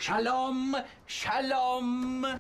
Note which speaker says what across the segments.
Speaker 1: Shalom, shalom.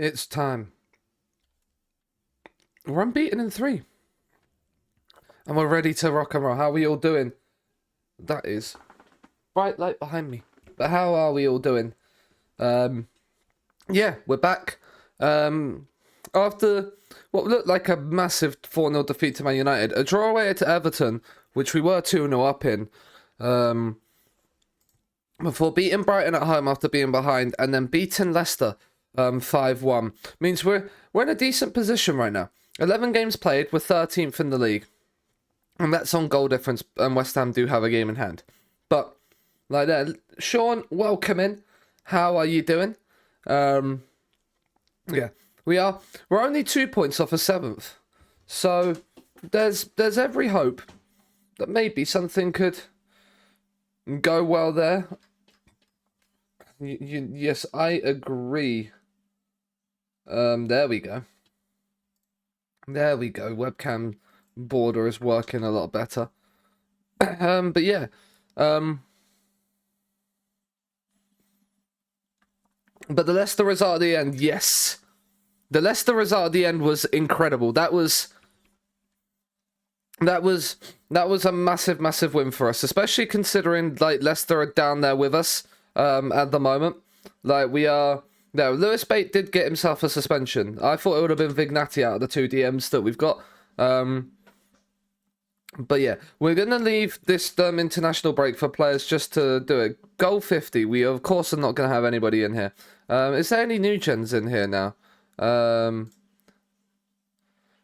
Speaker 2: It's time. We're unbeaten in 3. And we're ready to rock and roll. How are we all doing? That is bright light behind me. But how are we all doing? Yeah, we're back. After what looked like a massive 4-0 defeat to Man United, a draw away to Everton, which we were 2-0 up in, before beating Brighton at home after being behind, and then beating Leicester 5-1. Means we're in a decent position right now. 11 games played, we're 13th in the league. And that's on goal difference, and West Ham do have a game in hand. But, like that, Sean, welcome in. How are you doing? Yeah, we're only 2 points off a 7th. So, there's every hope that maybe something could go well there. Yes, I agree. There we go. There we go. Webcam border is working a lot better. But yeah. But the Leicester result at the end, yes. The Leicester result at the end was incredible. That was a massive, massive win for us, especially considering like Leicester are down there with us at the moment. Like we are. No, Lewis Bate did get himself a suspension. I thought it would have been Vignati out of the 2 DMs that we've got. But yeah, we're going to leave this international break for players just to do it. Goal 50. We, of course, are not going to have anybody in here. Is there any new gens in here now?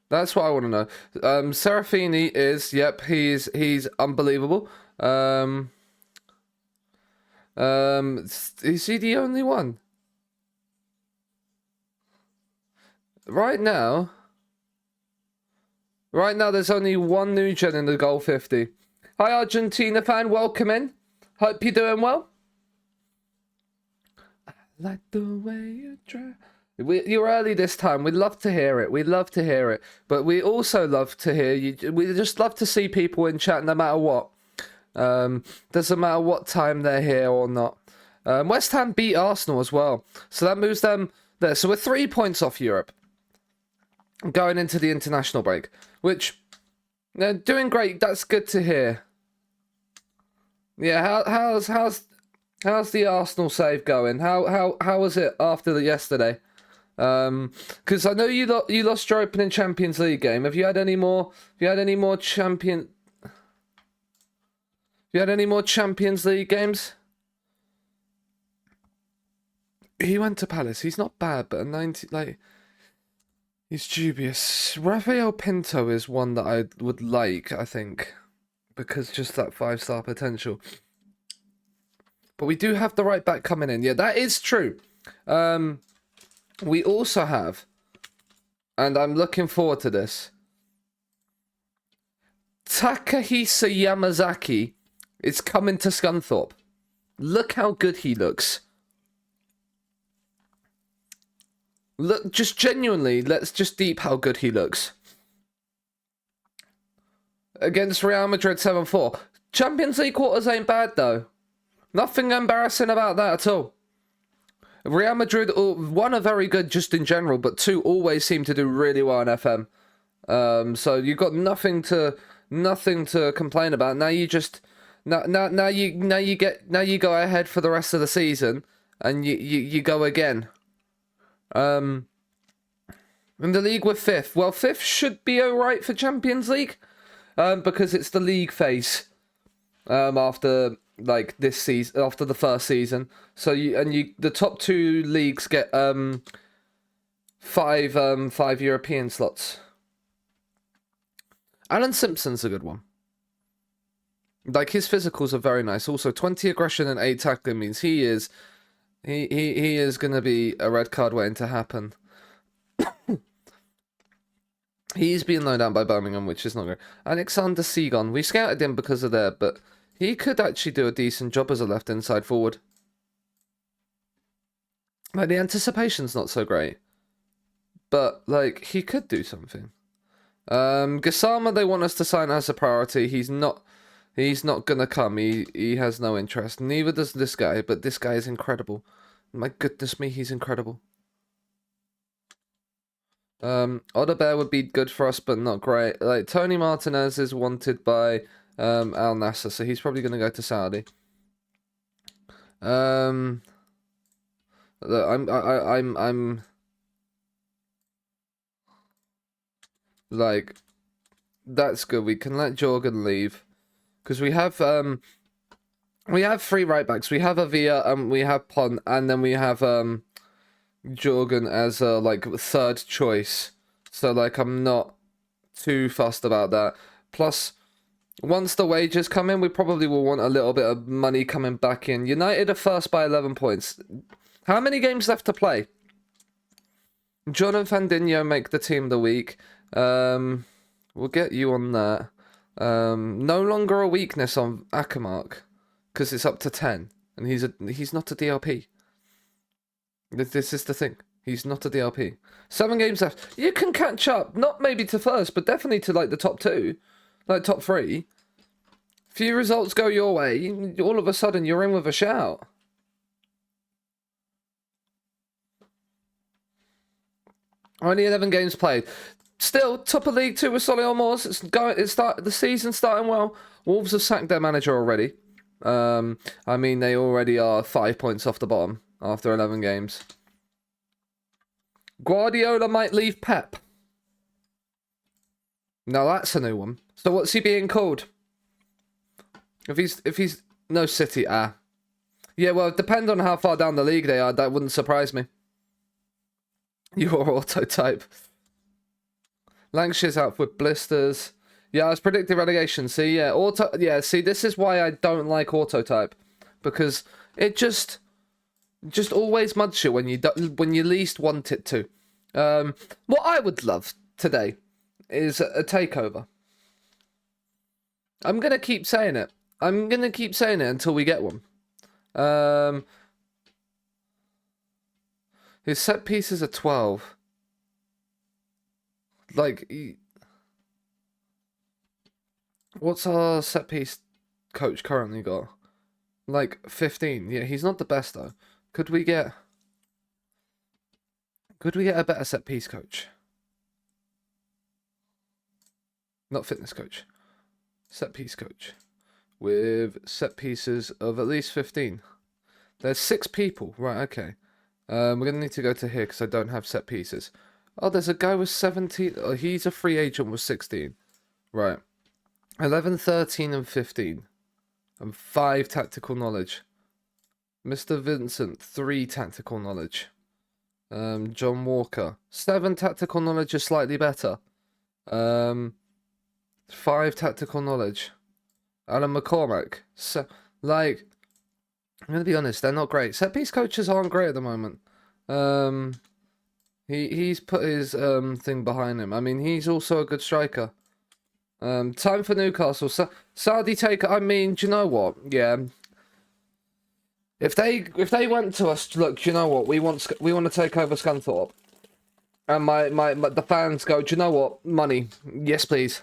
Speaker 2: That's what I want to know. Serafini is, yep, he's unbelievable. Is he the only one? Right now, there's only one new gen in the goal 50. Hi, Argentina fan. Welcome in. Hope you're doing well. I like the way you try. You're early this time. We'd love to hear it. We'd love to hear it. But we also love to hear you. We just love to see people in chat no matter what. Doesn't matter what time they're here or not. West Ham beat Arsenal as well. So that moves them there. So we're 3 points off Europe going into the international break. Which, they're doing great. That's good to hear. Yeah, how's the Arsenal save going? How was it after the yesterday? Because I know you lost your opening Champions League game. Have you had any more? Have you had any more Champions League games? He went to Palace. He's not bad, but a 90 he's dubious. Rafael Pinto is one that I would like, I think, because just that 5-star potential. But we do have the right back coming in. Yeah, that is true. We also have, and I'm looking forward to this, Takahisa Yamazaki is coming to Scunthorpe. Look how good he looks. Look, just genuinely, let's just deep how good he looks. Against Real Madrid 7-4. Champions League quarters ain't bad, though. Nothing embarrassing about that at all. Real Madrid, one, are very good just in general, but two, always seem to do really well in FM. So you've got nothing to complain about. Now you just now you go ahead for the rest of the season, and you go again. In the league we're fifth. Well, fifth should be alright for Champions League, because it's the league phase. After this season, after the first season, so the top two leagues get five European slots. Alan Simpson's a good one. His physicals are very nice. Also, 20 aggression and 8 tackling means he is gonna be a red card waiting to happen. He's being loaned out by Birmingham, which is not good. Alexander Segon, we scouted him because of that, but he could actually do a decent job as a left inside forward. The anticipation's not so great, but he could do something. Gassama, they want us to sign as a priority. He's not gonna come. He has no interest. Neither does this guy, but this guy is incredible. My goodness me, he's incredible. Odebear would be good for us, but not great. Tony Martinez is wanted by Al Nassr, so he's probably gonna go to Saudi. I'm that's good. We can let Jorgen leave because we have 3 right backs. We have Avia, we have Pont, and then we have Jorgen as a third choice. So I'm not too fussed about that. Plus, once the wages come in, we probably will want a little bit of money coming back in. United are first by 11 points. How many games left to play? John and Fandinho make the team of the week. We'll get you on that. No longer a weakness on Akamark because it's up to 10, and he's not a DLP. This is the thing. He's not a DLP. 7 games left. You can catch up, not maybe to first, but definitely to the top 2, top 3. Few results go your way, all of a sudden you're in with a shout. Only 11 games played. Still, top of League 2 with Solihull Moors. The season's starting well. Wolves have sacked their manager already. They already are 5 points off the bottom after 11 games. Guardiola might leave Pep. Now that's a new one. So what's he being called? If he's no City, yeah, well, it depends on how far down the league they are. That wouldn't surprise me. Your auto type. Lancashire's out with blisters. Yeah, I was predicting relegation. See, see, this is why I don't like auto type, because it just always muds you when you least want it to. What I would love today is a takeover. I'm gonna keep saying it. I'm gonna keep saying it until we get one. His set pieces are 12. Like, what's our set piece coach currently got? Like 15. Yeah, he's not the best though. Could we get a better set piece coach? Not fitness coach. Set piece coach. With set pieces of at least 15. There's 6 people. Right, okay. We're going to need to go to here because I don't have set pieces. Oh, there's a guy with 17. Oh, he's a free agent with 16. Right. 11, 13, and 15. And 5 tactical knowledge. Mr. Vincent, 3 tactical knowledge. John Walker, 7 tactical knowledge is slightly better. 5 tactical knowledge. Alan McCormack. So, like, I'm gonna be honest, they're not great. Set piece coaches aren't great at the moment. He's put his thing behind him. I mean, he's also a good striker. Time for Newcastle. Saudi take. I mean, do you know what? Yeah. If they went to us, look, do you know what? We want to take over Scunthorpe. And the fans go, do you know what? Money. Yes, please.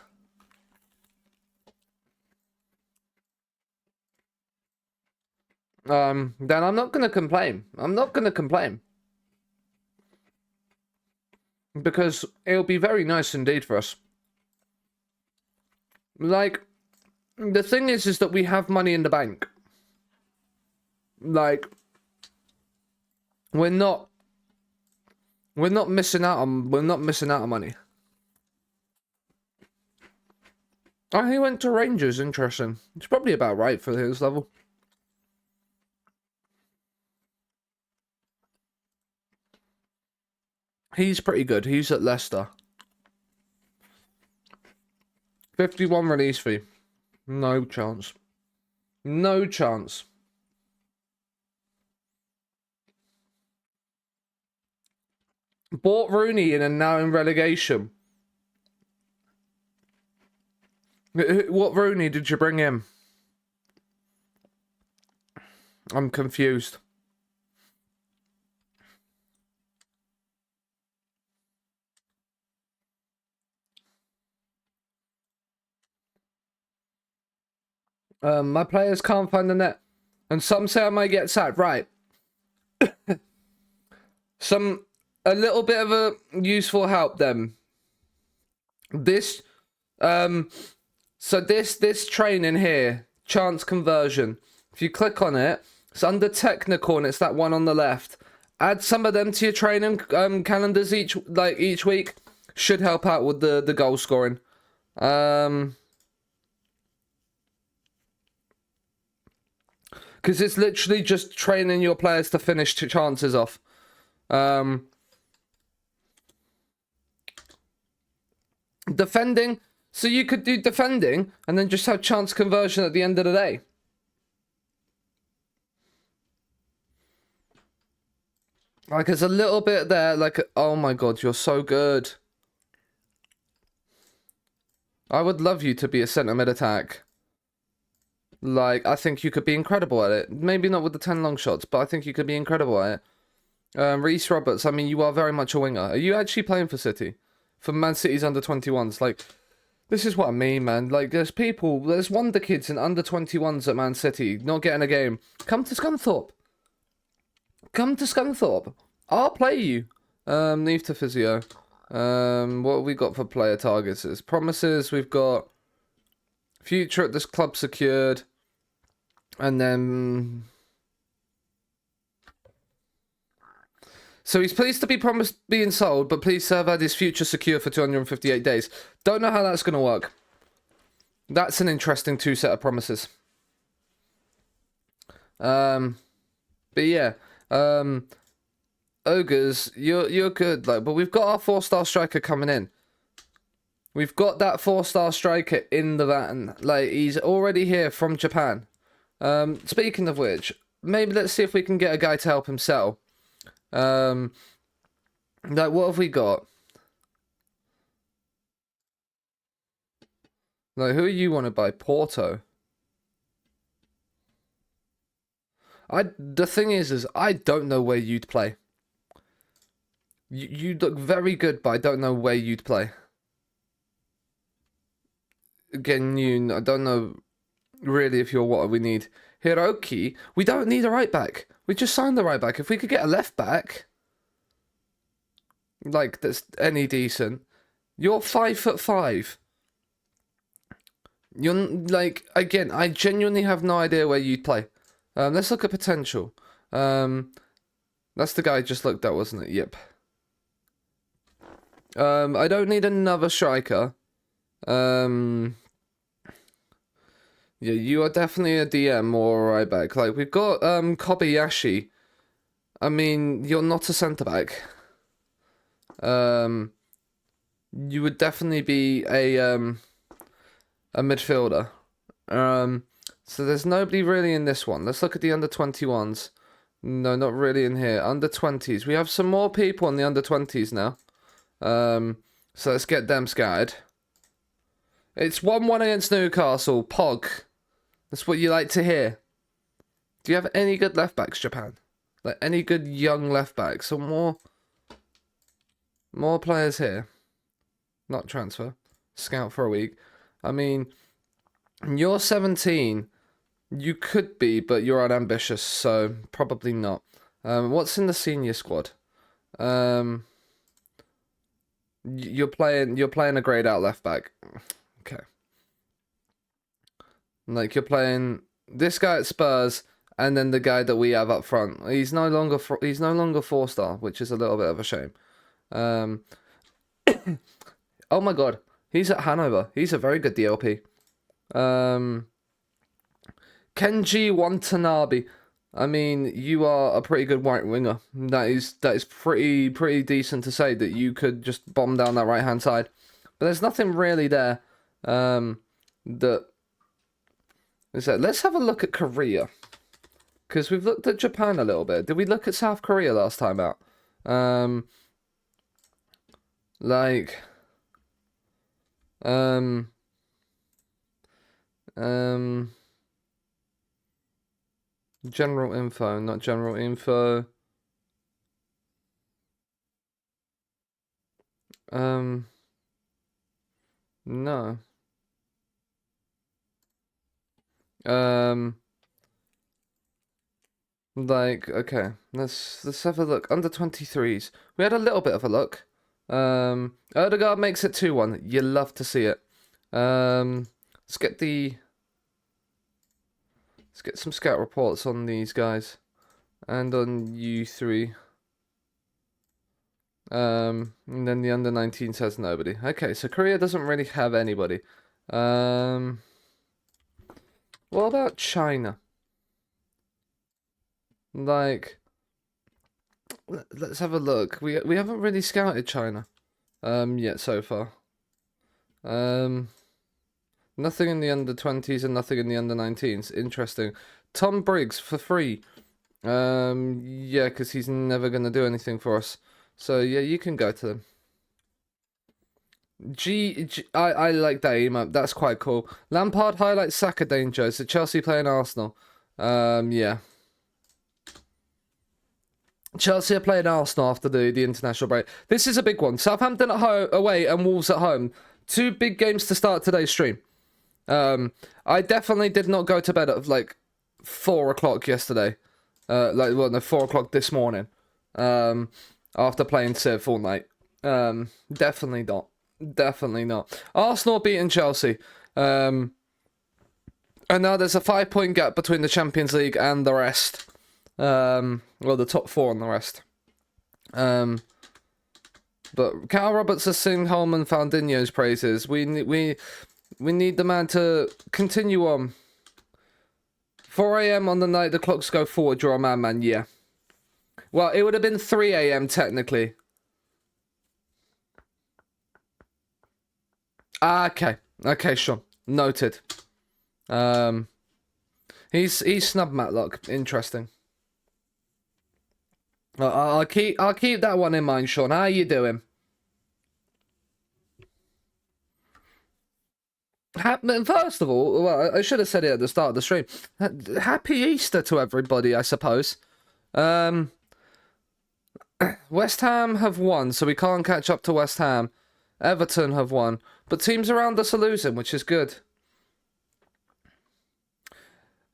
Speaker 2: Then I'm not gonna complain. I'm not gonna complain. Because it'll be very nice indeed for us. Like, the thing is that we have money in the bank. Like, we're not missing out on money. Oh, he went to Rangers. Interesting. It's probably about right for his level. He's pretty good. He's at Leicester. 51 release fee. No chance. No chance. Bought Rooney in and now in relegation. What Rooney did you bring in? I'm confused. My players can't find the net. And some say I might get sacked. Right. A little bit of a useful help then. This, so this training here, chance conversion. If you click on it, it's under technical and it's that one on the left. Add some of them to your training calendars each week. Should help out with the goal scoring. Because it's literally just training your players to finish chances off. Defending. So you could do defending and then just have chance conversion at the end of the day. Like, there's a little bit there, like, oh my god, you're so good. I would love you to be a centre mid attack. Like, I think you could be incredible at it. Maybe not with the 10 long shots, but I think you could be incredible at it. Reece Roberts, I mean, you are very much a winger. Are you actually playing for City? For Man City's under 21s? Like, this is what I mean, man. Like, there's wonder kids and under 21s at Man City not getting a game. Come to Scunthorpe. Come to Scunthorpe. I'll play you. Leave to physio. What have we got for player targets? It's promises. We've got future at this club secured. And then... So he's pleased to be promised being sold, but please serve had his future secure for 258 days. Don't know how that's going to work. That's an interesting 2 set of promises. But yeah. Ogres, you're good, like, but we've got our 4-star striker coming in. We've got that 4-star striker in the van. Like, he's already here from Japan. Speaking of which, maybe let's see if we can get a guy to help him sell. Like, what have we got? Like, who are you want to buy? Porto. The thing is I don't know where you'd play. You look very good, but I don't know where you'd play. Again, I don't know really if you're what we need. Hiroki, we don't need a right back. We just signed the right back. If we could get a left back, like that's any decent, you're 5'5". You're like, again, I genuinely have no idea where you'd play. Let's look at potential. That's the guy I just looked at, wasn't it? Yep. I don't need another striker. Yeah, you are definitely a DM or a right back. Like, we've got Kobayashi. I mean, you're not a centre back. You would definitely be a midfielder. So there's nobody really in this one. Let's look at the under-21s. No, not really in here. Under-20s. We have some more people in the under-20s now. So let's get them scattered. It's 1-1 against Newcastle. Pog. That's what you like to hear. Do you have any good left backs, Japan? Like any good young left backs? Or more players here. Not transfer. Scout for a week. I mean, you're 17. You could be, but you're unambitious, so probably not. What's in the senior squad? You're playing a grayed out left back. Okay. Like you're playing this guy at Spurs and then the guy that we have up front. He's no longer 4-star, which is a little bit of a shame. Oh my god, he's at Hanover. He's a very good DLP. Kenji Watanabe. I mean, you are a pretty good right winger. That is pretty decent to say that you could just bomb down that right hand side. But there's nothing really there. That is that. Let's have a look at Korea, because we've looked at Japan a little bit. Did we look at South Korea last time out? General info, not general info. No. Okay, let's have a look. Under 23s. We had a little bit of a look. Erdegaard makes it 2-1. You love to see it. Let's get some scout reports on these guys. And on you three. And then the under 19 says nobody. Okay, so Korea doesn't really have anybody. What about China? Like, let's have a look. We haven't really scouted China yet so far. Nothing in the under 20s and nothing in the under 19s. Interesting. Tom Briggs for free. Yeah, because he's never gonna do anything for us. So yeah, you can go to them. I like that emote. That's quite cool. Lampard highlights Saka danger. So Chelsea playing Arsenal. Yeah. Chelsea are playing Arsenal after the international break. This is a big one. Southampton at home, away, and Wolves at home. Two big games to start today's stream. I definitely did not go to bed at like 4 o'clock yesterday. 4 o'clock this morning. After playing Civ all night. Definitely not. Definitely not. Arsenal beating Chelsea. And now there's a 5-point gap between the Champions League and the rest. Well, the top 4 and the rest. But Cal Roberts has sing Holman Faldinho's praises. We need the man to continue on. 4 a.m. on the night the clocks go forward, you're a man, yeah. Well, it would have been 3 a.m. technically. Okay. Okay, sure. Noted. He's snubbed Matlock. Interesting. I'll keep that one in mind, Sean. How you doing? First of all, well, I should have said it at the start of the stream. Happy Easter to everybody, I suppose. West Ham have won, so we can't catch up to West Ham. Everton have won, but teams around us are losing, which is good.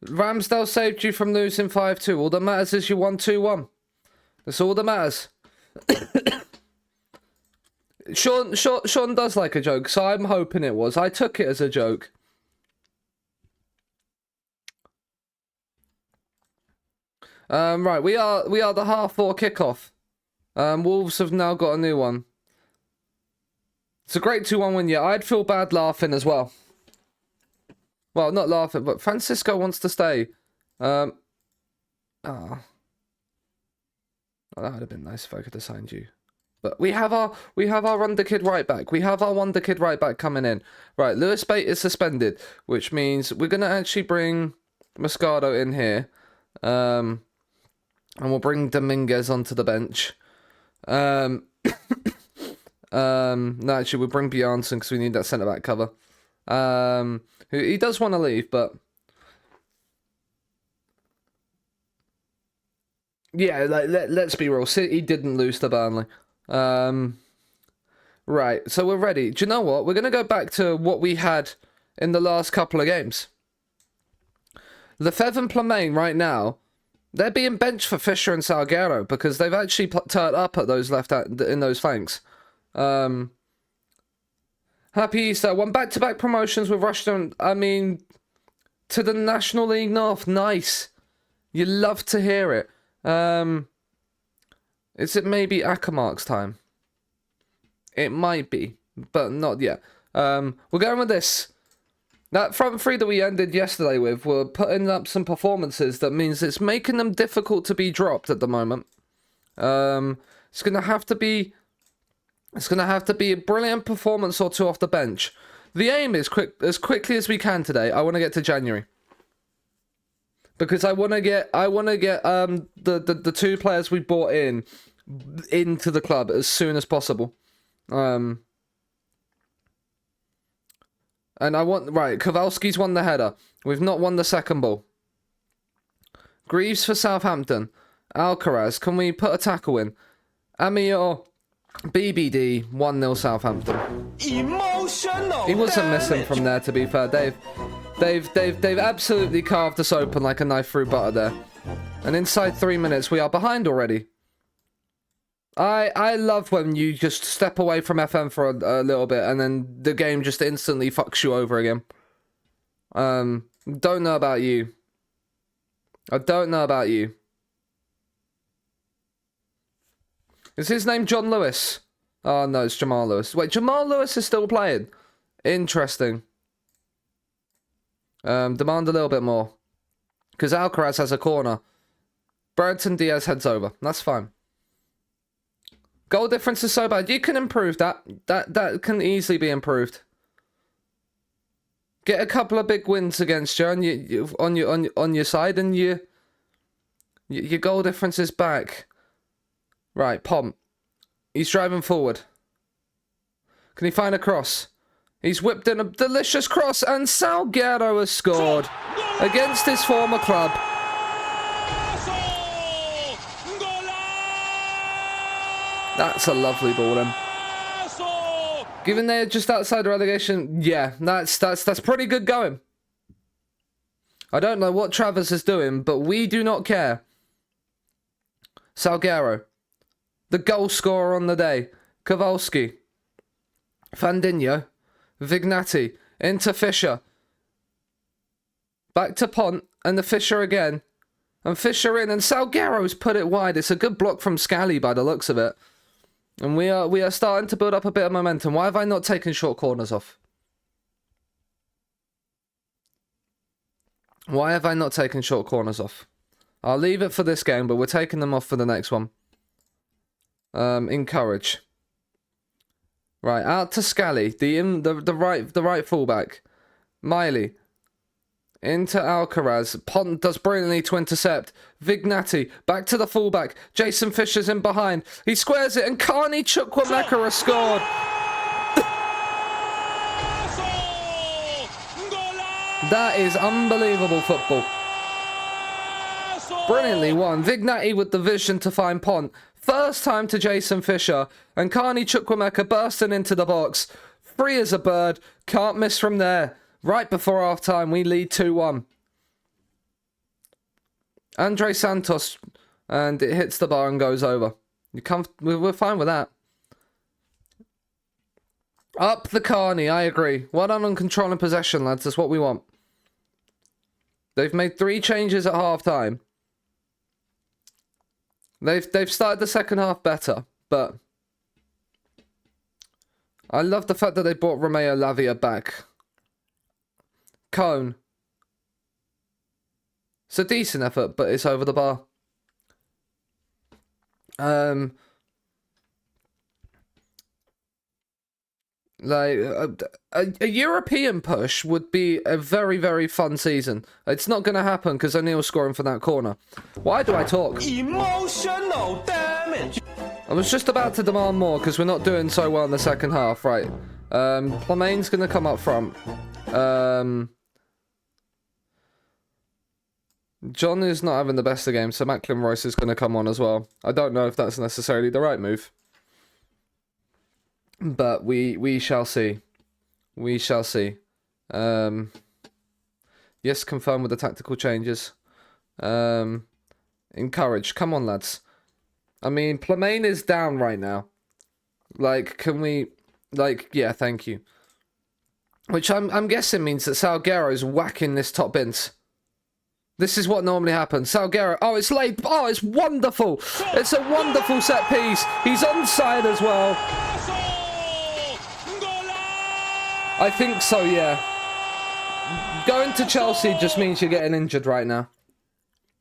Speaker 2: Ramsdale saved you from losing 5-2. All that matters is you won 2-1. That's all that matters. Sean does like a joke, so I'm hoping it was. I took it as a joke. Right, we are the 4:30 kickoff. Wolves have now got a new one. It's a great 2-1 win. Yeah, I'd feel bad laughing as well. Well, not laughing, but Francisco wants to stay. Oh, that would have been nice if I could have signed you. But we have our wonder kid right back. We have our wonder kid right back coming in. Right, Lewis Bate is suspended, which means we're gonna actually bring Moscardo in here. And we'll bring Dominguez onto the bench. No, actually, we'll bring Bjarnason because we need that centre-back cover. He does want to leave, but... Yeah, let's be real. City didn't lose to Burnley. Right, so we're ready. Do you know what? We're going to go back to what we had in the last couple of games. Lefebvre and Plamain right now, they're being benched for Fisher and Salguero because they've actually turned up at those in those flanks. Happy Easter. Won back-to-back promotions with Rushden. I mean, to the National League North. Nice. You love to hear it. Is it maybe Akamark's time? It might be, but not yet. We're going with this. That front three that we ended yesterday with, we're putting up some performances that means it's making them difficult to be dropped at the moment. It's gonna have to be a brilliant performance or two off the bench. The aim is as quickly as we can today. I want to get to January because I want to get the two players we bought into the club as soon as possible. And I want... Right, Kowalski's won the header. We've not won the second ball. Greaves for Southampton. Alcaraz, can we put a tackle in? Amior, BBD, 1-0 Southampton. Emotional. He wasn't missing from there, to be fair. They've absolutely carved us open like a knife through butter there. And inside 3 minutes, we are behind already. I love when you just step away from FM for a little bit and then the game just instantly fucks you over again. Don't know about you. I don't know about you. Is his name John Lewis? Oh, no, it's Jamal Lewis. Wait, Jamal Lewis is still playing. Interesting. Demand a little bit more. Because Alcaraz has a corner. Brenton Diaz heads over. That's fine. Goal difference is so bad. You can improve that. That can easily be improved. Get a couple of big wins against you on your side, and your goal difference is back. Right, Pomp. He's driving forward. Can he find a cross? He's whipped in a delicious cross, and Salguero has scored against his former club. That's a lovely ball then. Given they're just outside the relegation, yeah, that's pretty good going. I don't know what Travers is doing, but we do not care. Salguero, the goal scorer on the day. Kowalski, Fandinho, Vignati, into Fisher. Back to Pont, and the Fisher again. And Fisher in, and Salguero's put it wide. It's a good block from Scally by the looks of it. And we are starting to build up a bit of momentum. Why have I not taken short corners off? Why have I not taken short corners off? I'll leave it for this game, but we're taking them off for the next one. Encourage. Right, out to Scally, the right fullback. Miley. Into Alcaraz. Pont does brilliantly to intercept. Vignati back to the fullback. Jason Fisher's in behind. He squares it, and Carney Chukwuemeka has scored. That is unbelievable football. Brilliantly won. Vignati with the vision to find Pont. First time to Jason Fisher. And Carney Chukwuemeka bursting into the box. Free as a bird. Can't miss from there. Right before half time, we lead 2-1. Andre Santos. And it hits the bar and goes over. We're fine with that. Up the Carney, I agree. Well done on controlling possession, lads. That's what we want. They've made 3 changes at half time. They've started the second half better, but I love the fact that they brought Romeo Lavia back. Cone. It's a decent effort, but it's over the bar. Like a European push would be a very, very fun season. It's not going to happen because O'Neill's scoring from that corner. Why do I talk?
Speaker 1: Emotional damage.
Speaker 2: I was just about to demand more because we're not doing so well in the second half. Right. Plamain's going to come up front. John is not having the best of games, so Macklin Royce is going to come on as well. I don't know if that's necessarily the right move. But we shall see. We shall see. Yes, confirm with the tactical changes. Encourage. Come on, lads. I mean, Plamain is down right now. Like, can we... Like, yeah, thank you. Which I'm guessing means that Salguero's whacking this top bins. This is what normally happens. Salguero... Oh, it's late. Oh, it's wonderful. It's a wonderful set piece. He's onside as well. I think so, yeah. Going to Chelsea just means you're getting injured right now.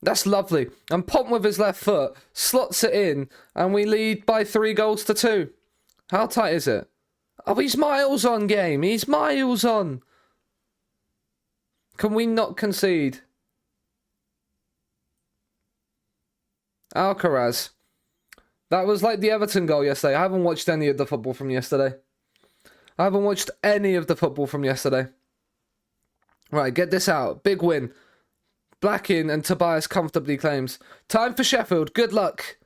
Speaker 2: That's lovely. And Pont with his left foot slots it in, and we lead by 3-2. How tight is it? Oh, he's miles on, game. He's miles on. Can we not concede? Alcaraz. That was like the Everton goal yesterday. I haven't watched any of the football from yesterday. I haven't watched any of the football from yesterday. Right, get this out. Big win. Black in and Tobias comfortably claims. Time for Sheffield. Good luck.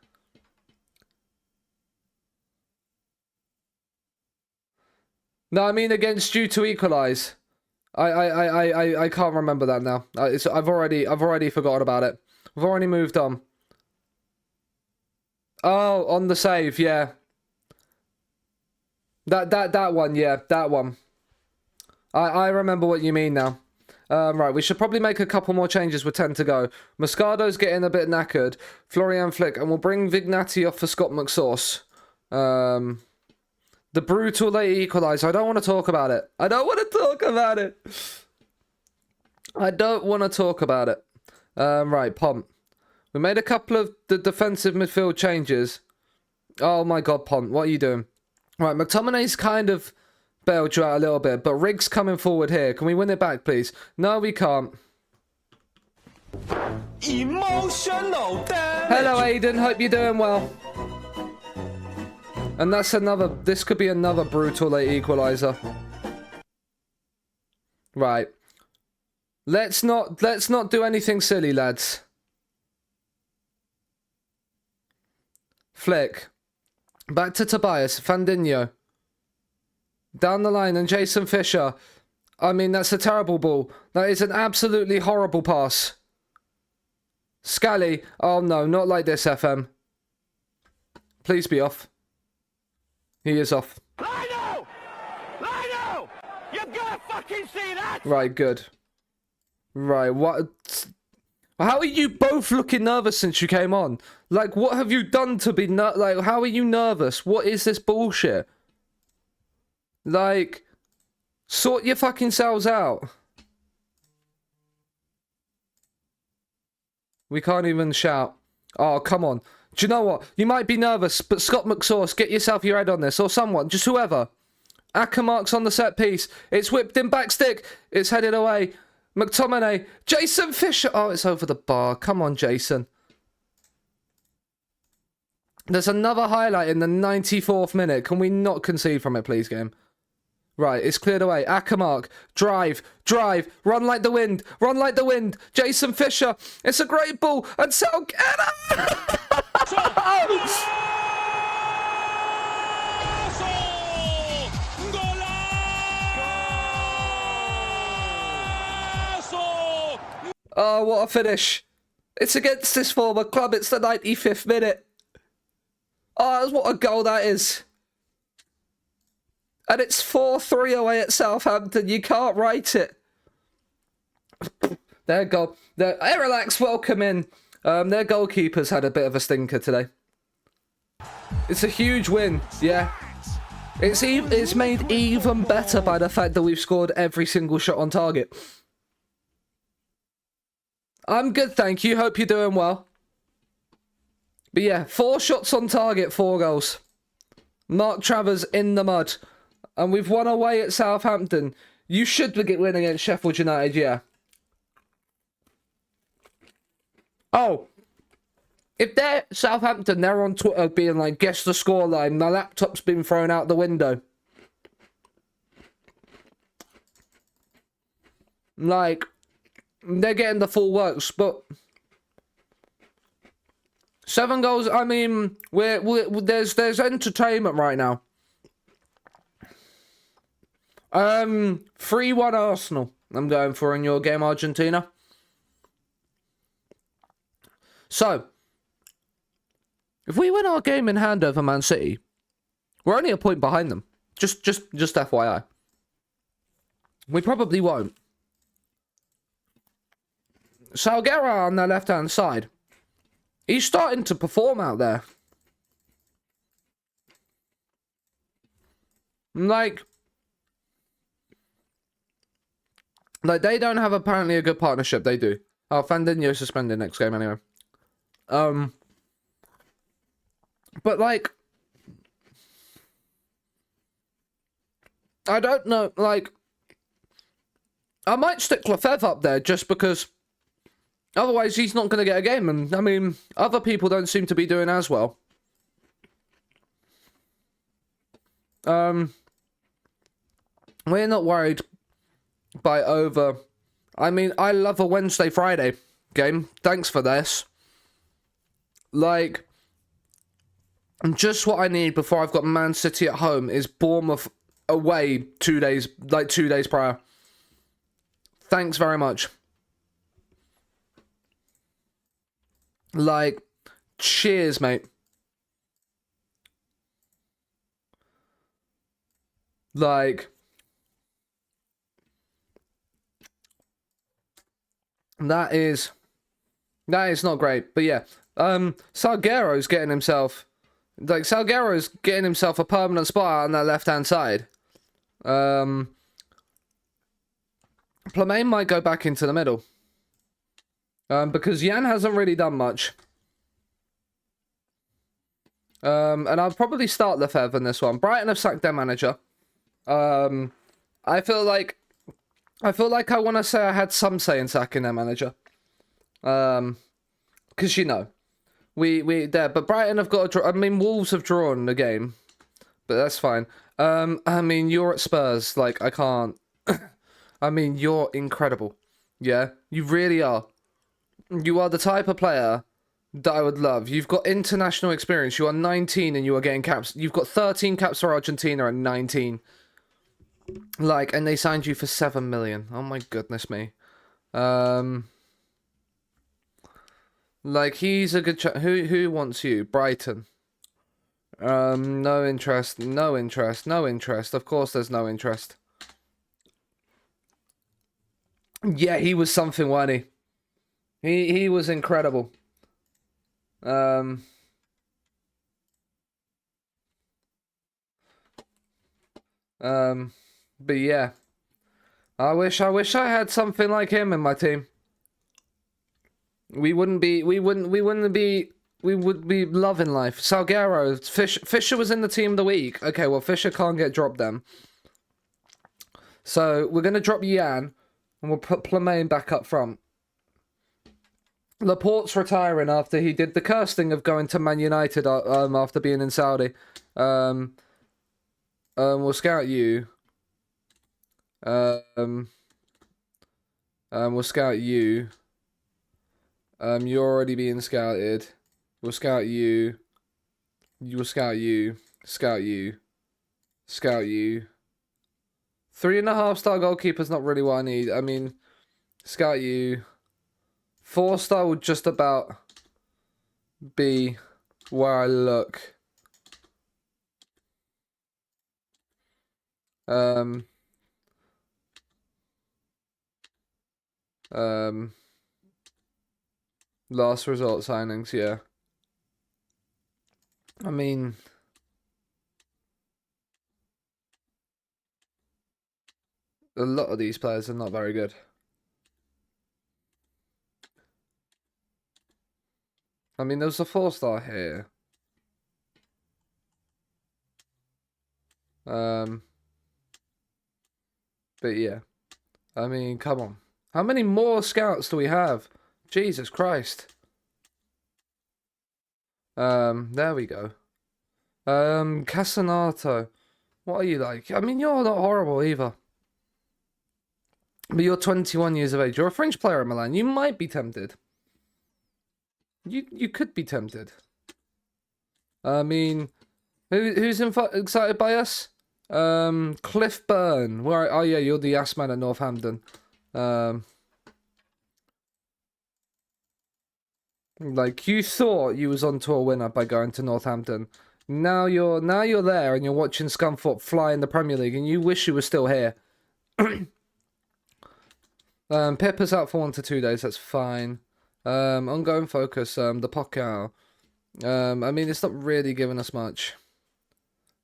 Speaker 2: No, I mean against you to equalise. I can't remember that now. I've already forgotten about it. I've already moved on. Oh, on the save, yeah. That one, yeah, that one. I remember what you mean now. Right, we should probably make a couple more changes with 10 to go. Moscado's getting a bit knackered. Florian Flick, and we'll bring Vignati off for Scott McSauce. The brutal late equaliser. I don't want to talk about it. I don't want to talk about it. I don't want to talk about it. Right, Pont. We made a couple of the defensive midfield changes. Oh my god, Pont, what are you doing? Right, McTominay's kind of bailed you out a little bit, but Riggs coming forward here. Can we win it back, please? No, we can't.
Speaker 1: Emotional damage.
Speaker 2: Hello, Aiden. Hope you're doing well. And that's another... This could be another brutal late equaliser. Right. Let's not do anything silly, lads. Flick. Back to Tobias. Fandinho. Down the line and Jason Fisher. I mean, that's a terrible ball. That is an absolutely horrible pass. Scally. Oh no, not like this, FM. Please be off. He is off.
Speaker 1: Lino! Lino! You're gonna fucking see that!
Speaker 2: Right, good. Right, what? How are you both looking nervous since you came on? Like, what have you done to be like, how are you nervous? What is this bullshit? Like, sort your fucking selves out. We can't even shout. Oh, come on. Do you know what? You might be nervous, but Scott McSauce, get yourself your head on this, or someone, just whoever. Ackermark's on the set piece. It's whipped in back stick. It's headed away. McTominay. Jason Fisher. Oh, it's over the bar. Come on, Jason. There's another highlight in the 94th minute. Can we not concede from it, please, game? Right, it's cleared away. Ackermark. Drive. Drive. Run like the wind. Run like the wind. Jason Fisher. It's a great ball. And Salguero. Oh, what a finish. It's against this former club. It's the 95th minute. Oh, what a goal that is. And it's 4-3 away at Southampton. You can't write it. Their goal. Relax, welcome in. Their goalkeeper's had a bit of a stinker today. It's a huge win, yeah. It's made even better by the fact that we've scored every single shot on target. I'm good, thank you. Hope you're doing well. But yeah, 4 shots on target, 4 goals. Mark Travers in the mud. And we've won away at Southampton. You should win against Sheffield United, yeah. Oh. If they're Southampton, they're on Twitter being like, guess the scoreline. My laptop's been thrown out the window. Like, they're getting the full works, but 7 goals. I mean, there's entertainment right now. 3-1 Arsenal. I'm going for in your game, Argentina. So, if we win our game in hand over Man City, we're only a point behind them. Just FYI. We probably won't. Salguero on the left-hand side. He's starting to perform out there. Like they don't have apparently a good partnership. They do. Oh, Fandinho suspended next game anyway. But like, I don't know. Like, I might stick Lefebvre up there just because. Otherwise, he's not going to get a game. And, I mean, other people don't seem to be doing as well. We're not worried by over. I mean, I love a Wednesday-Friday game. Thanks for this. Like, just what I need before I've got Man City at home is Bournemouth away 2 days prior. Thanks very much. Like, cheers, mate. Like, that is not great. But yeah, Salguero's getting himself a permanent spot on that left-hand side. Plamain might go back into the middle. Because Jan hasn't really done much. And I'll probably start Lefebvre in this one. Brighton have sacked their manager. I feel like I want to say I had some say in sacking their manager. Because, you know, we there. But Brighton have got a draw. I mean, Wolves have drawn the game. But that's fine. I mean, you're at Spurs. Like, I can't. I mean, you're incredible. Yeah, you really are. You are the type of player that I would love. You've got international experience. You are 19 and you are getting caps. You've got 13 caps for Argentina at 19. Like, and they signed you for 7 million. Oh my goodness me. Like, he's a good who wants you? Brighton. No interest. No interest. No interest. Of course there's no interest. Yeah, he was something, wasn't he? He was incredible. But yeah. I wish I had something like him in my team. We would be loving life. Salguero, Fisher was in the team of the week. Okay, well, Fisher can't get dropped then. So we're gonna drop Jan and we'll put Plamain back up front. Laporte's retiring after he did the cursed thing of going to Man United after being in Saudi. We'll scout you. We'll scout you. You're already being scouted. We'll scout you. We'll scout you. Scout you. Scout you. 3.5-star goalkeeper's not really what I need. I mean, scout you. 4-star would just about be where I look. Last resort signings, yeah. I mean, a lot of these players are not very good. I mean, there's a 4-star here. But yeah. I mean, come on. How many more scouts do we have? Jesus Christ. There we go. Casanato. What are you like? I mean, you're not horrible either. But you're 21 years of age. You're a French player at Milan. You might be tempted. You could be tempted. I mean, who's excited by us? Cliff Byrne. Where? Oh yeah, you're the ass man at Northampton. Like you thought you was onto a winner by going to Northampton. Now you're there and you're watching Scunthorpe fly in the Premier League and you wish you were still here. Pippa's out for 1 to 2 days. That's fine. Ongoing focus. The Pocal. I mean, it's not really giving us much.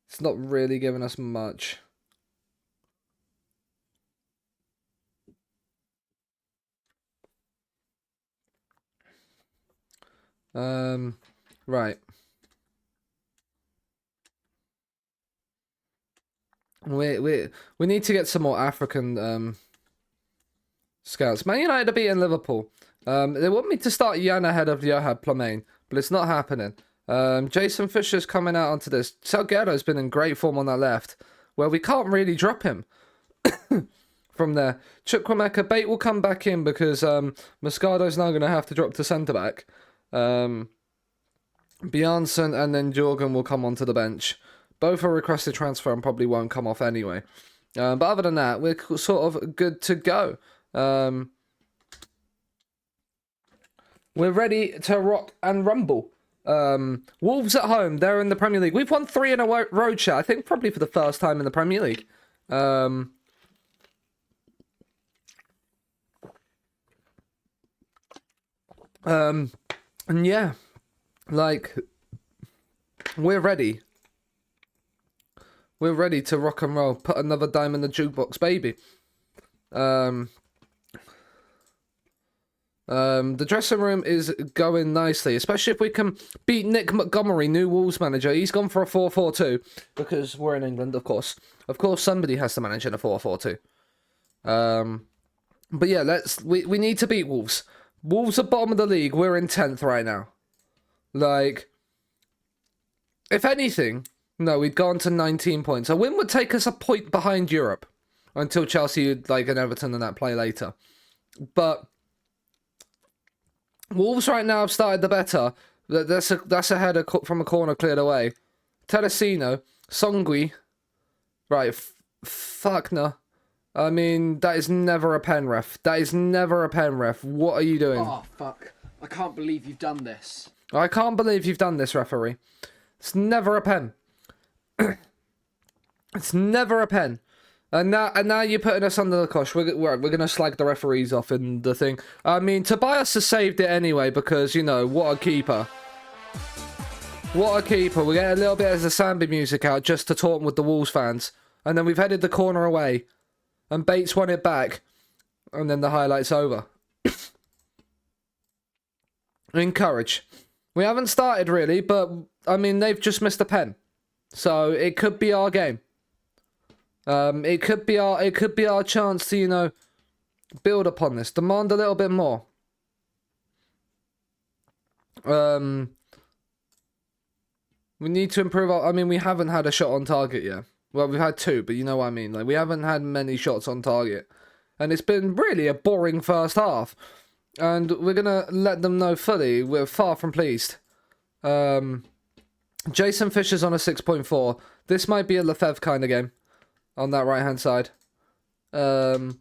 Speaker 2: It's not really giving us much. Right. We need to get some more African scouts. Man United are beating Liverpool. They want me to start Jan ahead of Yohad Plamain, but it's not happening. Jason Fisher's coming out onto this. Salguero's been in great form on that left, where we can't really drop him from there. Chukwuemeka Bate will come back in because Moscado's now going to have to drop to centre-back. Bjarnason and then Jorgen will come onto the bench. Both are requested transfer and probably won't come off anyway. But other than that, we're sort of good to go. We're ready to rock and rumble. Wolves at home, they're in the Premier League. We've won 3 in a row, chat. I think probably for the first time in the Premier League. And yeah, like, we're ready. We're ready to rock and roll. Put another dime in the jukebox, baby. The dressing room is going nicely, especially if we can beat Nick Montgomery, new Wolves manager. He's gone for a 4-4-2 because we're in England, of course. Of course, somebody has to manage in a 4-4-2. But yeah, we need to beat Wolves. Wolves are bottom of the league. We're in 10th right now. Like, if anything, no, we'd gone to 19 points. A win would take us a point behind Europe until Chelsea, like, and Everton and that play later. But Wolves right now have started the better. That's a header from a corner cleared away. Teresino, Songui. Right, fuck no. I mean, that is never a pen, ref. That is never a pen, ref. What are you doing?
Speaker 3: Oh, fuck. I can't believe you've done this.
Speaker 2: I can't believe you've done this, referee. It's never a pen. It's never a pen. And now you're putting us under the cosh. We're going to slag the referees off in the thing. I mean, Tobias has saved it anyway because, you know, what a keeper. What a keeper. We get a little bit of the Sambi music out just to talk with the Wolves fans. And then we've headed the corner away. And Bates won it back. And then the highlight's over. Encourage. We haven't started really, but, I mean, they've just missed a pen. So, it could be our game. It could be our chance to, you know, build upon this. Demand a little bit more. We need to improve our... I mean, we haven't had a shot on target yet. Well, we've had 2, but you know what I mean. Like, we haven't had many shots on target. And it's been really a boring first half. And we're going to let them know fully we're far from pleased. Jason Fisher's on a 6.4. This might be a Lefebvre kind of game on that right-hand side. We're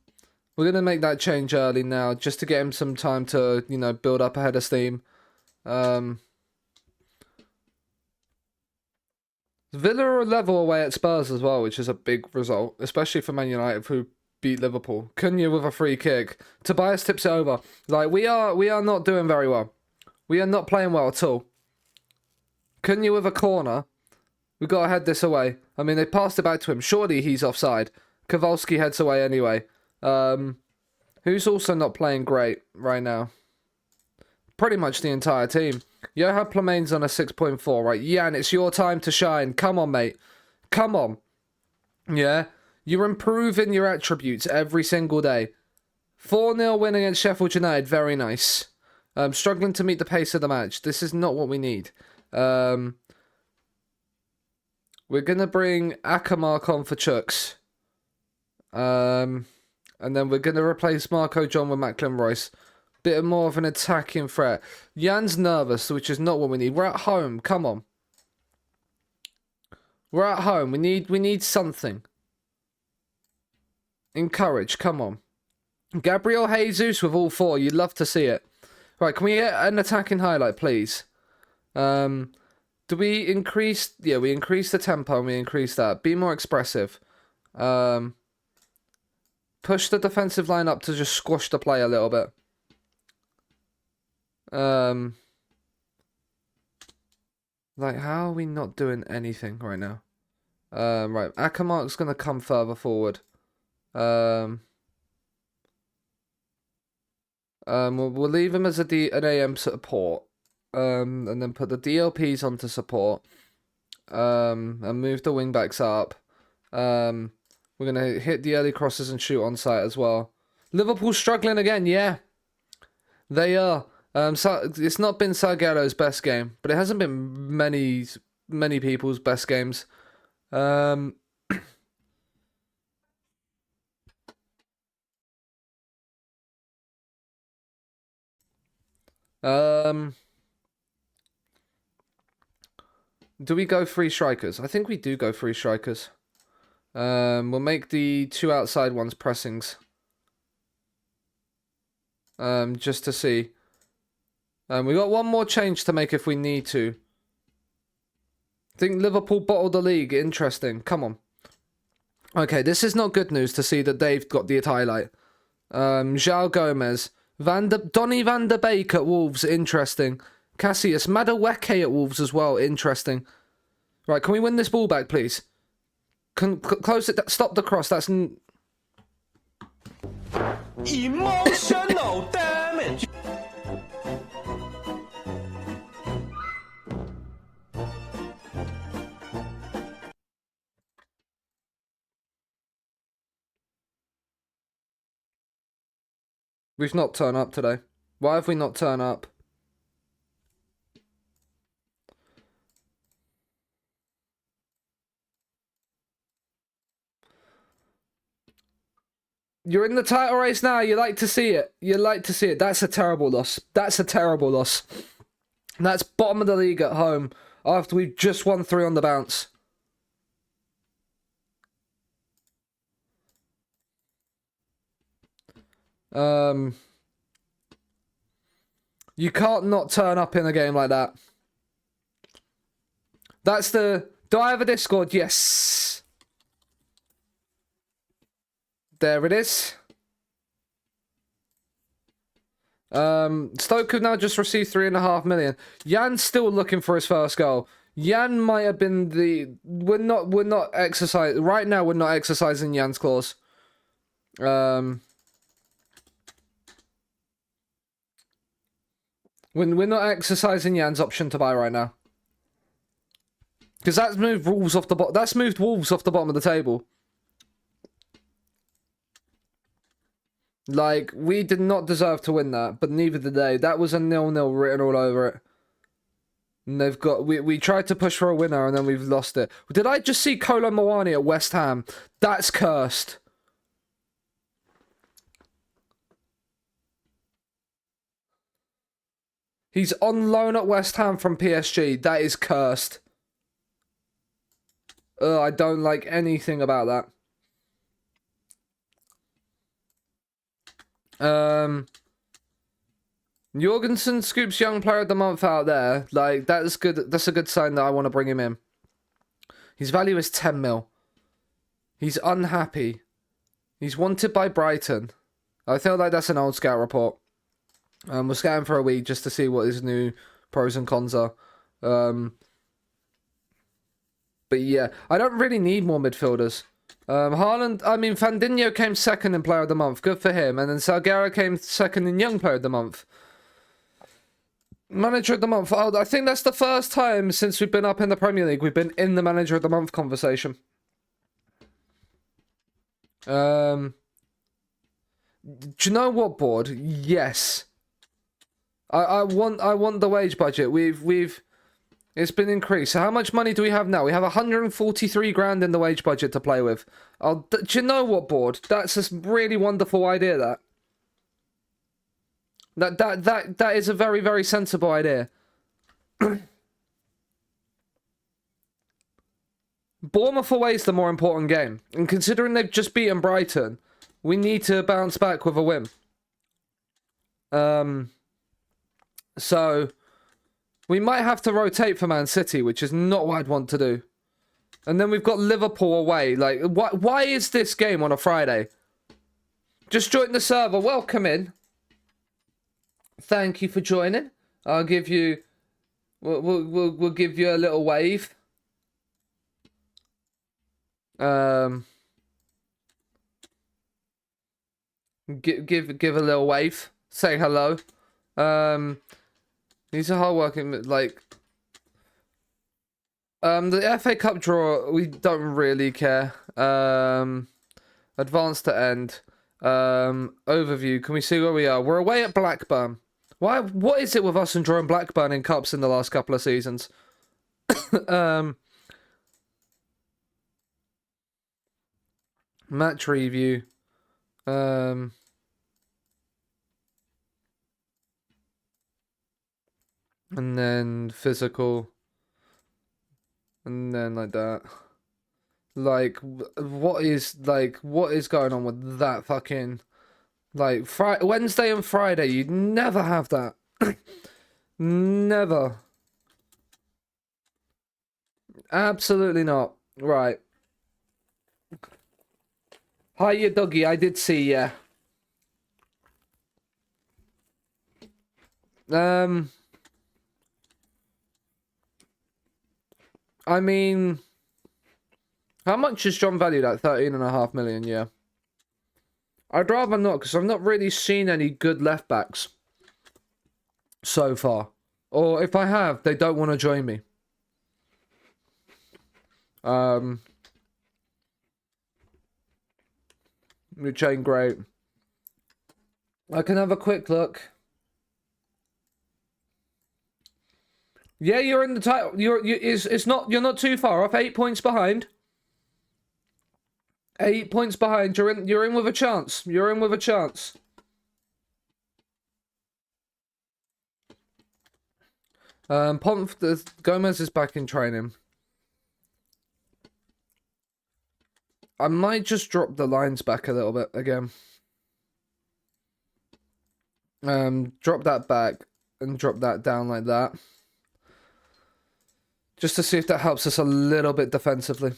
Speaker 2: going to make that change early now, just to get him some time to, you know, build up a head of steam. Villa are level away at Spurs as well, which is a big result, especially for Man United, who beat Liverpool. Cunha with a free kick. Tobias tips it over. Like, we are not doing very well. We are not playing well at all. Cunha with a corner. We've got to head this away. I mean, they passed it back to him. Surely he's offside. Kowalski heads away anyway. Who's also not playing great right now? Pretty much the entire team. Johan Plamain's on a 6.4, right? Jan, it's your time to shine. Come on, mate. Come on. Yeah? You're improving your attributes every single day. 4-0 win against Sheffield United. Very nice. Struggling to meet the pace of the match. This is not what we need. We're going to bring Akamark on for Chuks. And then we're going to replace Marco John with Macklin Royce. Bit more of an attacking threat. Jan's nervous, which is not what we need. We're at home. Come on. We're at home. We need something. Encourage. Come on. Gabriel Jesus with all four. You'd love to see it. Right, can we get an attacking highlight, please? Do we increase... Yeah, we increase the tempo and we increase that. Be more expressive. Push the defensive line up to just squash the play a little bit. Like, how are we not doing anything right now? Right, Akamark's going to come further forward. We'll leave him as an AM support. And then put the DLPs onto support. And move the wingbacks up. We're going to hit the early crosses and shoot on sight as well. Liverpool struggling again, yeah. They are. So it's not been Salgueiro's best game, but it hasn't been many people's best games. Do we go three strikers? I think we do go three strikers. We'll make the two outside ones pressings. Just to see. We got one more change to make if we need to. I think Liverpool bottled the league. Interesting. Come on. Okay, this is not good news to see that Dave got the highlight. João Gomez. Donny van der Beek at Wolves. Interesting. Cassius. Madueke at Wolves as well. Interesting. Right, can we win this ball back, please? Close it. Stop the cross. That's...
Speaker 1: Emotional damage.
Speaker 2: We've not turned up today. Why have we not turned up? You're in the title race now. You like to see it. You like to see it. That's a terrible loss. That's a terrible loss. That's bottom of the league at home after we've just won 3 on the bounce. You can't not turn up in a game like that. That's the... Do I have a Discord? Yes. There it is. Stoke have now just received 3.5 million. Jan's still looking for his first goal. Jan might have been the... We're not exercising... Right now, we're not exercising Jan's clause. We're not exercising Jan's option to buy right now. Because that's moved Wolves off the bottom. That's moved Wolves off the bottom of the table. Like, we did not deserve to win that, but neither did they. That was a 0-0 written all over it. And they've got... We tried to push for a winner, and then we've lost it. Did I just see Kolo Muani at West Ham? That's cursed. He's on loan at West Ham from PSG. That is cursed. I don't like anything about that. Jorgensen scoops Young Player of the Month out there. Like, that's good. That's a good sign that I want to bring him in. His value is 10 mil. He's unhappy. He's wanted by Brighton. I feel like that's an old scout report. We're scouting for a week just to see what his new pros and cons are. But yeah, I don't really need more midfielders. Haaland, I mean, Fandinho came second in Player of the Month. Good for him. And then Salguero came second in Young Player of the Month. Manager of the Month. Oh, I think that's the first time since we've been up in the Premier League we've been in the Manager of the Month conversation. Do you know what, board? Yes. I want the wage budget. It's been increased. So how much money do we have now? We have 143 grand in the wage budget to play with. Do you know what, board? That's a really wonderful idea, that is a very, very sensible idea. Bournemouth away is the more important game. And considering they've just beaten Brighton, we need to bounce back with a win. So we might have to rotate for Man City, which is not what I'd want to do. And then we've got Liverpool away. Like, why is this game on a Friday? Just join the server. Welcome in. Thank you for joining. I'll give you... We'll give you a little wave. Give a little wave. Say hello. These are hard-working, like... the FA Cup draw, we don't really care. Advance to end. Overview, can we see where we are? We're away at Blackburn. What is it with us and drawing Blackburn in cups in the last couple of seasons? Match review. And then physical. And then like that. Like, what is going on with that fucking... Like, Wednesday and Friday, you'd never have that. Never. Absolutely not. Right. Hiya, doggy. I did see ya. I mean... How much is John valued at? 13.5 million, yeah. I'd rather not, because I've not really seen any good left backs so far. Or if I have, they don't want to join me. Which ain't great. I can have a quick look. Yeah, you're in the title. You're not too far off. 8 points behind. 8 points behind. You're in with a chance. You're in with a chance. Gomez is back in training. I might just drop the lines back a little bit again. Drop that back and drop that down like that. Just to see if that helps us a little bit defensively.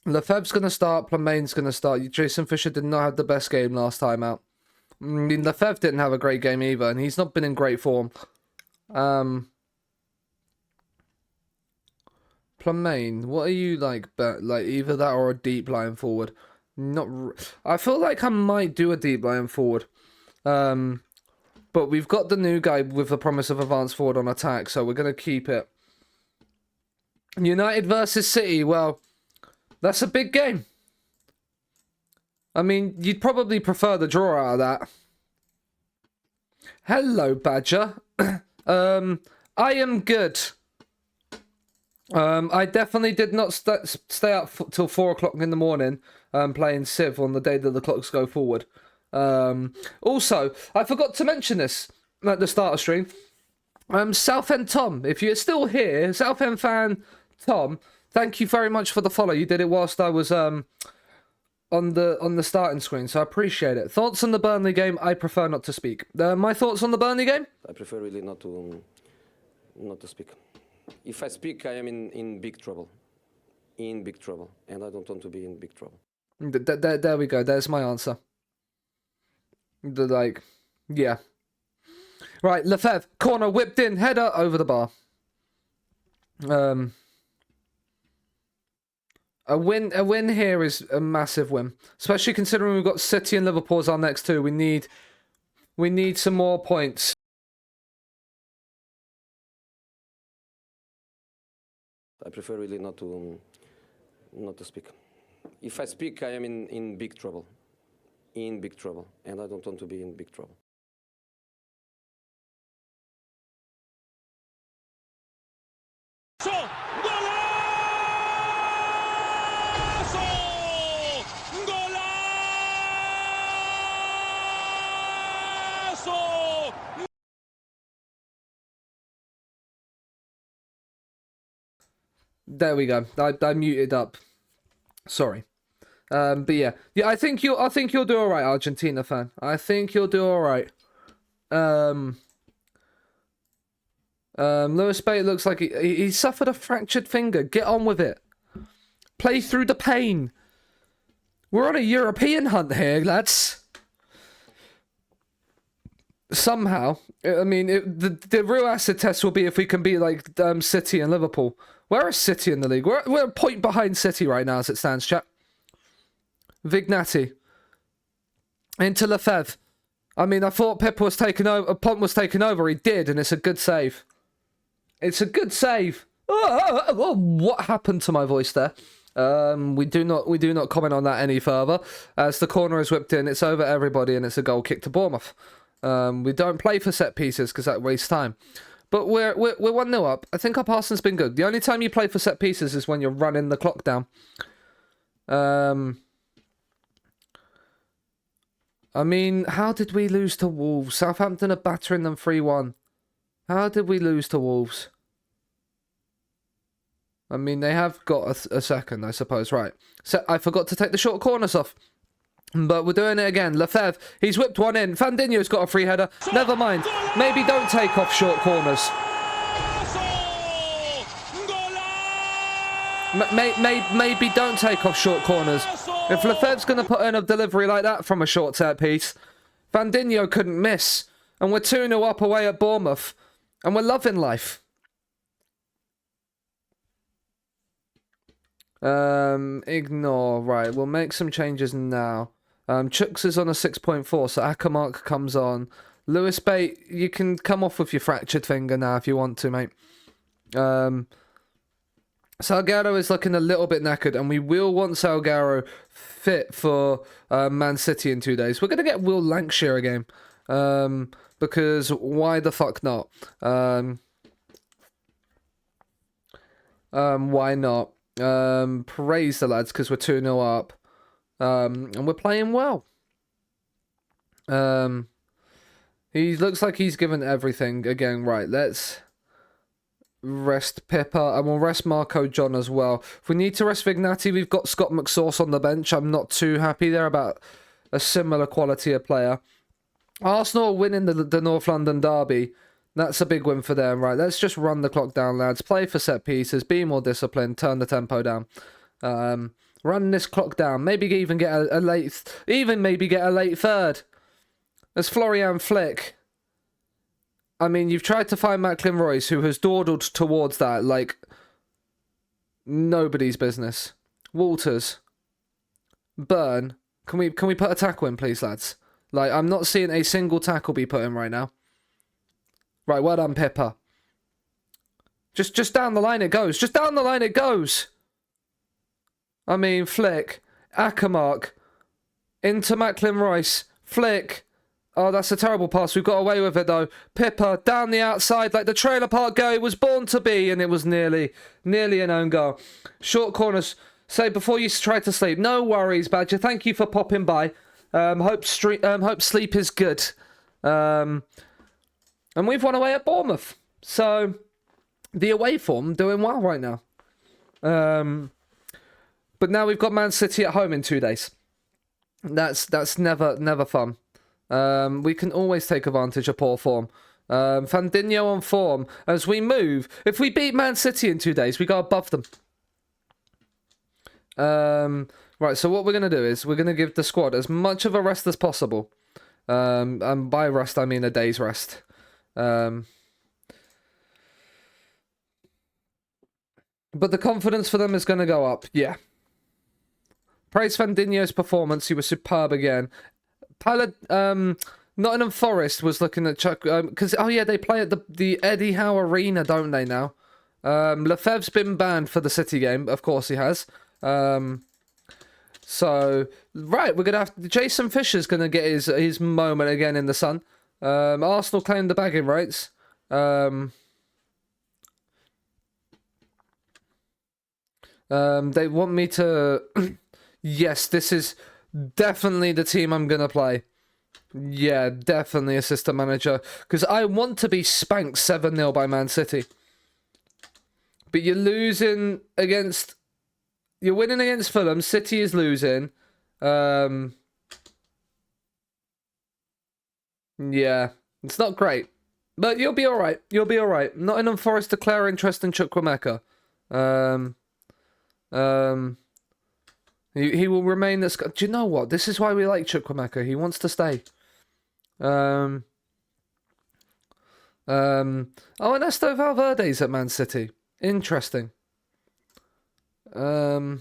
Speaker 2: Lefebvre's going to start. Plumaine's going to start. Jason Fisher did not have the best game last time out. I mean, Lefebvre didn't have a great game either, and he's not been in great form. Plumaine, what are you like? Like either that or a deep line forward. I feel like I might do a deep line forward. But we've got the new guy with the promise of advanced forward on attack, so we're going to keep it. United versus City, well, that's a big game. I mean, you'd probably prefer the draw out of that. Hello, Badger. I am good. I definitely did not stay up till 4 o'clock in the morning playing Civ on the day that the clocks go forward. Also, I forgot to mention this at the start of stream. Southend Tom, if you're still here, Southend fan Tom, thank you very much for the follow. You did it whilst I was on the starting screen, so I appreciate it. Thoughts on the Burnley game? I prefer not to speak. My thoughts on the Burnley game?
Speaker 4: I prefer really not to speak. If I speak, I am in big trouble. In big trouble, and I don't want to be in big trouble.
Speaker 2: There we go. There's my answer. Yeah. Right, Lefebvre, corner, whipped in, header over the bar. A win here is a massive win, especially considering we've got City and Liverpool as our next two. We need some more points.
Speaker 4: I prefer really not to speak. If I speak, I am in big trouble. In big trouble, and I don't want to be in big trouble.
Speaker 2: There we go. I muted up. Sorry. But yeah, I think you'll do all right, Argentina fan. I think you'll do all right. Lewis Bate looks like he suffered a fractured finger. Get on with it. Play through the pain. We're on a European hunt here, lads. Somehow, I mean, the real acid test will be if we can beat like City and Liverpool. Where is City in the league? We're a point behind City right now as it stands, chat. Vignati. Into Lefebvre. I mean, I thought Pip was taken over. Pont was taken over. He did, and it's a good save. It's a good save. Oh, what happened to my voice there? We do not comment on that any further. As the corner is whipped in, it's over everybody, and it's a goal kick to Bournemouth. We don't play for set pieces because that wastes time. But we're 1-0 up. I think our passing's been good. The only time you play for set pieces is when you're running the clock down. I mean, how did we lose to Wolves? Southampton are battering them 3-1. How did we lose to Wolves? I mean, they have got a second, I suppose. Right. So I forgot to take the short corners off. But we're doing it again. Lefebvre, he's whipped one in. Fandinho's got a free header. Never mind. Maybe don't take off short corners. Maybe don't take off short corners. If Lefebvre's going to put in a delivery like that from a short set piece, Fandinho couldn't miss. And we're 2-0 up away at Bournemouth. And we're loving life. Ignore. Right, we'll make some changes now. Chuks is on a 6.4, so Akamark comes on. Lewis Bate, you can come off with your fractured finger now if you want to, mate. Salgado is looking a little bit knackered, and we will want Salgado fit for Man City in 2 days. We're going to get Will Lancashire again, because why the fuck not? Why not? Praise the lads, because we're 2-0 up. And we're playing well. He looks like he's given everything again. Right, let's rest Pippa, and we'll rest Marco John as well. If we need to rest Vignati, we've got Scott McSauce on the bench. I'm not too happy. They're about a similar quality of player. Arsenal winning the North London derby. That's a big win for them. Right, let's just run the clock down, lads. Play for set pieces. Be more disciplined. Turn the tempo down. Run this clock down. Maybe even get a late... Even maybe get a late third. As Florian Flick. I mean, you've tried to find Macklin Royce, who has dawdled towards that like nobody's business. Walters. Burn. Can we put a tackle in, please, lads? Like, I'm not seeing a single tackle be put in right now. Right, well done, Pippa. Just down the line it goes. Just down the line it goes. I mean, Flick. Akamark. Into Macklin Royce. Flick. Oh, that's a terrible pass. We've got away with it, though. Pippa, down the outside like the trailer park girl was born to be, and it was nearly an own goal. Short corners. Say, before you try to sleep, no worries, Badger. Thank you for popping by. Hope sleep is good. And we've won away at Bournemouth. So the away form doing well right now. But now we've got Man City at home in 2 days. That's never fun. We can always take advantage of poor form. Fandinho on form. As we move, if we beat Man City in 2 days, we go above them. Right, so what we're going to do is we're going to give the squad as much of a rest as possible. And by rest, I mean a day's rest. But the confidence for them is going to go up, yeah. Praise Fandinho's performance. He was superb again. Nottingham Forest was looking at Chuck... Because, they play at the Eddie Howe Arena, don't they, now? Lefebvre's been banned for the City game. Of course he has. So, right, we're going to have... Jason Fisher's going to get his moment again in the sun. Arsenal claimed the bagging rights. They want me to... Yes, this is definitely the team I'm going to play. Yeah, definitely assistant manager. Because I want to be spanked 7-0 by Man City. But you're losing against... You're winning against Fulham. City is losing. Yeah, it's not great. But you'll be alright. You'll be alright. Nottingham Forest declare interest in Chukwuemeka. He will remain at... Do you know what? This is why we like Chukwuemeka. He wants to stay. Oh, and Ernesto Valverde's at Man City. Interesting. Oh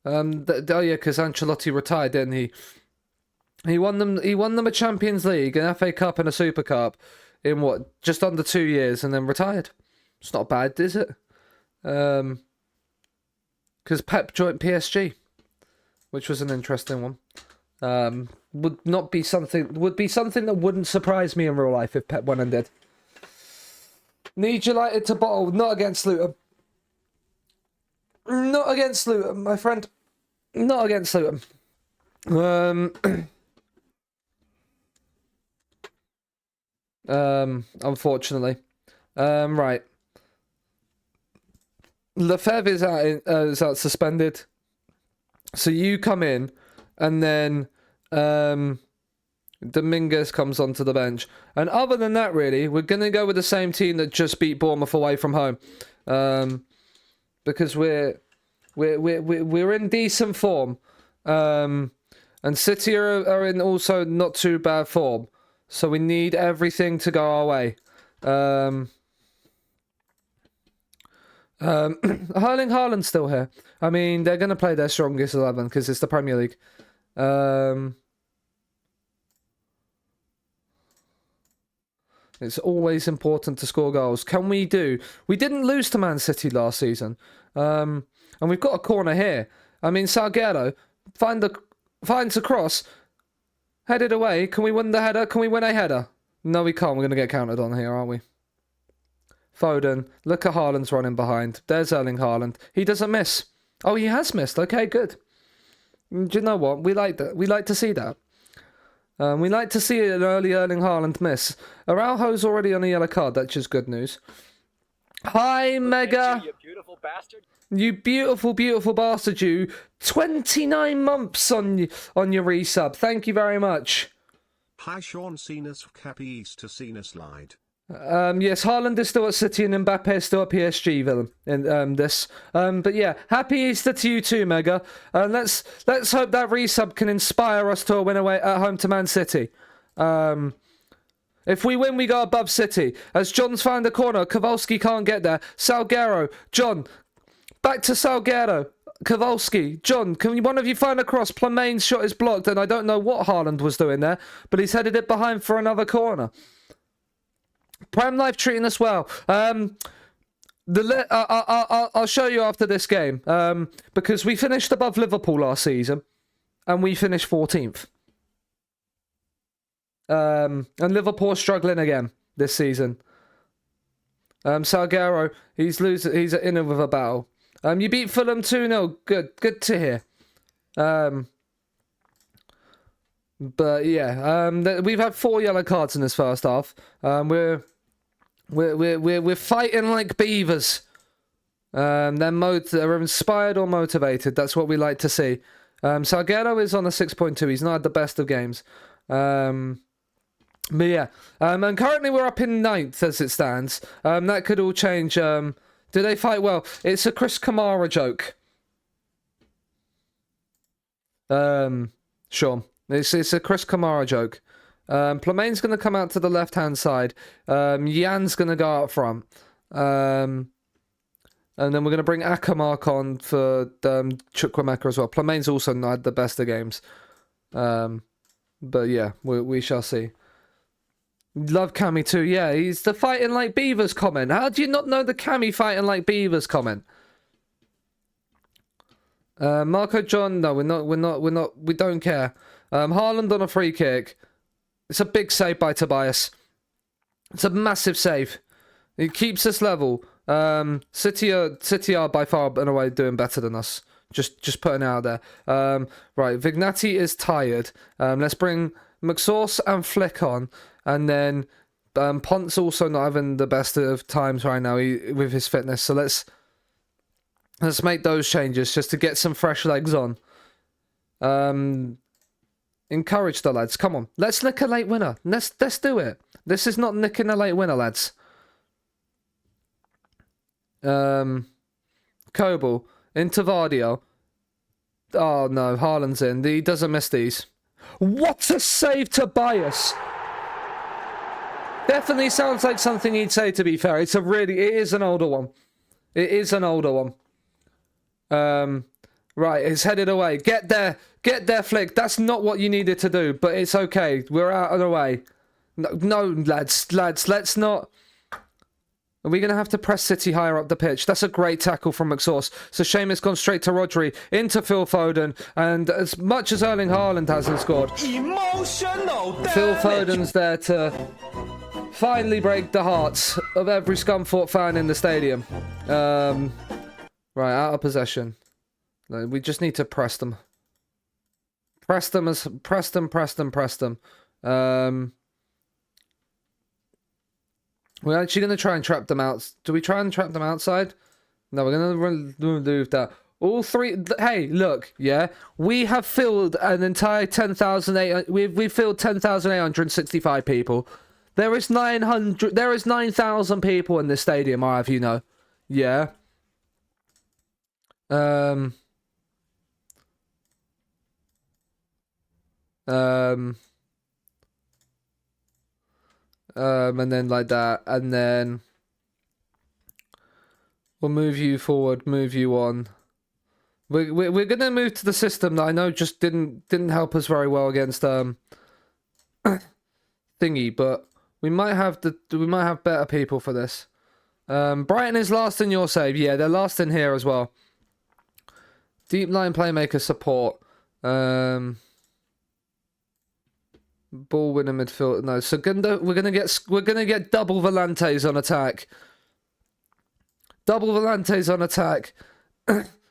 Speaker 2: yeah, because Ancelotti retired, didn't he? He won them a Champions League, an FA Cup, and a Super Cup in what, just under 2 years, and then retired. It's not bad, is it? Because Pep joined PSG, which was an interesting one. Would be something that wouldn't surprise me in real life if Pep went and did. Need United to bottle, not against Luton. Not against Luton, my friend. Not against Luton. Unfortunately. Right. Lefebvre is out suspended. So you come in, and then Dominguez comes onto the bench. And other than that, really, we're going to go with the same team that just beat Bournemouth away from home. Because we're in decent form. And City are in also not too bad form. So we need everything to go our way. Erling Haaland's still here. I mean, they're going to play their strongest 11 because it's the Premier League. It's always important to score goals. Can we do? We didn't lose to Man City last season. And we've got a corner here. I mean, Salguero finds a cross. Headed away. Can we win the header? Can we win a header? No, we can't. We're going to get counted on here, aren't we? Foden. Look at Haaland's running behind. There's Erling Haaland. He doesn't miss. Oh, he has missed. Okay, good. Do you know what? We like that. We like to see that. We like to see an early Erling Haaland miss. Araujo's already on a yellow card. That's just good news. Hi, Mega.
Speaker 1: You beautiful bastard.
Speaker 2: You beautiful, beautiful bastard, you. 29 months on your resub. Thank you very much.
Speaker 5: Hi, Sean Cenas. Happy Easter, Cenas lied.
Speaker 2: Yes, Haaland is still at City and Mbappe is still at PSG, villain. In this. But yeah, happy Easter to you too, Mega. Let's hope that resub can inspire us to a win away at home to Man City. If we win, we go above City. As John's found the corner, Kowalski can't get there. Salguero, John, back to Salguero. Kowalski, John, can one of you find a cross? Plumaine's shot is blocked, and I don't know what Haaland was doing there, but he's headed it behind for another corner. Prime Life treating us well. I'll show you after this game. Because we finished above Liverpool last season, and we finished 14th. And Liverpool struggling again this season. Salguero, he's in with a battle. You beat Fulham 2-0. Good to hear. But yeah, we've had 4 yellow cards in this first half. We're fighting like beavers. They're inspired or motivated. That's what we like to see. Salguero is on a 6.2. He's not had the best of games. But yeah, and currently we're up in 9th as it stands. That could all change. Do they fight well? It's a Chris Kamara joke. Sure. It's a Chris Kamara joke. Plamain's going to come out to the left-hand side. Jan's going to go up front. And then we're going to bring Akamark on for Chukwuemeka as well. Plamain's also not had the best of games. But yeah, we shall see. Love Cammy too. Yeah, he's the fighting like beavers comment. How do you not know the Cammy fighting like beavers comment? Marco John, no, we don't care. Haaland on a free kick. It's a big save by Tobias. It's a massive save. It keeps us level. City are by far and away doing better than us. Just putting it out there. Right, Vignati is tired. Let's bring McSauce and Flick on. And then Pont's also not having the best of times right now with his fitness. So let's make those changes just to get some fresh legs on. Encourage the lads. Come on. Let's nick a late winner. Let's do it. This is not nicking a late winner, lads. Kobel into Vardio. Oh no, Haaland's in. He doesn't miss these. What a save, Tobias! Definitely sounds like something he'd say, to be fair. It is an older one. It is an older one. Right, it's headed away. Get there, Flick. That's not what you needed to do, but it's okay. We're out of the way. No, lads, let's not. Are we going to have to press City higher up the pitch? That's a great tackle from McSauce. So Seamus gone straight to Rodri, into Phil Foden, and as much as Erling Haaland hasn't scored, Phil Foden's there to finally break the hearts of every Scunthorpe fan in the stadium. Right, out of possession. We just need to press them. Press them. We're actually going to try and trap them out. Do we try and trap them outside? No, we're going to remove that. All three... Hey, look, yeah? We have filled an entire 10,800... We've filled 10,865 people. There is 9,000 people in this stadium, I have you know. Yeah. And then like that, and then we'll move you forward, move you on. We're gonna move to the system that I know just didn't help us very well against thingy, but we might have better people for this. Brighton is last in your save. Yeah, they're last in here as well. Deep line playmaker support. Ball winner midfield. No, so we're gonna get double Volantes on attack. Double Volantes on attack,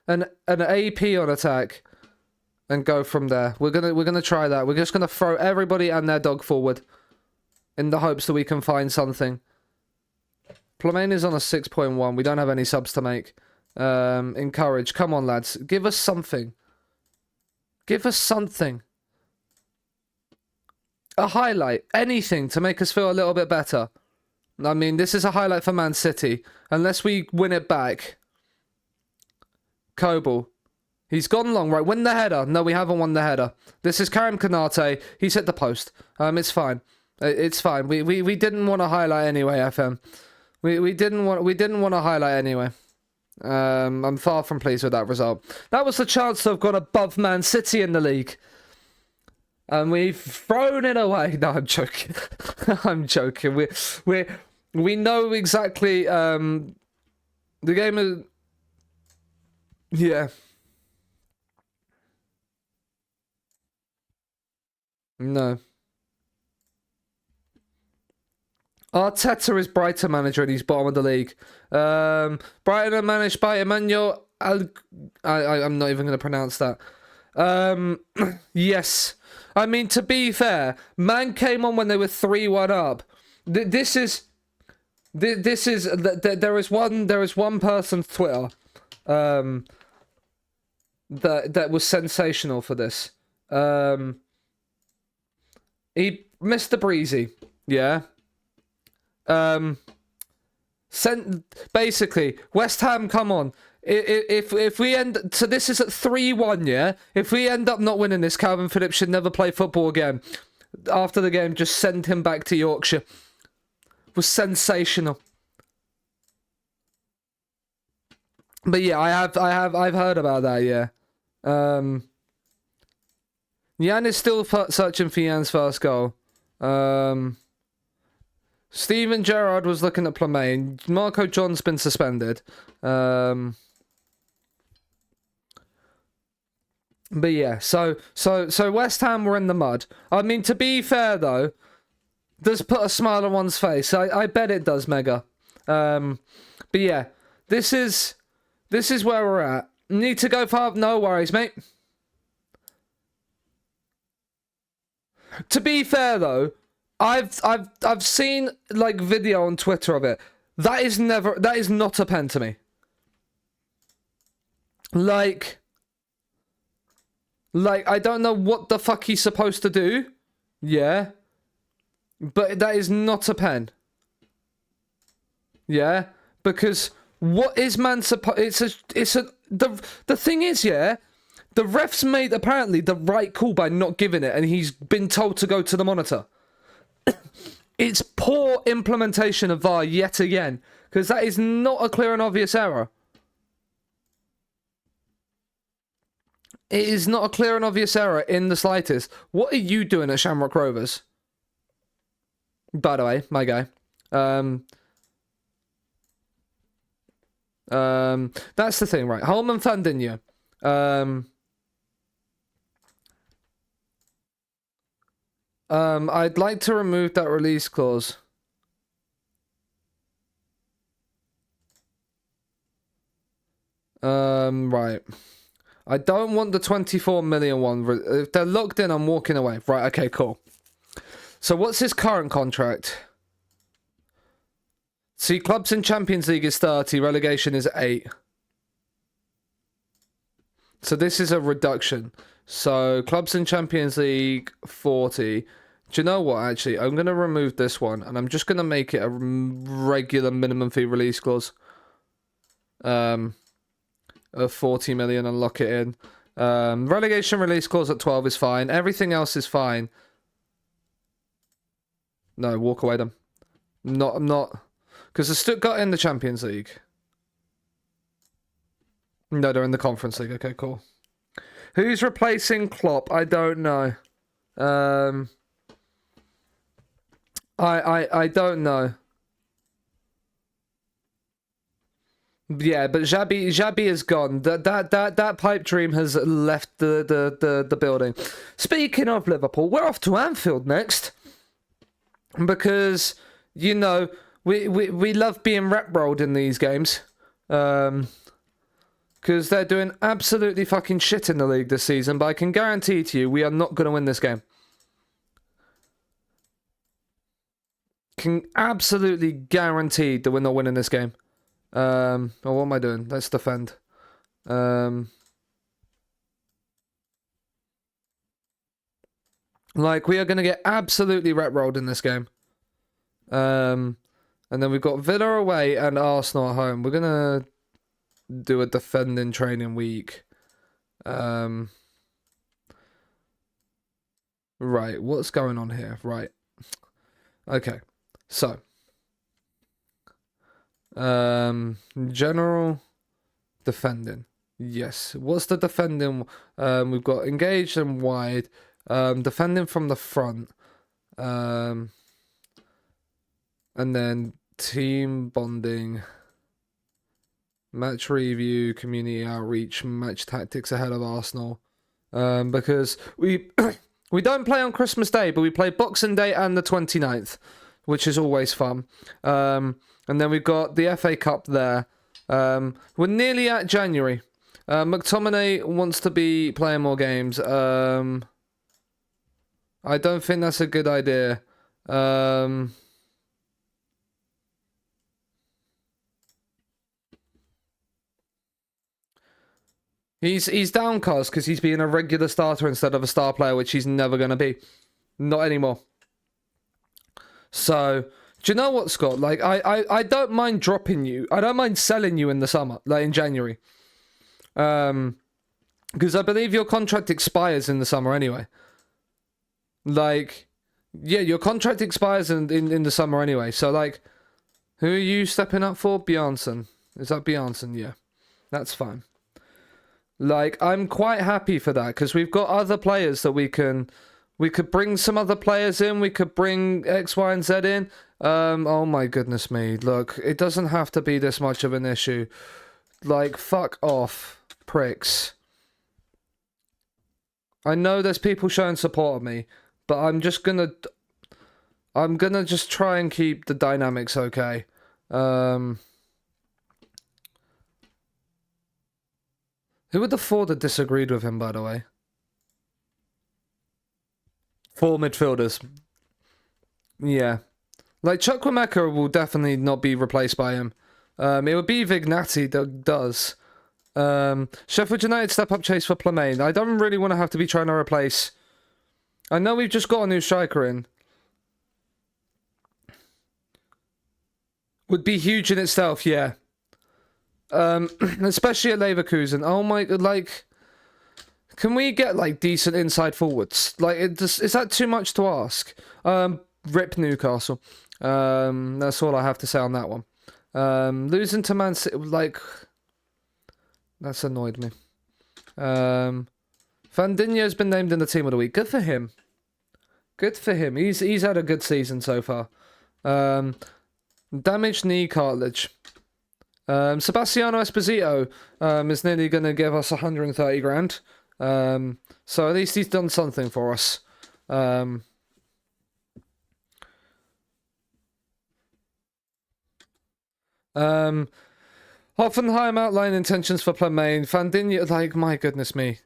Speaker 2: and an AP on attack, and go from there. We're gonna try that. We're just gonna throw everybody and their dog forward, in the hopes that we can find something. Plamain is on a 6.1. We don't have any subs to make. Encourage. Come on, lads. Give us something. Give us something. A highlight, anything to make us feel a little bit better. I mean, this is a highlight for Man City. Unless we win it back. Kobel. He's gone long, right? Win the header. No, we haven't won the header. This is Karim Konate. He's hit the post. It's fine. It's fine. We didn't want to highlight anyway, FM. We didn't want to highlight anyway. I'm far from pleased with that result. That was the chance to have gone above Man City in the league. And we've thrown it away. No, I'm joking. I'm joking. We know exactly the game is. Yeah. No. Arteta is Brighton manager and he's bottom of the league. Brighton are managed by Emmanuel I'm not even going to pronounce that. Yes. I mean, to be fair, man came on when they were 3-1 up. There is one person's Twitter, that was sensational for this. Mr. Breezy, yeah. Basically, West Ham, come on. If we so this is at 3-1, yeah? If we end up not winning this, Calvin Phillips should never play football again. After the game, just send him back to Yorkshire. It was sensational. But yeah, I've heard about that, yeah. Jan is still searching for Jan's first goal. Steven Gerrard was looking at Plamain. Marco John's been suspended. But yeah, so West Ham were in the mud. I mean, to be fair though, does put a smile on one's face. I bet it does, Mega. But yeah, this is where we're at. Need to go far? No worries, mate. To be fair though, I've seen like video on Twitter of it. That is not a pen to me. Like I don't know what the fuck he's supposed to do. Yeah. But that is not a pen. Yeah? Because what is man supposed... The thing is, yeah, the ref's made apparently the right call by not giving it, and he's been told to go to the monitor. It's poor implementation of VAR yet again, because that is not a clear and obvious error. It is not a clear and obvious error in the slightest. What are you doing at Shamrock Rovers? By the way, my guy. That's the thing, right? Holman Fandinho. I'd like to remove that release clause. Right. I don't want the 24 million one. If they're locked in, I'm walking away. Right, okay, cool. So what's his current contract? See, clubs in Champions League is 30, relegation is 8. So this is a reduction. So clubs in Champions League 40. Do you know what, actually? I'm going to remove this one, and I'm just going to make it a regular minimum fee release clause. Of 40 million and lock it in. Relegation release clause at 12 is fine. Everything else is fine. No, walk away them. I'm not. Because the Stuttgart in the Champions League. No, they're in the Conference League. Okay, cool. Who's replacing Klopp? I don't know. I don't know. Yeah, but Xabi is gone. That pipe dream has left the building. Speaking of Liverpool, we're off to Anfield next. Because, you know, we love being rep-rolled in these games. Because they're doing absolutely fucking shit in the league this season. But I can guarantee to you, we are not going to win this game. Can absolutely guarantee that we're not winning this game. Oh, what am I doing? Let's defend. Like, we are going to get absolutely rep-rolled in this game. And then we've got Villa away and Arsenal at home. We're going to do a defending training week. Right, what's going on here? Right. Okay, so. General defending. Yes. What's the defending? We've got engaged and wide. Defending from the front. And then team bonding. Match review, community outreach, match tactics ahead of Arsenal. Because we we don't play on Christmas Day, but we play Boxing Day and the 29th, which is always fun. And then we've got the FA Cup there. We're nearly at January. McTominay wants to be playing more games. I don't think that's a good idea. He's downcast because he's being a regular starter instead of a star player, which he's never going to be. Not anymore. So, do you know what, Scott? Like, I don't mind dropping you. I don't mind selling you in the summer, like in January. Because I believe your contract expires in the summer anyway. Like, yeah, your contract expires in the summer anyway. So, like, who are you stepping up for? Bjarnson. Is that Bjarnson? Yeah. That's fine. Like, I'm quite happy for that, because we've got other players that we could bring some other players in. We could bring X, Y, and Z in. Oh my goodness me. Look, it doesn't have to be this much of an issue. Like, fuck off, pricks. I know there's people showing support of me, but I'm gonna just try and keep the dynamics okay. Who would the four that disagreed with him, by the way? 4 midfielders. Yeah. Like, Chukwuemeka will definitely not be replaced by him. It would be Vignati that does. Sheffield United step-up chase for Plemaine. I don't really want to have to be trying to replace... I know we've just got a new striker in. Would be huge in itself, yeah. Especially at Leverkusen. Oh my... Like... Can we get, like, decent inside forwards? Like, is that too much to ask? Rip Newcastle. That's all I have to say on that one. Losing to Man City, like... That's annoyed me. Fandinho's been named in the team of the week. Good for him. Good for him. He's had a good season so far. Damaged knee cartilage. Sebastiano Esposito is nearly going to give us 130 grand. So at least he's done something for us. Hoffenheim outline intentions for Plemaine. Fandinho, like, my goodness me.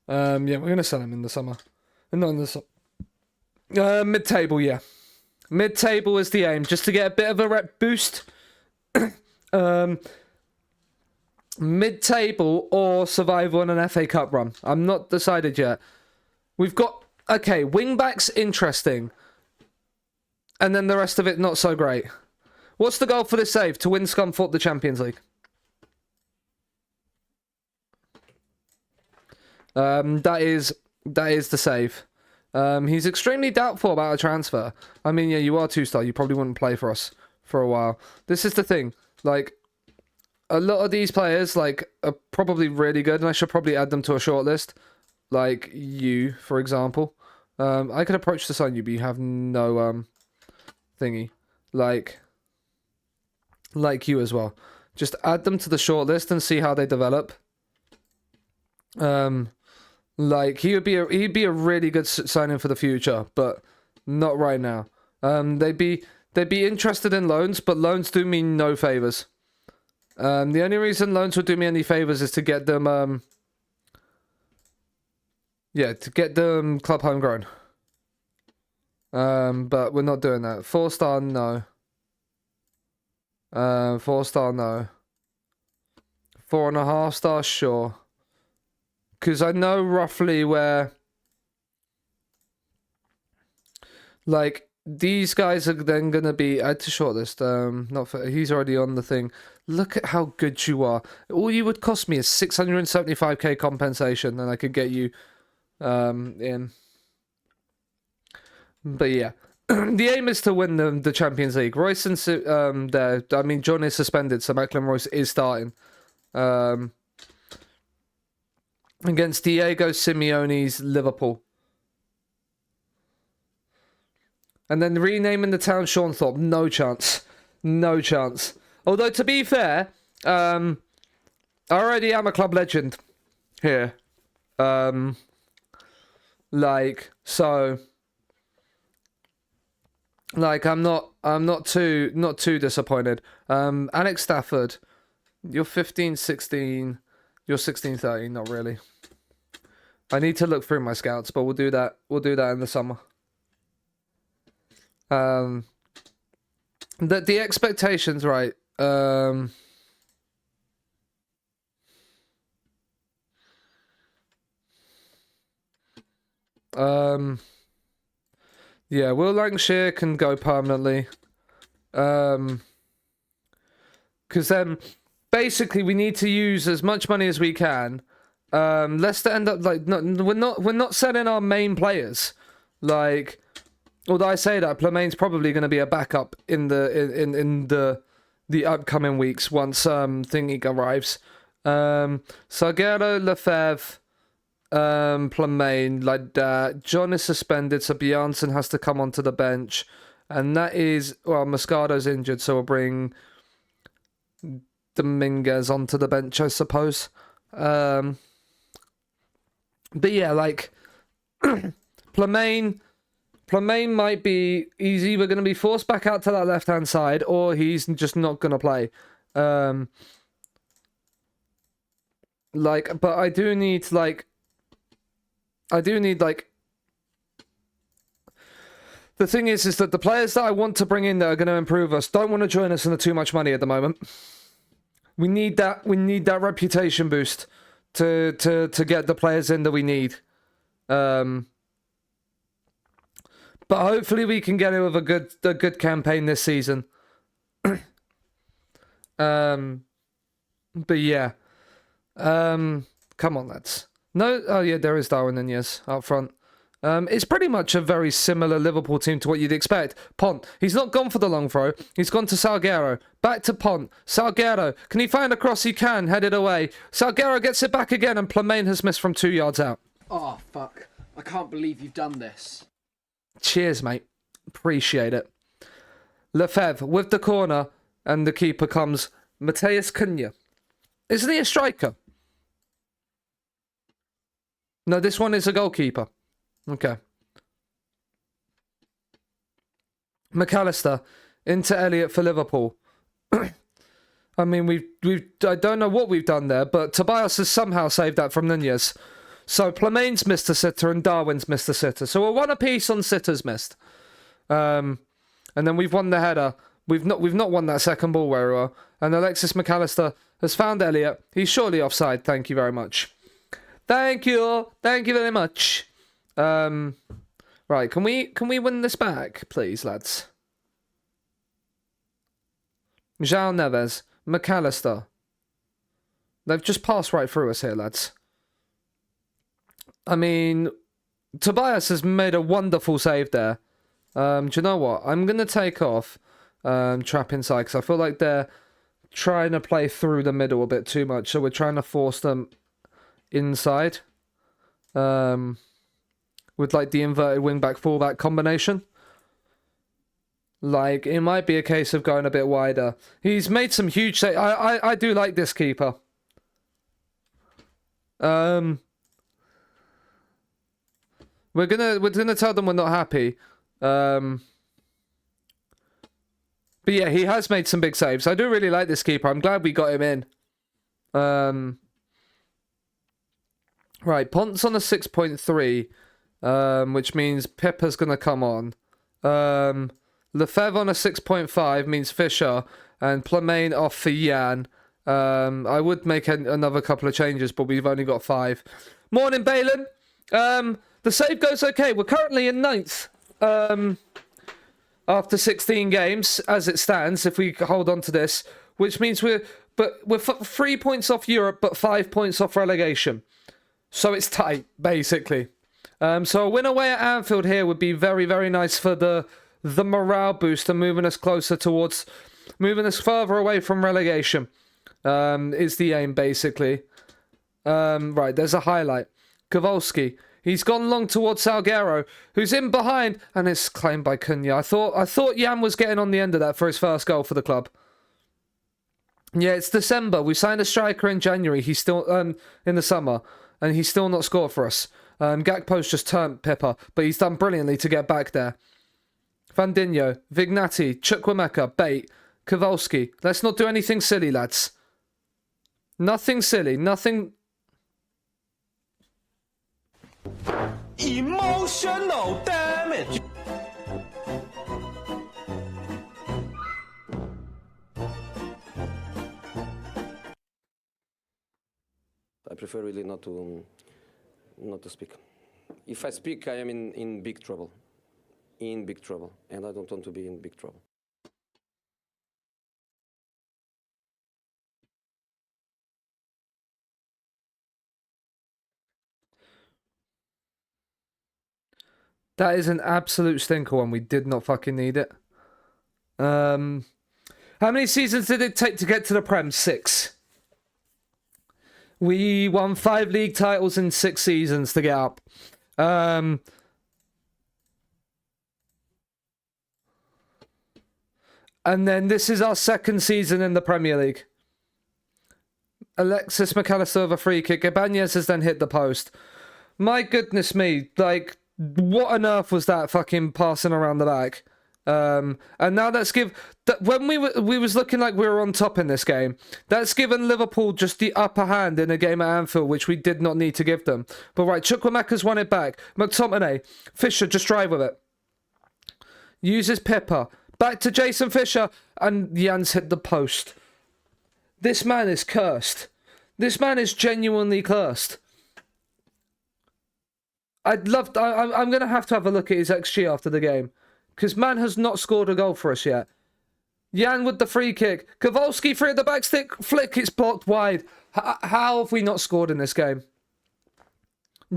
Speaker 2: Yeah, we're going to sell him in the summer. Not in the summer. Mid-table, yeah. Mid-table is the aim, just to get a bit of a rep boost. Mid-table or survival in an FA Cup run. I'm not decided yet. We've got... Okay, wing-backs, interesting. And then the rest of it, not so great. What's the goal for this save? To win Scunthorpe the Champions League. That is the save. He's extremely doubtful about a transfer. I mean, yeah, you are 2-star. You probably wouldn't play for us for a while. This is the thing. Like... A lot of these players, like, are probably really good, and I should probably add them to a shortlist. Like, you, for example. I could approach to sign you, but you have no, thingy. Like you as well. Just add them to the shortlist and see how they develop. Like, he'd be a really good signing for the future, but not right now. They'd be interested in loans, but loans do me no favours. The only reason loans would do me any favours is to get them, yeah, to get them club homegrown. But we're not doing that. 4-star, no. 4-star, no. 4.5-star, sure. Because I know roughly where, like, these guys are then going to be... Add to shortlist. Not for... He's already on the thing. Look at how good you are. All you would cost me is 675k compensation, and I could get you in. But yeah. The aim is to win the Champions League. Royston's there. I mean, John is suspended, so Declan Royce is starting. Against Diego Simeone's Liverpool. And then renaming the town Seanthorpe. No chance. No chance. Although, to be fair, I already am a club legend here. Like, so... Like, I'm not too disappointed. Alex Stafford, you're 15, 16. You're 16-13, not really. I need to look through my scouts, but we'll do that. We'll do that in the summer. The expectations, right? Yeah, Will Lancashire can go permanently. Because then, basically, we need to use as much money as we can. Leicester end up like we're not selling our main players. Like, although I say that Plemain's probably going to be a backup in the upcoming weeks once thingy arrives. Salguero, Lefebvre, Plemain, like that. John is suspended, so Bjarnsen has to come onto the bench, and that is Moscato's injured, so we'll bring Dominguez onto the bench, I suppose. But yeah, like Plemain might be, he's either going to be forced back out to that left-hand side or he's just not going to play. But I do need, the thing is that the players that I want to bring in that are going to improve us don't want to join us in the too much money at the moment. We need that reputation boost to get the players in that we need. But hopefully we can get it with a good campaign this season. But yeah. Come on, lads. No, oh yeah, there is Darwin Nunez up front. It's pretty much a very similar Liverpool team to what you'd expect. Pont, he's not gone for the long throw. He's gone to Salguero. Back to Pont. Salguero, can he find a cross? He can. Headed away. Salguero gets it back again, and Plemain has missed from 2 yards out.
Speaker 3: Oh, fuck. I can't believe you've done this.
Speaker 2: Cheers, mate. Appreciate it. Lefebvre with the corner, and the keeper comes Mateus Cunha. Isn't he a striker? No, this one is a goalkeeper. Okay. McAllister into Elliott for Liverpool. I mean, I don't know what we've done there, but Tobias has somehow saved that from Nunez. So Plemain's missed a sitter and Darwin's missed a sitter. So we're one apiece on sitters missed. And then we've won the header. We've not won that second ball very well. And Alexis McAllister has found Elliott. He's surely offside. Thank you very much. Thank you. Thank you very much. Right, can we win this back, please, lads? João Neves, McAllister. They've just passed right through us here, lads. I mean, Tobias has made a wonderful save there. Do you know what? I'm going to take off trap inside because I feel like they're trying to play through the middle a bit too much. So we're trying to force them inside. With like the inverted wing-back, full-back combination. Like, it might be a case of going a bit wider. He's made some huge saves. I do like this keeper. We're gonna tell them we're not happy. But yeah, he has made some big saves. I do really like this keeper. I'm glad we got him in. Right, Pont's on a 6.3, which means Pippa's gonna come on. Lefebvre on a 6.5 means Fisher, and Plemain off for Jan. I would make another couple of changes, but we've only got 5. Morning, Balin. The save goes okay. We're currently in 9th. After 16 games, as it stands, if we hold on to this, which means we're 3 points off Europe, but 5 points off relegation. So it's tight, basically. So a win away at Anfield here would be very, very nice for the morale boost and moving us further away from relegation. Is the aim, basically. Right, there's a highlight. Kowalski. He's gone long towards Salguero, who's in behind, and it's claimed by Cunha. I thought Jan was getting on the end of that for his first goal for the club. Yeah, it's December. We signed a striker in January. He's still in the summer, and he's still not scored for us. Gakpo's just turned Pippa, but he's done brilliantly to get back there. Vandinho, Vignati, Chukwuemeka, Bate, Kowalski. Let's not do anything silly, lads. Nothing silly. Nothing.
Speaker 1: Emotional damage.
Speaker 4: I prefer really not to speak. If I speak, I am in big trouble. In big trouble. And I don't want to be in big trouble.
Speaker 2: That is an absolute stinker one. We did not fucking need it. How many seasons did it take to get to the Prem? 6. We won 5 league titles in 6 seasons to get up. And then this is our 2nd season in the Premier League. Alexis McAllister with a free kick. Ibanez has then hit the post. My goodness me. Like, what on earth was that fucking passing around the back? And now let's give... When we was looking like we were on top in this game, that's given Liverpool just the upper hand in a game at Anfield, which we did not need to give them. But right, Chukwuemeka's won it back. McTominay, Fisher, just drive with it. Uses Pippa. Back to Jason Fisher, and Jan's hit the post. This man is cursed. This man is genuinely cursed. I'm going to have a look at his XG after the game. Because man has not scored a goal for us yet. Jan with the free kick. Kowalski free at the back stick. Flick, it's blocked wide. How have we not scored in this game?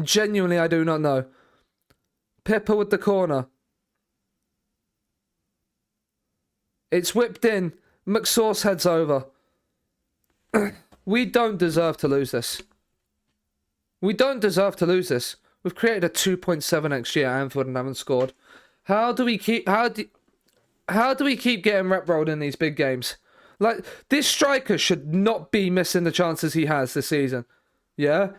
Speaker 2: Genuinely, I do not know. Pippa with the corner. It's whipped in. McSauce heads over. We don't deserve to lose this. We don't deserve to lose this. We've created a 2.7 XG at Anfield and haven't scored. How do we keep getting rep rolled in these big games? Like, this striker should not be missing the chances he has this season. Yeah?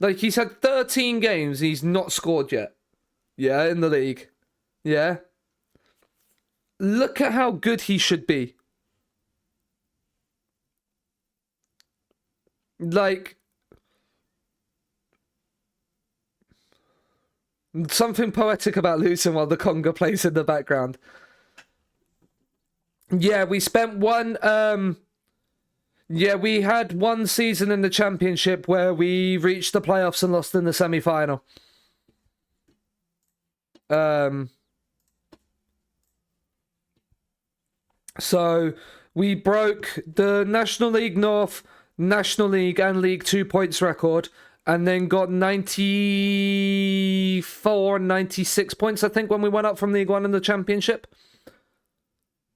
Speaker 2: Like, he's had 13 games, he's not scored yet. Yeah, in the league. Yeah? Look at how good he should be. Like, something poetic about losing while the conga plays in the background. Yeah, we spent one... Yeah, we had one season in the Championship where we reached the playoffs and lost in the semi-final. So, we broke the National League North, National League and League 2 points record, and then got 94 and 96 points, I think, when we went up from League 1 in the Championship.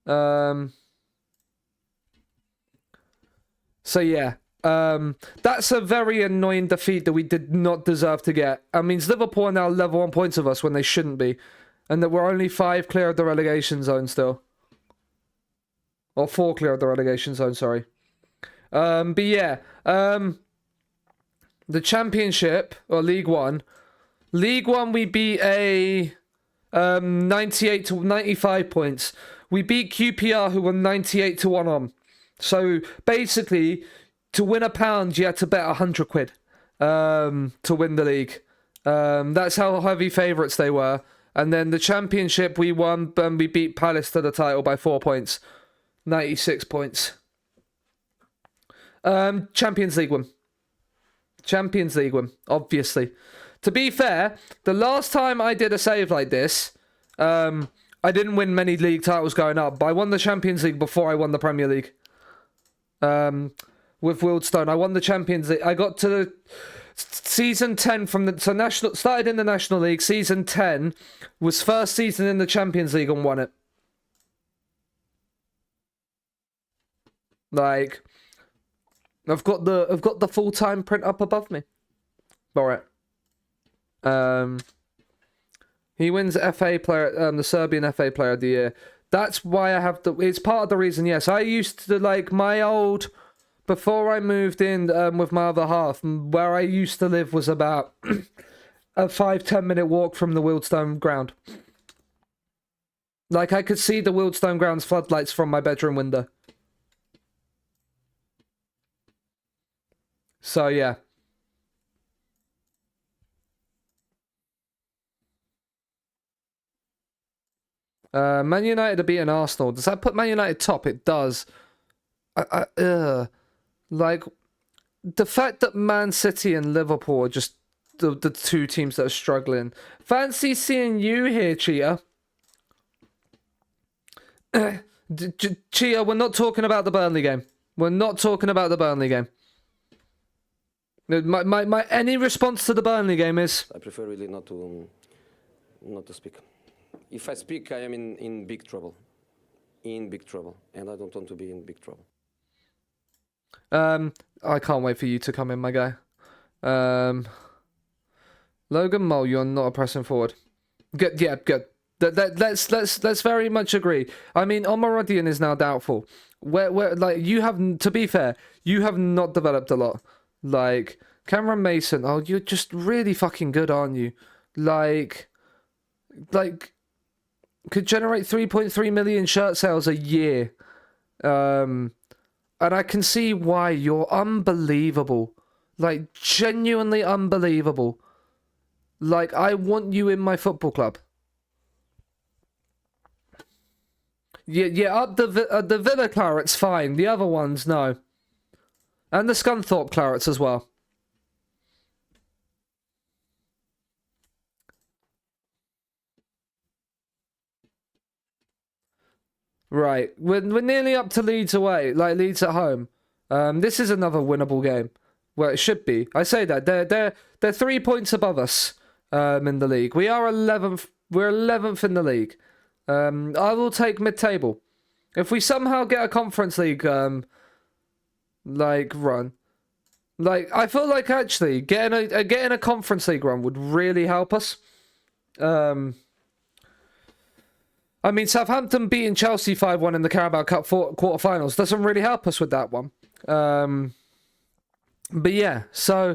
Speaker 2: So, yeah. That's a very annoying defeat that we did not deserve to get. That means Liverpool are now level on points of us when they shouldn't be. And that we're only 5 clear of the relegation zone still. Or 4 clear of the relegation zone, sorry. But yeah. The Championship, or League 1. League 1, we beat a 98 to 95 points. We beat QPR, who were 98 to 1 on. So, basically, to win £1, you had to bet 100 quid to win the league. That's how heavy favourites they were. And then the Championship, we won, and we beat Palace to the title by 4 points. 96 points. Champions League one. Champions League one, obviously. To be fair, the last time I did a save like this, I didn't win many league titles going up, but I won the Champions League before I won the Premier League. With Wildstone, I won the Champions League. I got to the season 10 from the started in the National League. Season 10 was first season in the Champions League and won it. Like, I've got the full-time print up above me for it. He wins FA player, the Serbian FA Player of the Year. That's why I have it's part of the reason. Yes, I used to, like, my old, before I moved in with my other half, where I used to live was about a 5-10 minute walk from the Wildstone ground. Like, I could see the Wildstone ground's floodlights from my bedroom window. So yeah. Man United are beating Arsenal. Does that put Man United top? It does. Like, the fact that Man City and Liverpool are just the two teams that are struggling. Fancy seeing you here, Chia. Chia, we're not talking about the Burnley game. We're not talking about the Burnley game. My any response to the Burnley game is...
Speaker 4: I prefer really not to speak. If I speak, I am in big trouble. In big trouble. And I don't want to be in big trouble.
Speaker 2: I can't wait for you to come in, my guy. Logan Mole, you're not a pressing forward. Good, yeah, good. Let's very much agree. I mean, Omarodian is now doubtful. Where like you have, to be fair, you have not developed a lot. Like Cameron Mason, oh, you're just really fucking good, aren't you? Like could generate 3.3 million shirt sales a year. And I can see why. You're unbelievable. Like, genuinely unbelievable. Like, I want you in my football club. Yeah, up the Villa Clarets, fine. The other ones, no. And the Scunthorpe Clarets as well. Right, we're nearly up to Leeds away, like Leeds at home. This is another winnable game. Well, it should be. I say that they're 3 points above us in the league. We are 11th. We're 11th in the league. I will take mid-table. If we somehow get a Conference League like run, like I feel like actually getting a Conference League run would really help us. I mean, Southampton beating Chelsea 5-1 in the Carabao Cup quarterfinals doesn't really help us with that one. But yeah, so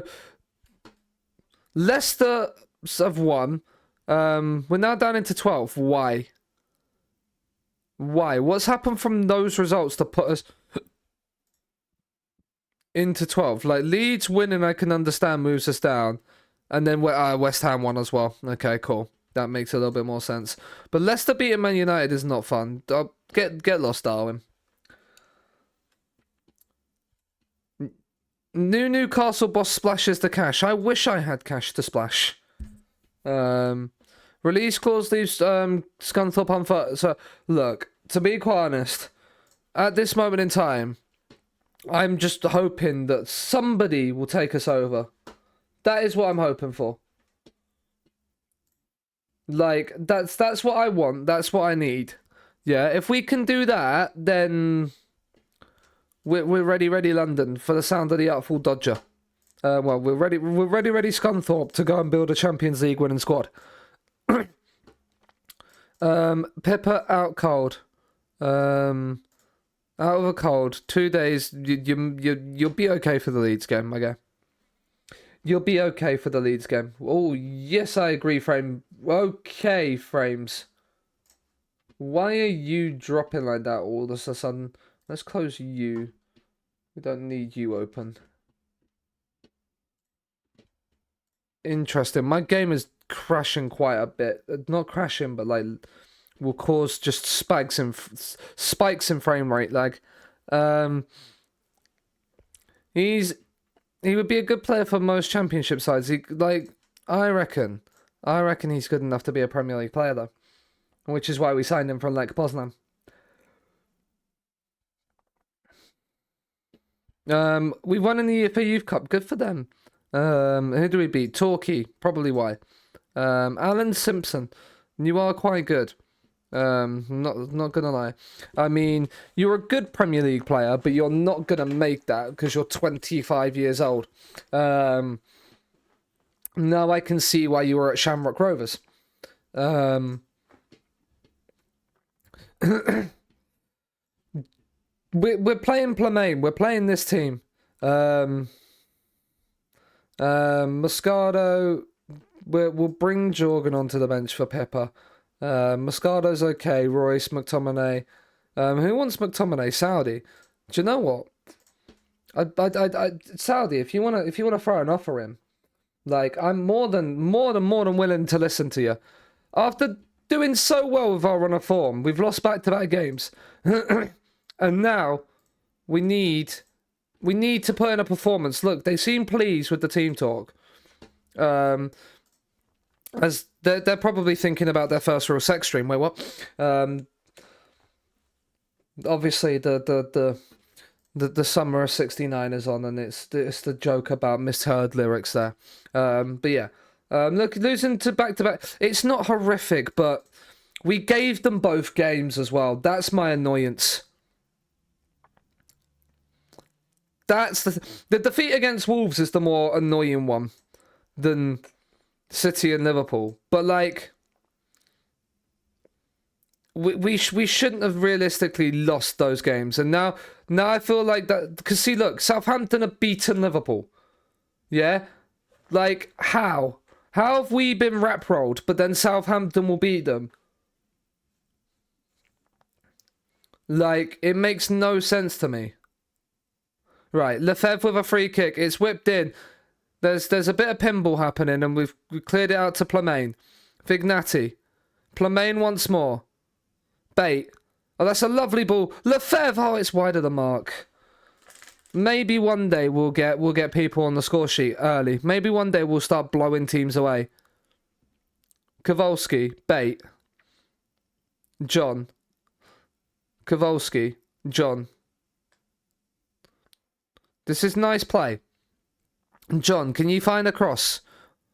Speaker 2: Leicester have won. We're now down into 12th. Why? Why? What's happened from those results to put us into 12th? Like, Leeds winning, I can understand, moves us down. And then West Ham won as well. Okay, cool. That makes a little bit more sense. But Leicester beating Man United is not fun. Get lost, Darwin. Newcastle boss splashes the cash. I wish I had cash to splash. Release clause leaves Scunthorpe on. So, look, to be quite honest, at this moment in time, I'm just hoping that somebody will take us over. That is what I'm hoping for. Like, that's what I want. That's what I need. Yeah, if we can do that, then we're ready London for the sound of the Artful Dodger. Well, we're ready Scunthorpe to go and build a Champions League winning squad. Pippa out cold. Out of a cold. 2 days. You'll be okay for the Leeds game, my guy. You'll be okay for the Leeds game. Oh, yes, I agree, Frame. Okay, Frames. Why are you dropping like that all of a sudden? Let's close you. We don't need you open. Interesting. My game is crashing quite a bit. Not crashing, but like will cause just spikes in frame rate. Like, he would be a good player for most championship sides. I reckon he's good enough to be a Premier League player though, which is why we signed him from Lech Poznan. We won in the UFA Youth Cup. Good for them. Who do we beat? Torquay, probably why. Alan Simpson, you are quite good. Not gonna lie. I mean, you're a good Premier League player, but you're not gonna make that because you're 25 years old. Now I can see why you were at Shamrock Rovers. We're playing Plamain. We're playing this team. Moscato. We'll bring Jorgen onto the bench for Pepper. Moscato's okay. Royce, McTominay. Who wants McTominay? Saudi. Do you know what? Saudi, if you wanna throw an offer in, like, I'm more than willing to listen to you. After doing so well with our run of form, we've lost back-to-back games, and now we need to put in a performance. Look, they seem pleased with the team talk. As they're probably thinking about their first real sex stream. Wait, what? Obviously the summer of '69 is on, and it's the joke about misheard lyrics there. But yeah, look, losing to back, it's not horrific, but we gave them both games as well. That's my annoyance. That's the defeat against Wolves is the more annoying one than City and Liverpool. But like, we shouldn't have realistically lost those games, and now I feel like that, because see, look, Southampton have beaten Liverpool. Yeah, like how have we been rap rolled, but then Southampton will beat them? Like, it makes no sense to me. Right, Lefebvre with a free kick. It's whipped in. There's a bit of pinball happening, and we've cleared it out to Plemain. Vignati. Plemain once more. Bait. Oh, that's a lovely ball. Lefebvre. Oh, it's wide of the mark. Maybe one day we'll get people on the score sheet early. Maybe one day we'll start blowing teams away. Kowalski. Bait. John. Kowalski. John. This is nice play. John, can you find a cross?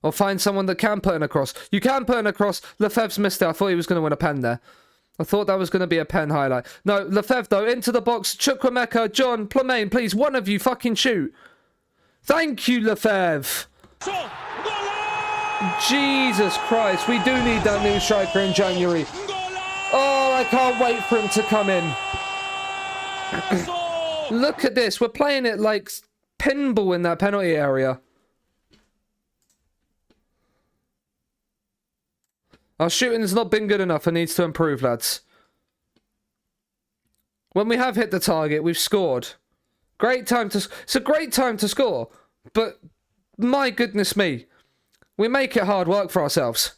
Speaker 2: Or find someone that can put in a cross? You can put in a cross. Lefebvre's missed it. I thought he was going to win a pen there. I thought that was going to be a pen highlight. No, Lefebvre, though, into the box. Chukwuemeka, John, Plemain, please, one of you fucking shoot. Thank you, Lefebvre. Jesus Christ, we do need that new striker in January. Oh, I can't wait for him to come in. Look at this. We're playing it like pinball in that penalty area. Our shooting's not been good enough and needs to improve, lads. When we have hit the target, we've scored. It's a great time to score. But, my goodness me. We make it hard work for ourselves.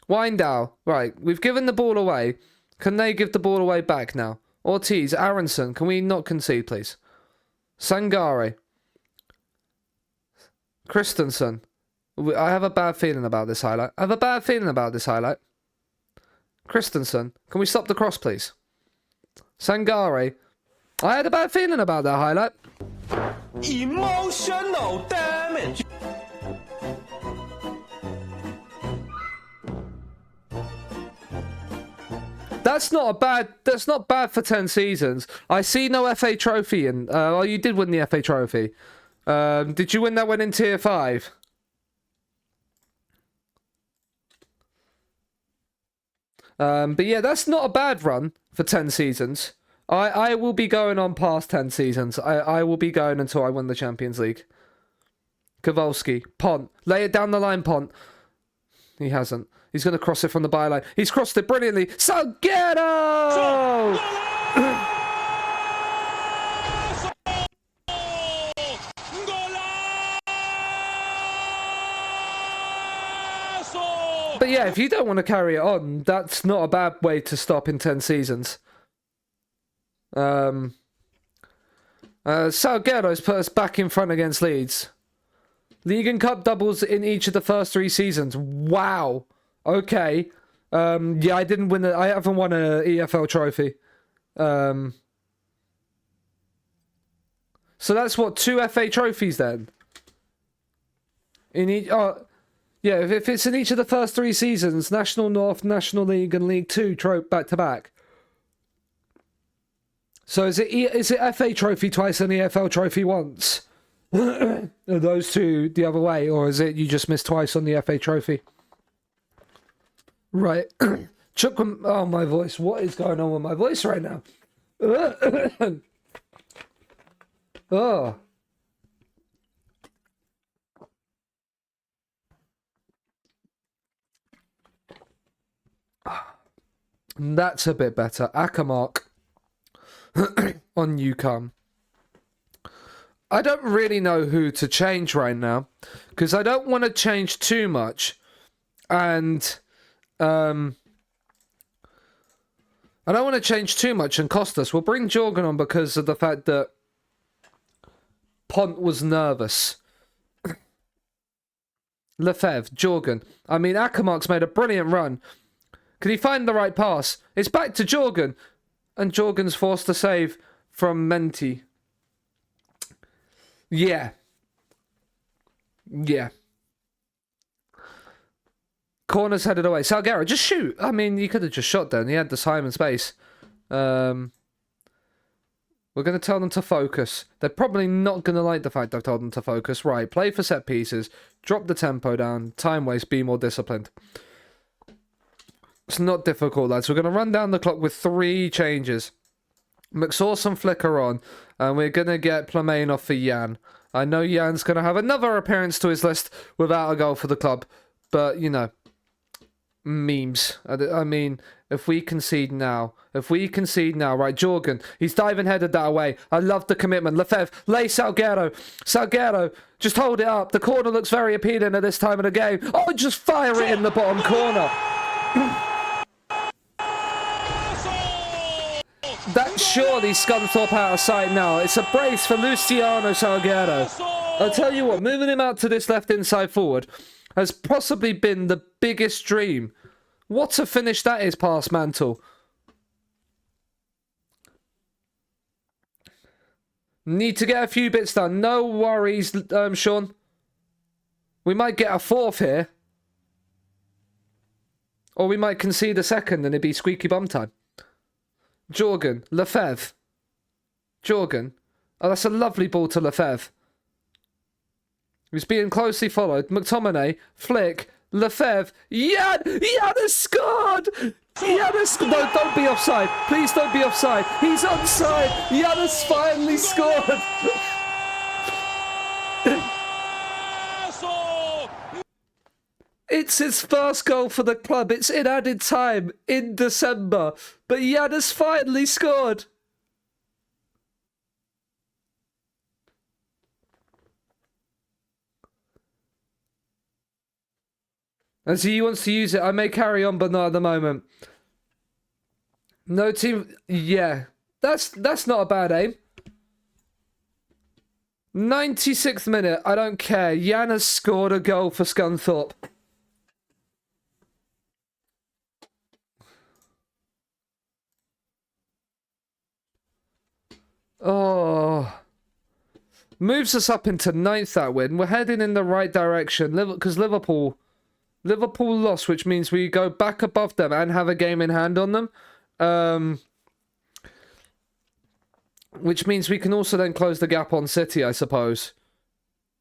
Speaker 2: Window. Right, we've given the ball away. Can they give the ball away back now? Ortiz, Aronson, can we not concede, please? Sangare. Christensen. I have a bad feeling about this highlight. Christensen, can we stop the cross, please? Sangare. I had a bad feeling about that highlight.
Speaker 1: Emotional damage.
Speaker 2: That's not bad for 10 seasons. I see no FA trophy in. Oh, you did win the FA trophy. Did you win that one in Tier 5? But yeah, that's not a bad run for 10 seasons. I will be going on past 10 seasons. I will be going until I win the Champions League. Kowalski. Pont. Lay it down the line, Pont. He hasn't. He's going to cross it from the byline. He's crossed it brilliantly. Salguero! But yeah, if you don't want to carry it on, that's not a bad way to stop in 10 seasons. Salguero's put us back in front against Leeds. League and Cup doubles in each of the first 3 seasons. Wow. Okay. Yeah, I didn't win I haven't won an EFL trophy. So that's what, 2 FA trophies then? In each, oh, yeah, if it's in each of the first 3 seasons, National North, National League, and League 2 back to back. So is it FA trophy twice and EFL trophy once? Are those 2 the other way, or is it you just missed twice on the FA trophy? Right. Oh, my voice. What is going on with my voice right now? Oh. That's a bit better. Akamark. On on you come. I don't really know who to change right now, because I don't want to change too much, and I don't want to change too much and cost us. We'll bring Jorgen on because of the fact that Pont was nervous. Lefebvre, Jorgen. I mean, Akamark's made a brilliant run. Can he find the right pass? It's back to Jorgen. And Jorgen's forced to save from Menti. Yeah. Yeah. Corner's headed away. Salguero, just shoot. I mean, you could have just shot then. He had the time and space. We're going to tell them to focus. They're probably not going to like the fact I've told them to focus. Right, play for set pieces. Drop the tempo down. Time waste. Be more disciplined. It's not difficult, lads. We're going to run down the clock with 3 changes. McSauce Flicker on. And we're going to get Plamain off for Jan. I know Jan's going to have another appearance to his list without a goal for the club. But, you know, memes. I mean, if we concede now, right, Jorgen, he's diving headed that away. I love the commitment. Lefebvre, lay Salguero, just hold it up. The corner looks very appealing at this time of the game. Oh, just fire it in the bottom corner. That's surely Scunthorpe out of sight now. It's a brace for Luciano Salguero. I'll tell you what, moving him out to this left inside forward has possibly been the biggest dream. What a finish that is past Mantle. Need to get a few bits done. No worries, Sean. We might get a 4th here. Or we might concede a 2nd and it'd be squeaky bum time. Jorgen, Lefebvre. Jorgen. Oh, that's a lovely ball to Lefebvre. He's being closely followed. McTominay, flick, Lefebvre. Jan has scored! No, don't be offside. Please don't be offside. He's onside. Jan has finally scored. It's his first goal for the club. It's in added time in December. But Jan has finally scored. As he wants to use it, I may carry on, but not at the moment. No team... Yeah. That's not a bad aim. 96th minute. I don't care. Jan has scored a goal for Scunthorpe. Oh. Moves us up into 9th, that win. We're heading in the right direction. Because Liverpool lost, which means we go back above them and have a game in hand on them. Which means we can also then close the gap on City, I suppose.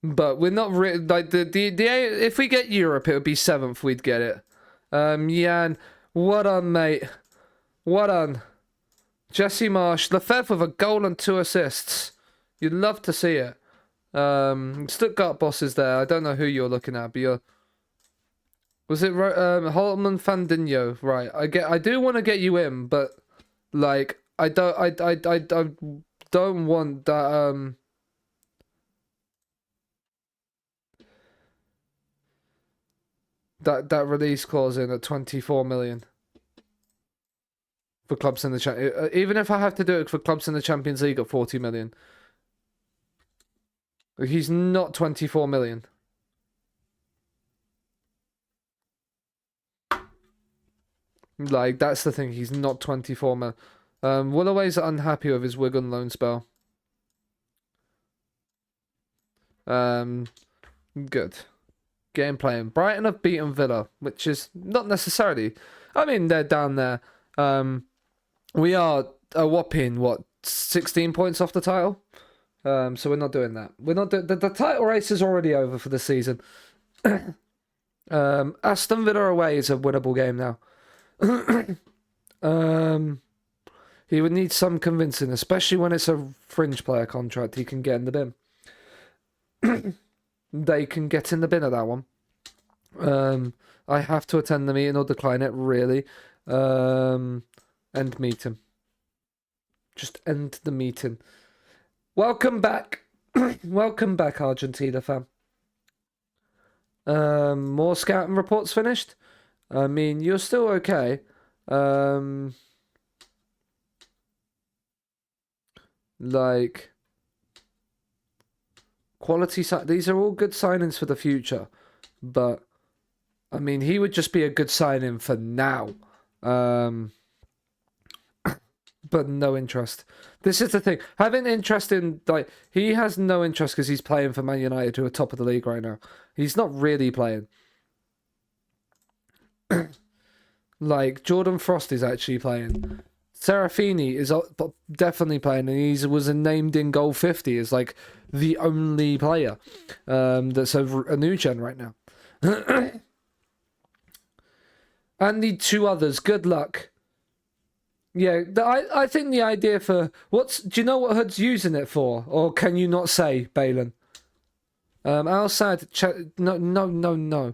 Speaker 2: But we're not really... Like, if we get Europe, it would be 7th we'd get it. Jan, what on, mate? What on? Jesse Marsh, Lefebvre with a goal and 2 assists. You'd love to see it. Stuttgart bosses there. I don't know who you're looking at, but you're... Was it Holtman Fandinho? Right. I do want to get you in, but like I don't want that that release clause in at 24 million for clubs in the even if I have to do it for clubs in the Champions League at 40 million. He's not 24 million. Like, that's the thing. He's not 24 million. Willoway's unhappy with his Wigan loan spell. Good. Game playing. Brighton have beaten Villa, which is not necessarily... I mean, they're down there. We are a whopping, 16 points off the title? So we're not doing that. We're not the title race is already over for the season. Aston Villa away is a winnable game now. He would need some convincing, especially when it's a fringe player contract. He can get in the bin. They can get in the bin of that one. I have to attend the meeting or decline it, really. And meet him. Just end the meeting. Welcome back. Welcome back, Argentina fam. More scouting reports finished. I mean, you're still okay. Like, quality. These are all good signings for the future, but I mean, he would just be a good signing for now. But no interest. This is the thing. Having interest in, like, he has no interest because he's playing for Man United, who are top of the league right now. He's not really playing. Like, Jordan Frost is actually playing. Serafini is definitely playing, and he was named in goal 50 as, like, the only player that's a new gen right now. And the two others, good luck. Yeah, I think the idea for... Do you know what Hood's using it for? Or can you not say, Balin? Outside... No.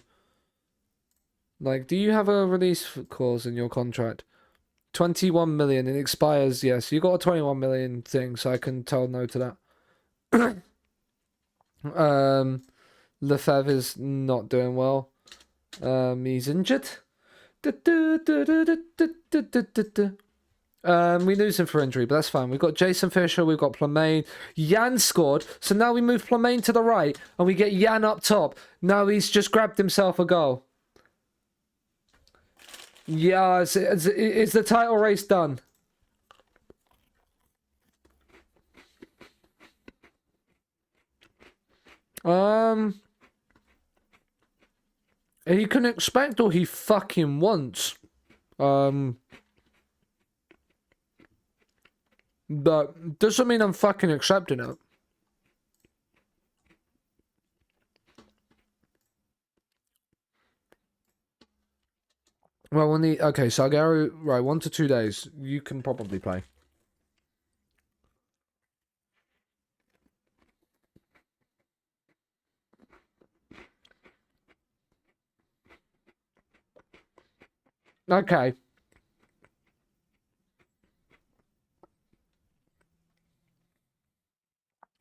Speaker 2: Like, do you have a release clause in your contract? 21 million, it expires, yes. You got a 21 million thing, so I can tell no to that. Lefebvre is not doing well. He's injured. We lose him for injury, but that's fine. We've got Jason Fisher, we've got Plamain. Jan scored, so now we move Plamain to the right, and we get Jan up top. Now he's just grabbed himself a goal. Yeah, is the title race done? He can expect all he fucking wants. But doesn't mean I'm fucking accepting it. Well, okay, Salguero, right, 1 to 2 days. You can probably play. Okay.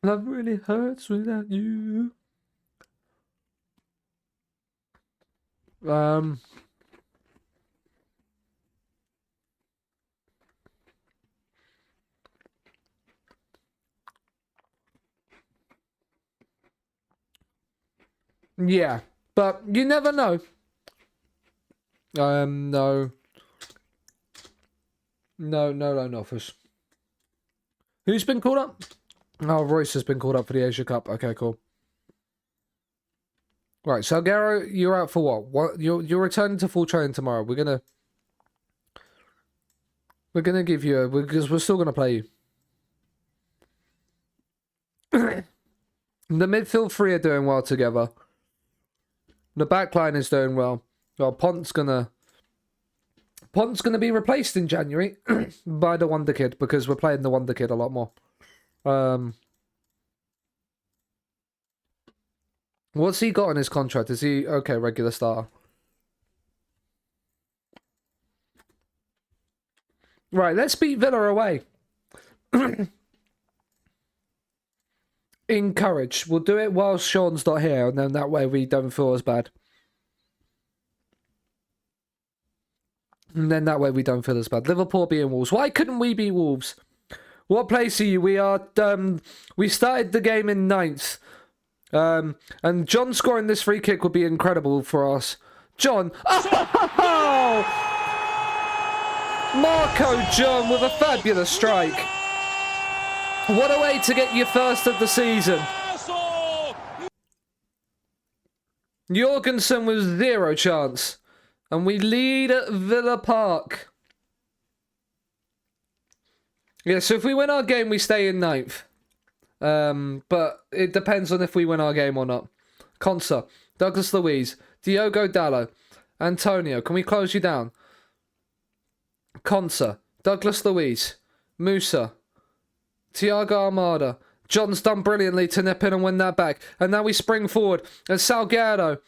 Speaker 2: Love really hurts without you. Yeah, but you never know. No. No loan offers. Who's been called up? Oh, Royce has been called up for the Asia Cup. Okay, cool. Right, Salguero, you're out for what? You're returning to full training tomorrow. We're gonna give you because we're still gonna play you. The midfield three are doing well together. The back line is doing well. Well, Pont's gonna be replaced in January by the Wonder Kid because we're playing the Wonder Kid a lot more. What's he got on his contract? Is he okay? Regular starter. Right, let's beat Villa away. Encourage. We'll do it while Sean's not here, and then that way we don't feel as bad. And then that way we don't feel as bad. Liverpool being Wolves. Why couldn't we be Wolves? What place are you? We are. We started the game in 9th. And John scoring this free kick would be incredible for us. John. Oh! Marco John with a fabulous strike. What a way to get your first of the season. Jorgensen was 0 chance. And we lead at Villa Park. Yeah, so if we win our game, we stay in 9th. But it depends on if we win our game or not. Consa, Douglas Luiz, Diogo Dallo, Antonio, can we close you down? Consa, Douglas Luiz, Musa, Thiago Armada. John's done brilliantly to nip in and win that back. And now we spring forward. And Salguero,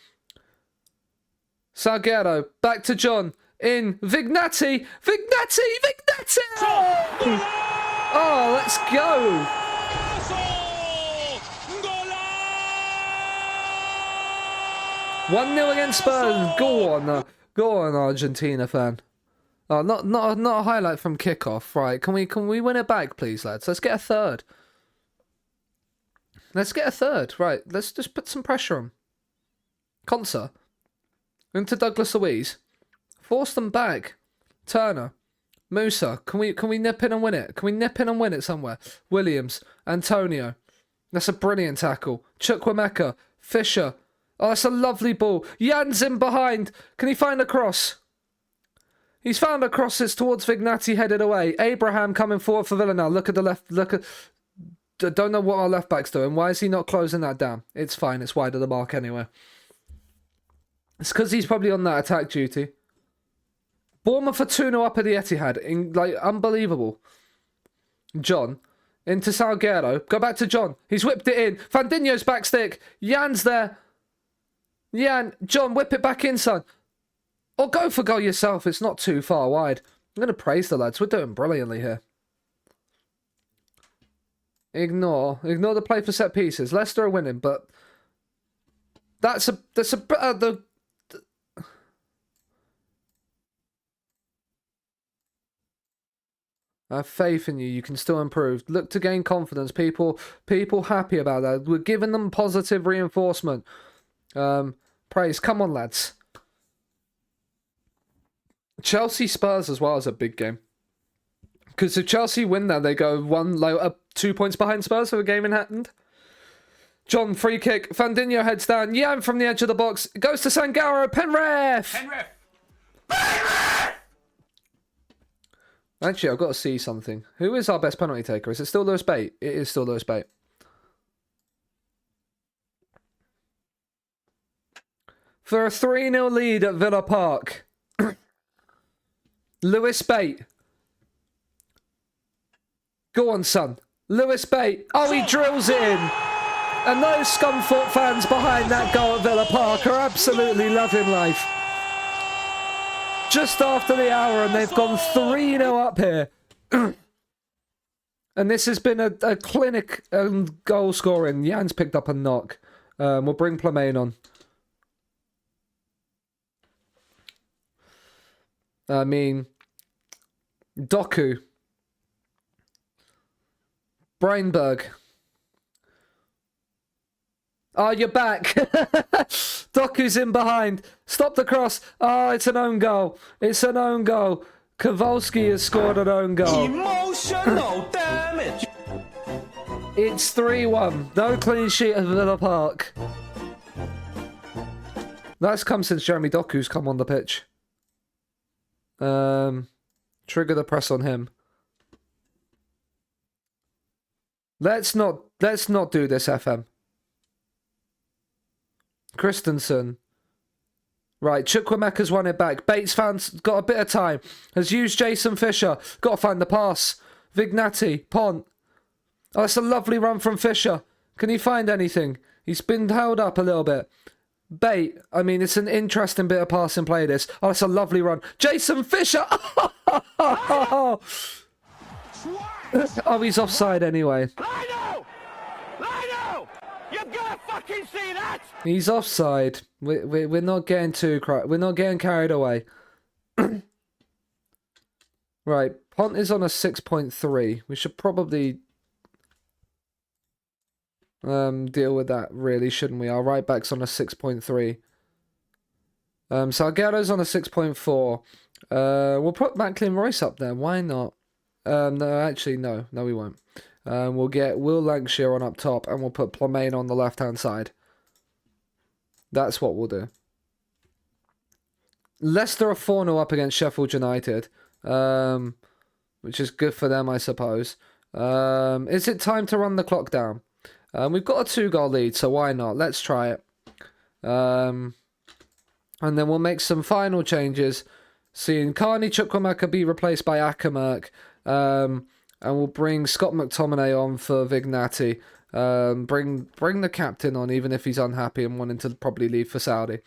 Speaker 2: back to John. In Vignati! Oh! Oh, let's go. 1-0 against Spurs. Go on, Argentina fan. Oh, not a highlight from kickoff. Right? Can we win it back, please, lads? Let's get a third. Right? Let's just put some pressure on. Conser into Douglas Luiz. Force them back. Turner. Musa. Can we nip in and win it? Can we nip in and win it somewhere? Williams. Antonio. That's a brilliant tackle. Chukwuemeka. Fisher. Oh, that's a lovely ball. Jan's in behind. Can he find a cross? He's found a cross. It's towards Vignati, headed away. Abraham coming forward for Villa now. Look at the left. Look at... Don't know what our left back's doing. Why is he not closing that down? It's fine. It's wide of the mark anyway. It's because he's probably on that attack duty. Bournemouth for 2-0 up at the Etihad. Unbelievable. John. Into Salguero. Go back to John. He's whipped it in. Fandinho's back stick. Jan's there. Jan. John, whip it back in, son. Or go for goal yourself. It's not too far wide. I'm going to praise the lads. We're doing brilliantly here. Ignore the play for set pieces. Leicester are winning, but I have faith in you. You can still improve. Look to gain confidence. People happy about that. We're giving them positive reinforcement. Praise. Come on, lads. Chelsea Spurs as well is a big game. Because if Chelsea win that, they go 2 points behind Spurs for the game in hand. John, free kick. Fandinho heads down. Jan from the edge of the box. It goes to Sangaro. Penref! Actually, I've got to see something. Who is our best penalty taker? Is it still Lewis Bate? It is still Lewis Bate. For a 3-0 lead at Villa Park. Lewis Bate. Go on, son. Lewis Bate. Oh, he drills it in. And those Scunthorpe fans behind that goal at Villa Park are absolutely loving life. Just after the hour, and they've gone 3-0 up here. And this has been a clinic goal scoring. Jan's picked up a knock. We'll bring Plamain on. I mean, Doku. Brainberg. Oh, you're back. Doku's in behind. Stop the cross. Oh, it's an own goal. It's an own goal. Kowalski has scored an own goal.
Speaker 1: Emotional damage.
Speaker 2: It's 3-1. No clean sheet at Villa Park. That's come since Jeremy Doku's come on the pitch. Trigger the press on him. Let's not do this, FM. Christensen. Right, Chukwuemeka's won it back. Bates got a bit of time. Has used Jason Fisher. Got to find the pass. Vignati. Pont. Oh, that's a lovely run from Fisher. Can he find anything? He's been held up a little bit. Bate. I mean, it's an interesting bit of passing play, this. Oh, that's a lovely run. Jason Fisher! Oh, he's offside anyway.
Speaker 1: Lino! You've got to fucking see that!
Speaker 2: He's offside. We're not getting we're not getting carried away. Right, Pont is on a 6.3. We should probably deal with that, really, shouldn't we? Our right back's on a 6.3. Salguero's on a 6.4. We'll put Macklin Royce up there. Why not? No, actually, no, we won't. We'll get Will Lancashire on up top, and we'll put Plamain on the left-hand side. That's what we'll do. Leicester are 4-0 up against Sheffield United, which is good for them, I suppose. Is it time to run the clock down? We've got a 2-goal lead, so why not? Let's try it. And then we'll make some final changes. Seeing Carney Chukwuemeka be replaced by Akamerk. And we'll bring Scott McTominay on for Vignati. Bring the captain on, even if he's unhappy and wanting to probably leave for Saudi.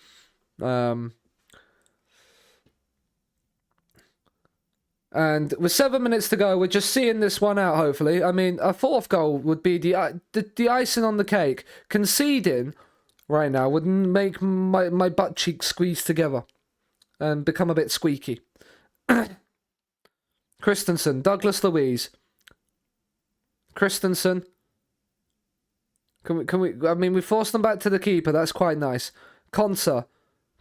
Speaker 2: And with 7 minutes to go, we're just seeing this one out, hopefully. I mean, a fourth goal would be the icing on the cake. Conceding right now would make my butt cheeks squeeze together and become a bit squeaky. Christensen, Douglas Luiz. Christensen. Can we? I mean, we forced them back to the keeper. That's quite nice. Konsa.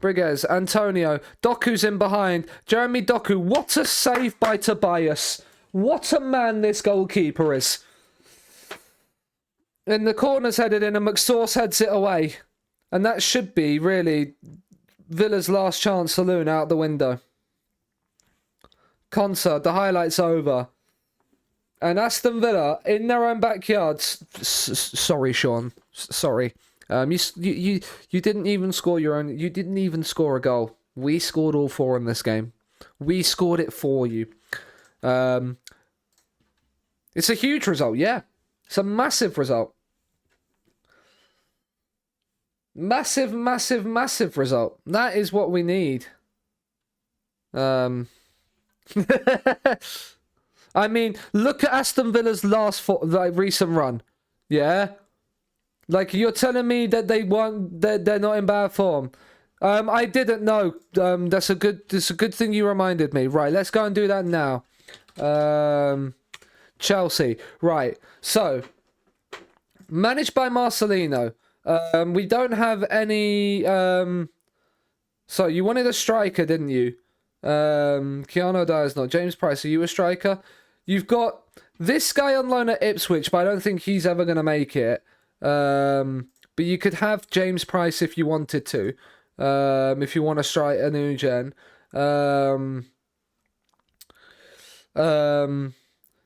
Speaker 2: Briguez, Antonio, Doku's in behind. Jeremy Doku, what a save by Tobias. What a man this goalkeeper is. And the corner's headed in and McSauce heads it away. And that should be, really, Villa's last chance saloon out the window. Konsa, the highlight's over. And Aston Villa, in their own backyard. Sorry, Sean. Sorry. You didn't even score your own. You didn't even score a goal. We scored all 4 in this game. We scored it for you. It's a huge result, yeah. It's a massive result. Massive, massive, massive result. That is what we need. I mean, look at Aston Villa's last recent run. Yeah. Like, you're telling me that they're not in bad form. I didn't know. That's a good thing you reminded me. Right, let's go and do that now. Chelsea. Right. So, managed by Marcelino. We don't have any so you wanted a striker, didn't you? Keanu Dyer's not. James Price, are you a striker? You've got this guy on loan at Ipswich, but I don't think he's ever going to make it. But you could have James Price if you wanted to. If you want to strike a new gen.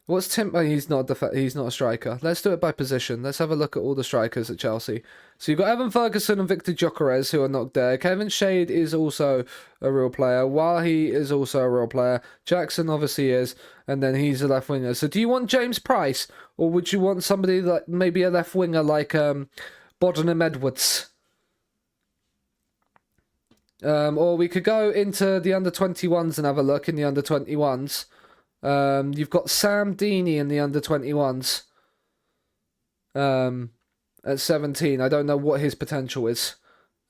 Speaker 2: What's Tim? Oh, he's not a striker. Let's do it by position. Let's have a look at all the strikers at Chelsea. So you've got Evan Ferguson and Victor Gyökeres, who are not there. Kevin Shade is also a real player. Wahi is also a real player. Jackson obviously is, and then he's a left winger. So do you want James Price, or would you want somebody like maybe a left winger like Bodenham Edwards? Or we could go into the under-21s and have a look in the under-21s. You've got Sam Deeney in the under-21s. At 17. I don't know what his potential is.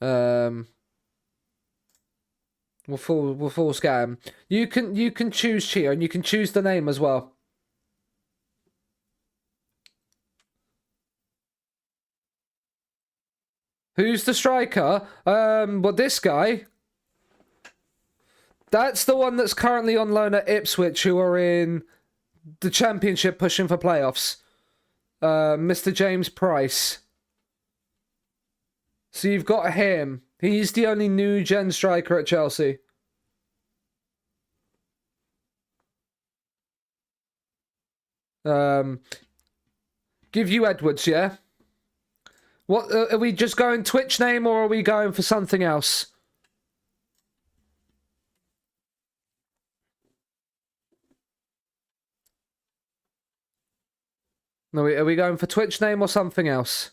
Speaker 2: We'll full scam. You can choose Chia, and you can choose the name as well. Who's the striker? Well, this guy. That's the one that's currently on loan at Ipswich, who are in the Championship pushing for playoffs. Mr. James Price. So you've got him. He's the only new gen striker at Chelsea. Give you Edwards, yeah? What are we just going Twitch name, or are we going for something else? No, are we going for Twitch name or something else?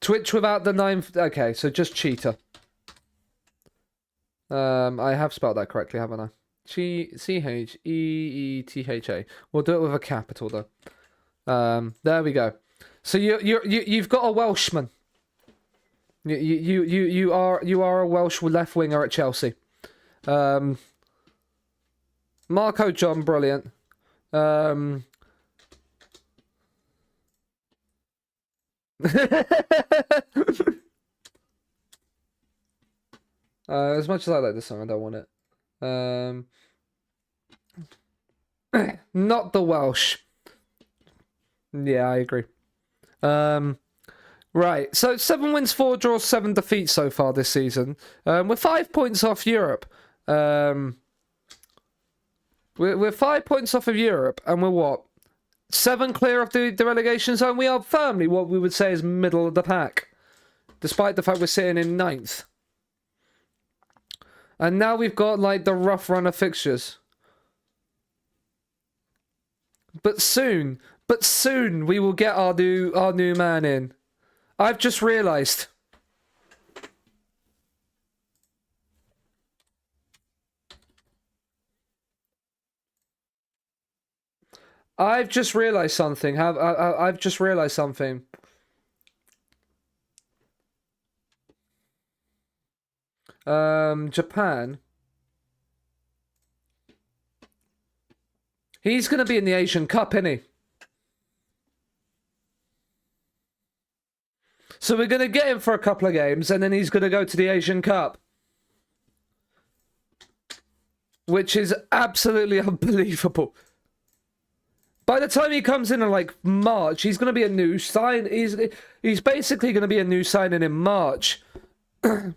Speaker 2: Twitch without the 9... Okay, so just Cheetah. I have spelled that correctly, haven't I? Cheetha. We'll do it with a capital though. There we go. So you've got a Welshman. You are a Welsh left winger at Chelsea. Marco John, brilliant. As much as I like this song, I don't want it. Not the Welsh. Yeah, I agree. Right, so 7 wins, 4 draws, 7 defeats so far this season. We're 5 points off Europe. We're 5 points off of Europe, and we're what? 7 clear of the relegation zone. We are firmly what we would say is middle of the pack, despite the fact we're sitting in 9th. And now we've got like the rough run of fixtures. But soon we will get our new man in. I've just realised. I've just realised something. I've just realised something. Japan. He's going to be in the Asian Cup, isn't he? So we're going to get him for a couple of games, and then he's going to go to the Asian Cup. Which is absolutely unbelievable. By the time he comes in like March, he's going to be a new sign. He's basically going to be a new signing in March. We're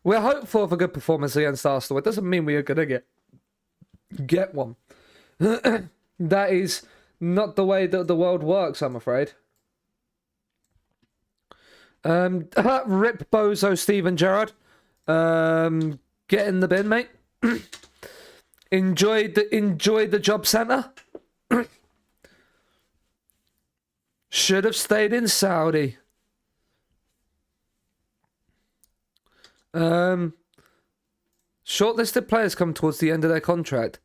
Speaker 2: hopeful of a good performance against Arsenal. It doesn't mean we are going to get one. That is not the way that the world works, I'm afraid. Rip Bozo Steven Gerrard. Get in the bin, mate. Enjoy the job centre. Should have stayed in Saudi. Shortlisted players come towards the end of their contract.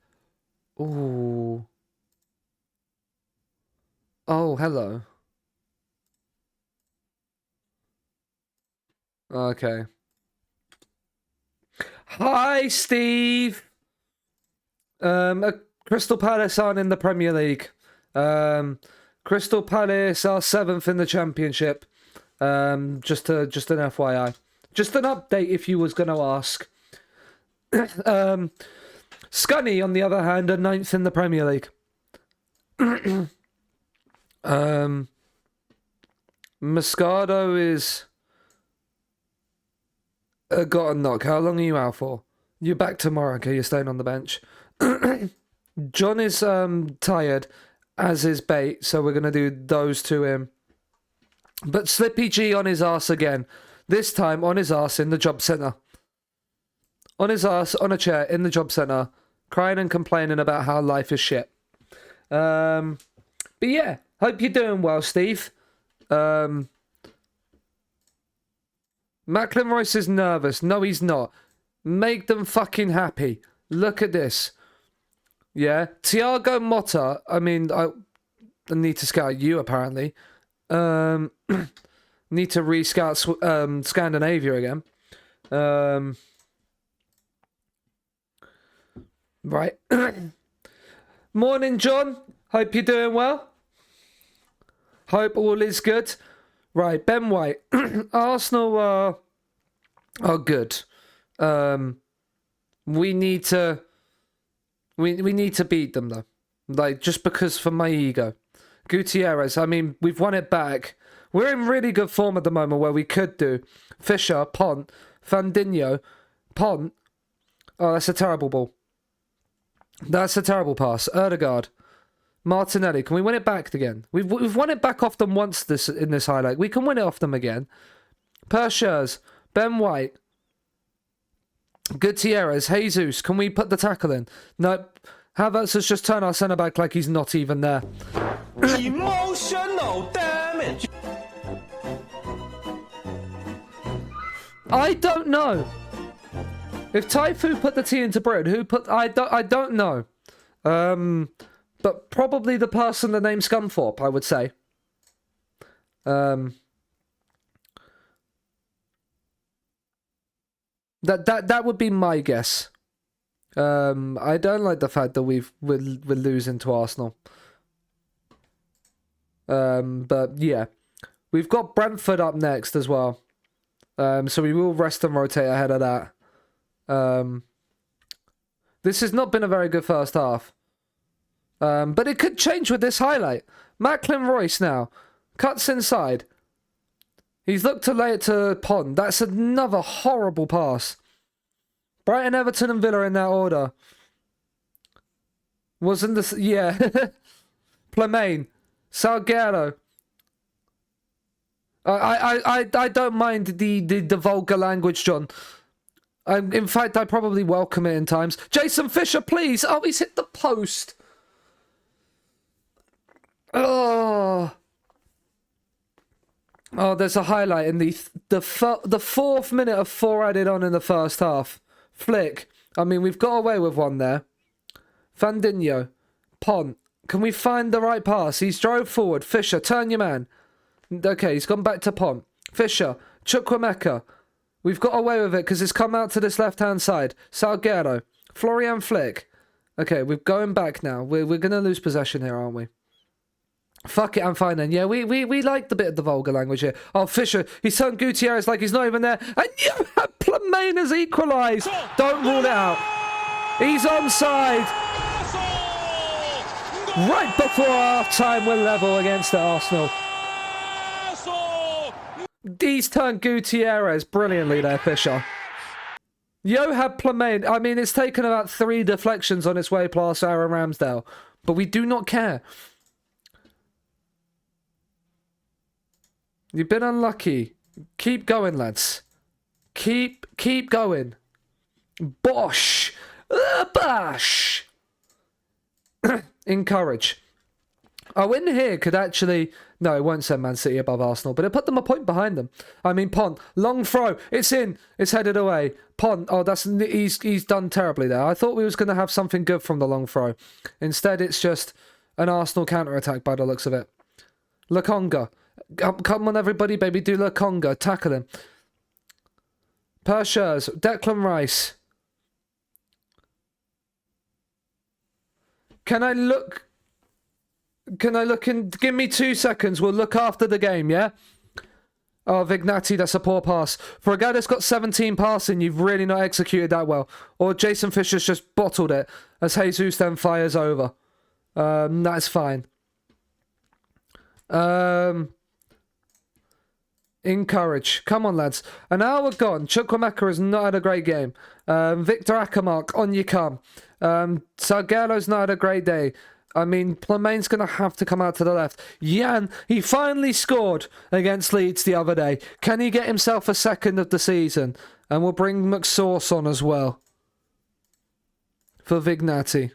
Speaker 2: Ooh. Oh, hello. Okay. Hi, Steve. Crystal Palace aren't in the Premier League. Crystal Palace are 7th in the Championship. Just an FYI. Just an update if you was going to ask. Scunny, on the other hand, are 9th in the Premier League. Moscardo is... got a knock. How long are you out for? You're back tomorrow, okay? You're staying on the bench. John is tired, as is Bait, so we're going to do those to him. But Slippy G on his ass again. This time on his ass in the job centre. On his ass, on a chair, in the job centre, crying and complaining about how life is shit. But yeah, hope you're doing well, Steve. Macklin Royce is nervous. No, he's not. Make them fucking happy. Look at this. Yeah. Thiago Motta. I mean, I need to scout you, apparently. Need to re-scout Scandinavia again. Right. Morning, John. Hope you're doing well. Hope all is good. Right, Ben White. Arsenal are good. We need to beat them though. Like, just because for my ego. Gutierrez, I mean, we've won it back. We're in really good form at the moment where we could do Fisher, Pont, Fandinho, Pont. Oh, that's a terrible ball. That's a terrible pass. Erdegaard. Martinelli. Can we win it back again? We've won it back off them once in this highlight. We can win it off them again. Pershers. Ben White. Gutierrez. Jesus. Can we put the tackle in? Nope. Havertz has just turned our centre back like he's not even there.
Speaker 1: Emotional damage.
Speaker 2: I don't know. If Taifu put the tea into bread, who put... I don't know. But probably the person that named Scunthorpe, I would say. That would be my guess. I don't like the fact that we're losing to Arsenal. But yeah, we've got Brentford up next as well. So we will rest and rotate ahead of that. This has not been a very good first half. But it could change with this highlight. Macklin Royce now cuts inside. He's looked to lay it to Pond. That's another horrible pass. Brighton, Everton and Villa in that order. Wasn't this... Yeah. Plemaine. Salguero. I don't mind the vulgar language, John. In fact, I probably welcome it in times. Jason Fisher, please. Oh, he's hit the post. Oh, there's a highlight in the 4th minute of 4 added on in the first half. Flick. I mean, we've got away with one there. Fandinho. Pont. Can we find the right pass? He's drove forward. Fisher, turn your man. Okay, he's gone back to Pont. Fisher, Chukwuemeka. We've got away with it because it's come out to this left-hand side. Salguero. Florian Flick. Okay, we're going back now. We're going to lose possession here, aren't we? Fuck it, I'm fine then. Yeah, we like the bit of the vulgar language here. Oh, Fisher, he's turned Gutierrez like he's not even there. And Plemain has equalised. Don't rule it out. He's onside. Right before half-time, we're level against Arsenal. He's turned Gutierrez brilliantly there, Fisher. Johan Plemain, I mean, it's taken about 3 deflections on its way past Aaron Ramsdale. But we do not care. You've been unlucky. Keep going, lads. Keep going. Bosh! Bosh! Encourage. A win here could actually... No, it won't send Man City above Arsenal, but it put them a point behind them. I mean, Pont, long throw. It's in. It's headed away. Pont, oh, he's done terribly there. I thought we was going to have something good from the long throw. Instead, it's just an Arsenal counter-attack by the looks of it. Lokonga. Come on, everybody, baby. Do Lokonga. Tackle him. Pershers. Declan Rice. Can I look in? Give me 2 seconds. We'll look after the game, yeah? Oh, Vignati, that's a poor pass. For a guy that's got 17 passing, you've really not executed that well. Or Jason Fisher's just bottled it as Jesus then fires over. That's fine. Encourage. Come on, lads. An hour gone. Chukwuemeka has not had a great game. Victor Ackermark, on you come. Salguero's not had a great day. I mean, Plemain's going to have to come out to the left. Jan, he finally scored against Leeds the other day. Can he get himself a second of the season? And we'll bring McSauce on as well. For Vignati.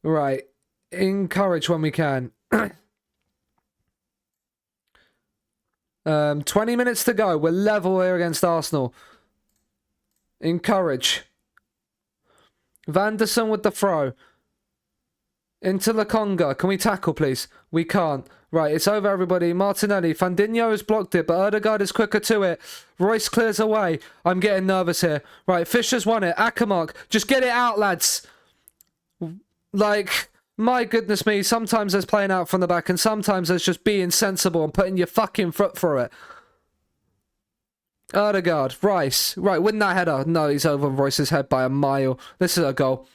Speaker 2: Right. Encourage when we can. 20 minutes to go. We're level here against Arsenal. Encourage. Vanderson with the throw. Into Lokonga. Can we tackle, please? We can't. Right, it's over, everybody. Martinelli. Fandinho has blocked it, but Ødegaard is quicker to it. Royce clears away. I'm getting nervous here. Right, Fisher's won it. Ackermark. Just get it out, lads. Like... My goodness me, sometimes there's playing out from the back and sometimes there's just being sensible and putting your fucking foot through it. Ødegaard, Rice. Right, win that header. No, he's over Royce's head by a mile. This is a goal.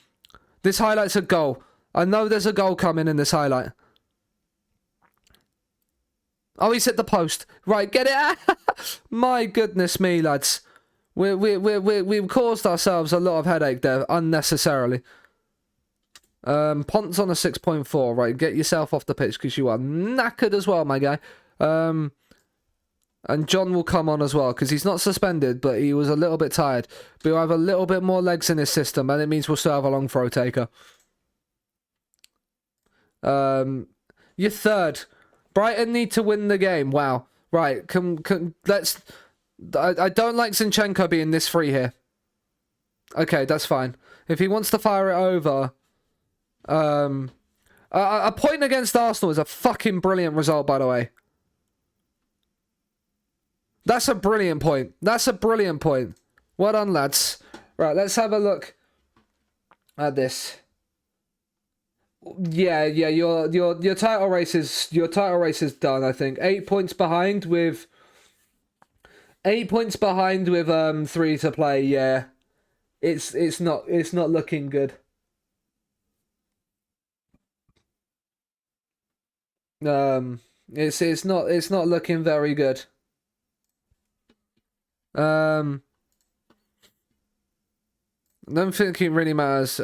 Speaker 2: This highlight's a goal. I know there's a goal coming in this highlight. Oh, he's hit the post. Right, get it out. My goodness me, lads. We've caused ourselves a lot of headache there, unnecessarily. Pont's on a 6.4. Right, get yourself off the pitch because you are knackered as well, my guy. And John will come on as well because he's not suspended, but he was a little bit tired. But he'll have a little bit more legs in his system, and it means we'll still have a long throw taker. You're third. Brighton need to win the game. Wow. Right, let's... I don't like Zinchenko being this free here. Okay, that's fine. If he wants to fire it over... a point against Arsenal is a fucking brilliant result, by the way. That's a brilliant point. That's a brilliant point. Well done, lads. Right, let's have a look at this. Yeah, your title race is done, I think. 8 points behind with 3 to play. Yeah. It's not looking good. It's not looking very good. I don't think it really matters.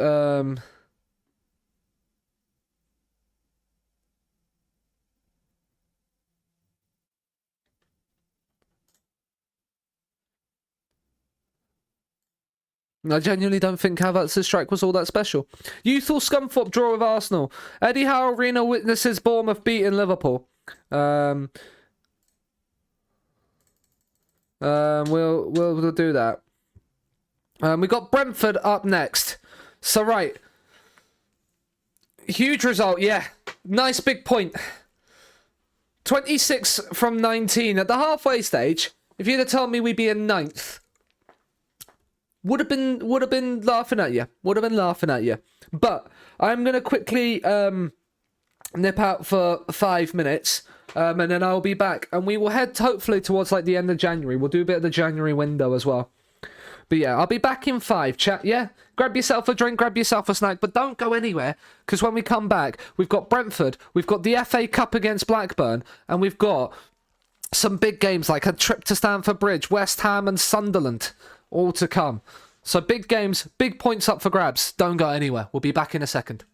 Speaker 2: I genuinely don't think Havertz's strike was all that special. Youthful Scunthorpe draw with Arsenal. Eddie Howe Arena witnesses Bournemouth beating Liverpool. We'll do that. We got Brentford up next. So, right. Huge result, yeah. Nice big point. 26 from 19. At the halfway stage, if you'd have told me we'd be in 9th, would have been laughing at you. Would have been laughing at you. But I'm going to quickly nip out for 5 minutes, and then I'll be back. And we will head, hopefully, towards like the end of January. We'll do a bit of the January window as well. But yeah, I'll be back in 5, chat, yeah? Grab yourself a drink, grab yourself a snack, but don't go anywhere, because when we come back, we've got Brentford, we've got the FA Cup against Blackburn, and we've got some big games like a trip to Stamford Bridge, West Ham and Sunderland, all to come. So big games, big points up for grabs. Don't go anywhere. We'll be back in a second.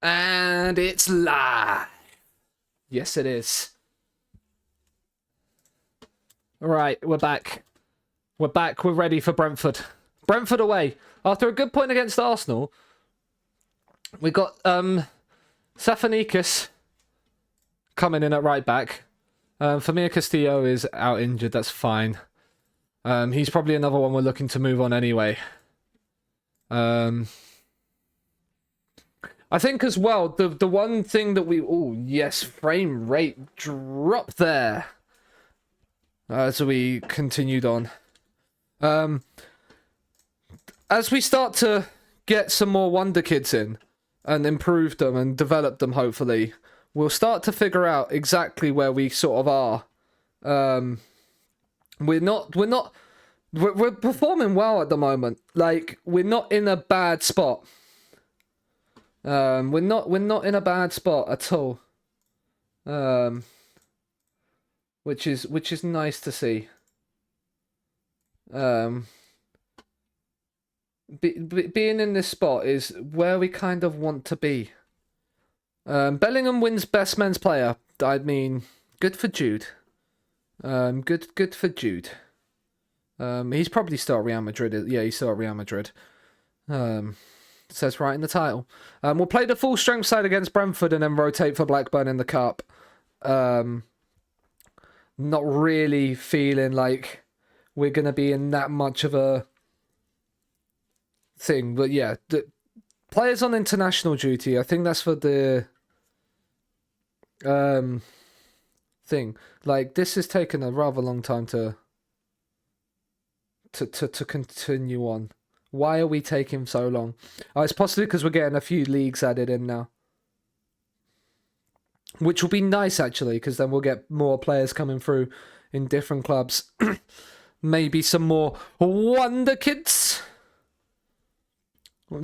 Speaker 2: And it's live. Yes, it is. All right, we're back. We're back. We're ready for Brentford. Brentford away. After a good point against Arsenal, we got Stefanikis coming in at right back. Famir Castillo is out injured. That's fine. He's probably another one we're looking to move on anyway. I think as well, the one thing that we... Oh, yes, frame rate drop there. As we continued on. As we start to get some more Wonder Kids in, and improve them and develop them, hopefully, we'll start to figure out exactly where we sort of are. We're performing well at the moment. Like, we're not in a bad spot. We're not in a bad spot at all. Which is nice to see. Being in this spot is where we kind of want to be. Bellingham wins best men's player. I mean, good for Jude. Good for Jude. He's probably still at Real Madrid. Yeah, he's still at Real Madrid. It says right in the title. We'll play the full strength side against Brentford and then rotate for Blackburn in the cup. Not really feeling like we're going to be in that much of a thing. But yeah, the players on international duty, I think that's for the thing. Like, this has taken a rather long time to continue on. Why are we taking so long? Oh, it's possibly because we're getting a few leagues added in now. Which will be nice, actually, because then we'll get more players coming through in different clubs. Maybe some more Wonder Kids.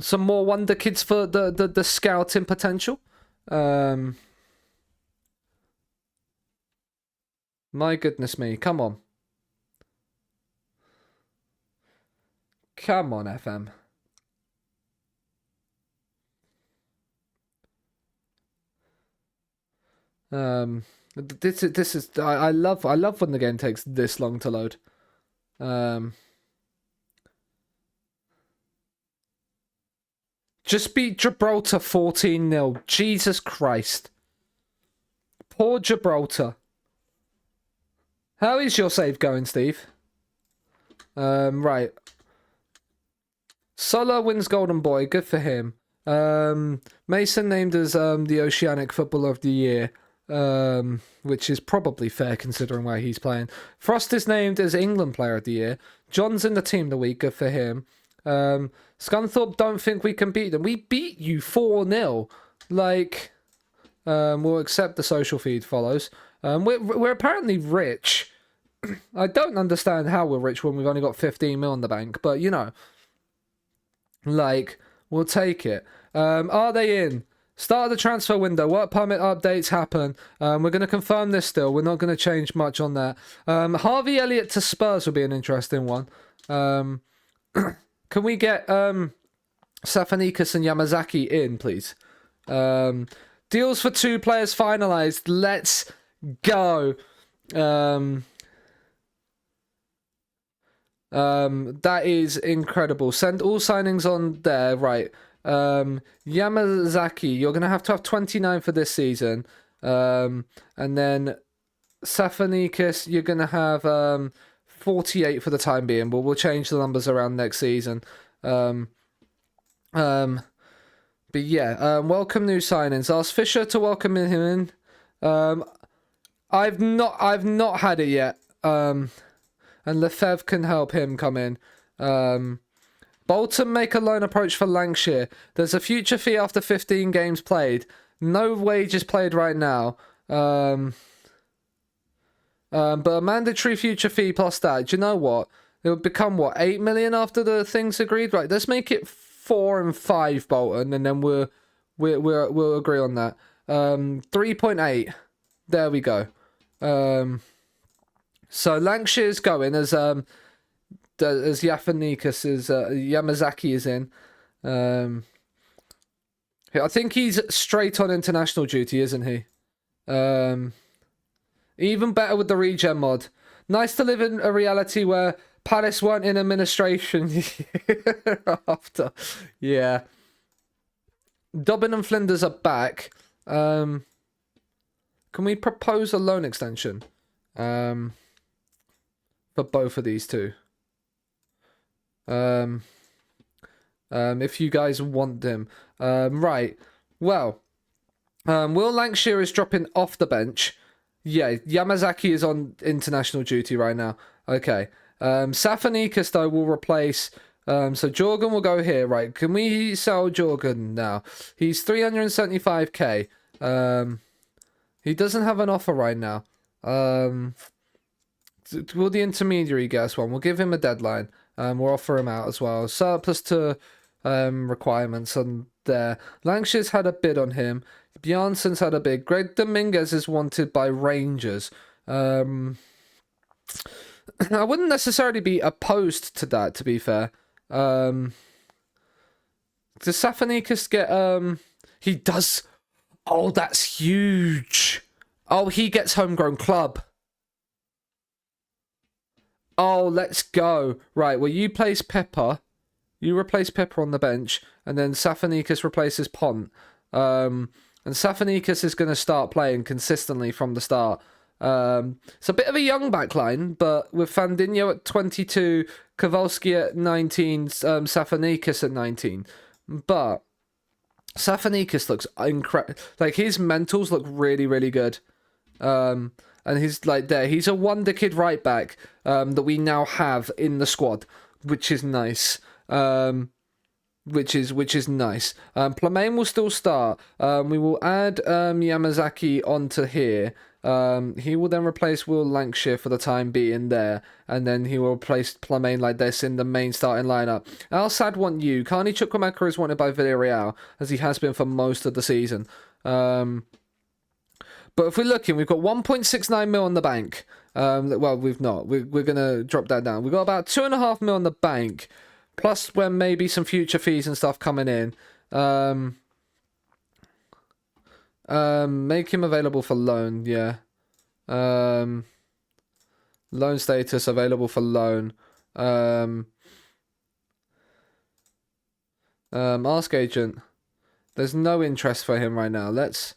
Speaker 2: Some more Wonder Kids for the scouting potential. My goodness me. Come on. Come on, FM. This is I love when the game takes this long to load. Just beat Gibraltar 14-0. Jesus Christ. Poor Gibraltar. How is your save going, Steve? Right. Sola wins Golden Boy. Good for him. Mason named as the Oceanic Footballer of the Year, which is probably fair considering where he's playing. Frost is named as England Player of the Year. John's in the Team of the Week. Good for him. Scunthorpe don't think we can beat them. We beat you 4-0. Like, we'll accept the social feed follows. We're apparently rich. I don't understand how we're rich when we've only got 15 mil in the bank, but you know. Like, we'll take it. Are they in? Start of the transfer window. Work permit updates happen. We're going to confirm this still. We're not going to change much on that. Harvey Elliott to Spurs will be an interesting one. Can we get Stefanikis and Yamazaki in, please? Deals for 2 players finalised. Let's go. That is incredible. Send all signings on there. Right. Yamazaki, you're going to have 29 for this season. And then Stefanikis, you're going to have 48 for the time being, but we'll change the numbers around next season. But yeah, welcome new signings. Ask Fisher to welcome him in. I've not had it yet. And Lefebvre can help him come in. Bolton make a loan approach for Lancashire. There's a future fee after 15 games played. No wages played right now. But a mandatory future fee plus that. Do you know what? It would become, what, 8 million after the thing's agreed? Right, let's make it 4 and 5, Bolton, and then we'll agree on that. 3.8. There we go. So Lancashire's going as Yafanikas is Yamazaki is in. I think he's straight on international duty, isn't he? Even better with the regen mod. Nice to live in a reality where Palace weren't in administration after. Yeah. Dobbin and Flinders are back. Can we propose a loan extension? For both of these two. If you guys want them. Right. Well. Will Lancashire is dropping off the bench. Yeah, Yamazaki is on international duty right now. Okay. Safonikas, though, will replace... so Jorgen will go here. Right, can we sell Jorgen now? He's 375k. He doesn't have an offer right now. Will the intermediary get us one? We'll give him a deadline. We'll offer him out as well. Surplus to requirements on there. Lancashire's had a bid on him. Bjarnsson's had a bid. Greg Dominguez is wanted by Rangers. I wouldn't necessarily be opposed to that, to be fair. Does Safonikas get... He does... Oh, that's huge. Oh, he gets homegrown club. Oh, let's go. Right, well, you place Pepper. You replace Pepper on the bench. And then Safonikas replaces Pont. And Safonikas is going to start playing consistently from the start. It's a bit of a young backline, but with Fandinho at 22, Kowalski at 19, Safonikas at 19. But Safonikas looks incredible. Like, his mentals look really, really good. And he's like there. He's a wonder kid right back that we now have in the squad, which is nice. Which is nice. Plamain will still start. We will add Yamazaki onto here. He will then replace Will Lancashire for the time being there, and then he will replace Plamain like this in the main starting lineup. Al Sad want you. Carney Chukwuemeka is wanted by Villarreal, as he has been for most of the season. But if we're looking, we've got 1.69 mil on the bank. Well, we've not. We're going to drop that down. We've got about 2.5 mil on the bank. Plus, when maybe some future fees and stuff coming in. Make him available for loan, yeah. Loan status available for loan. Ask agent. There's no interest for him right now. Has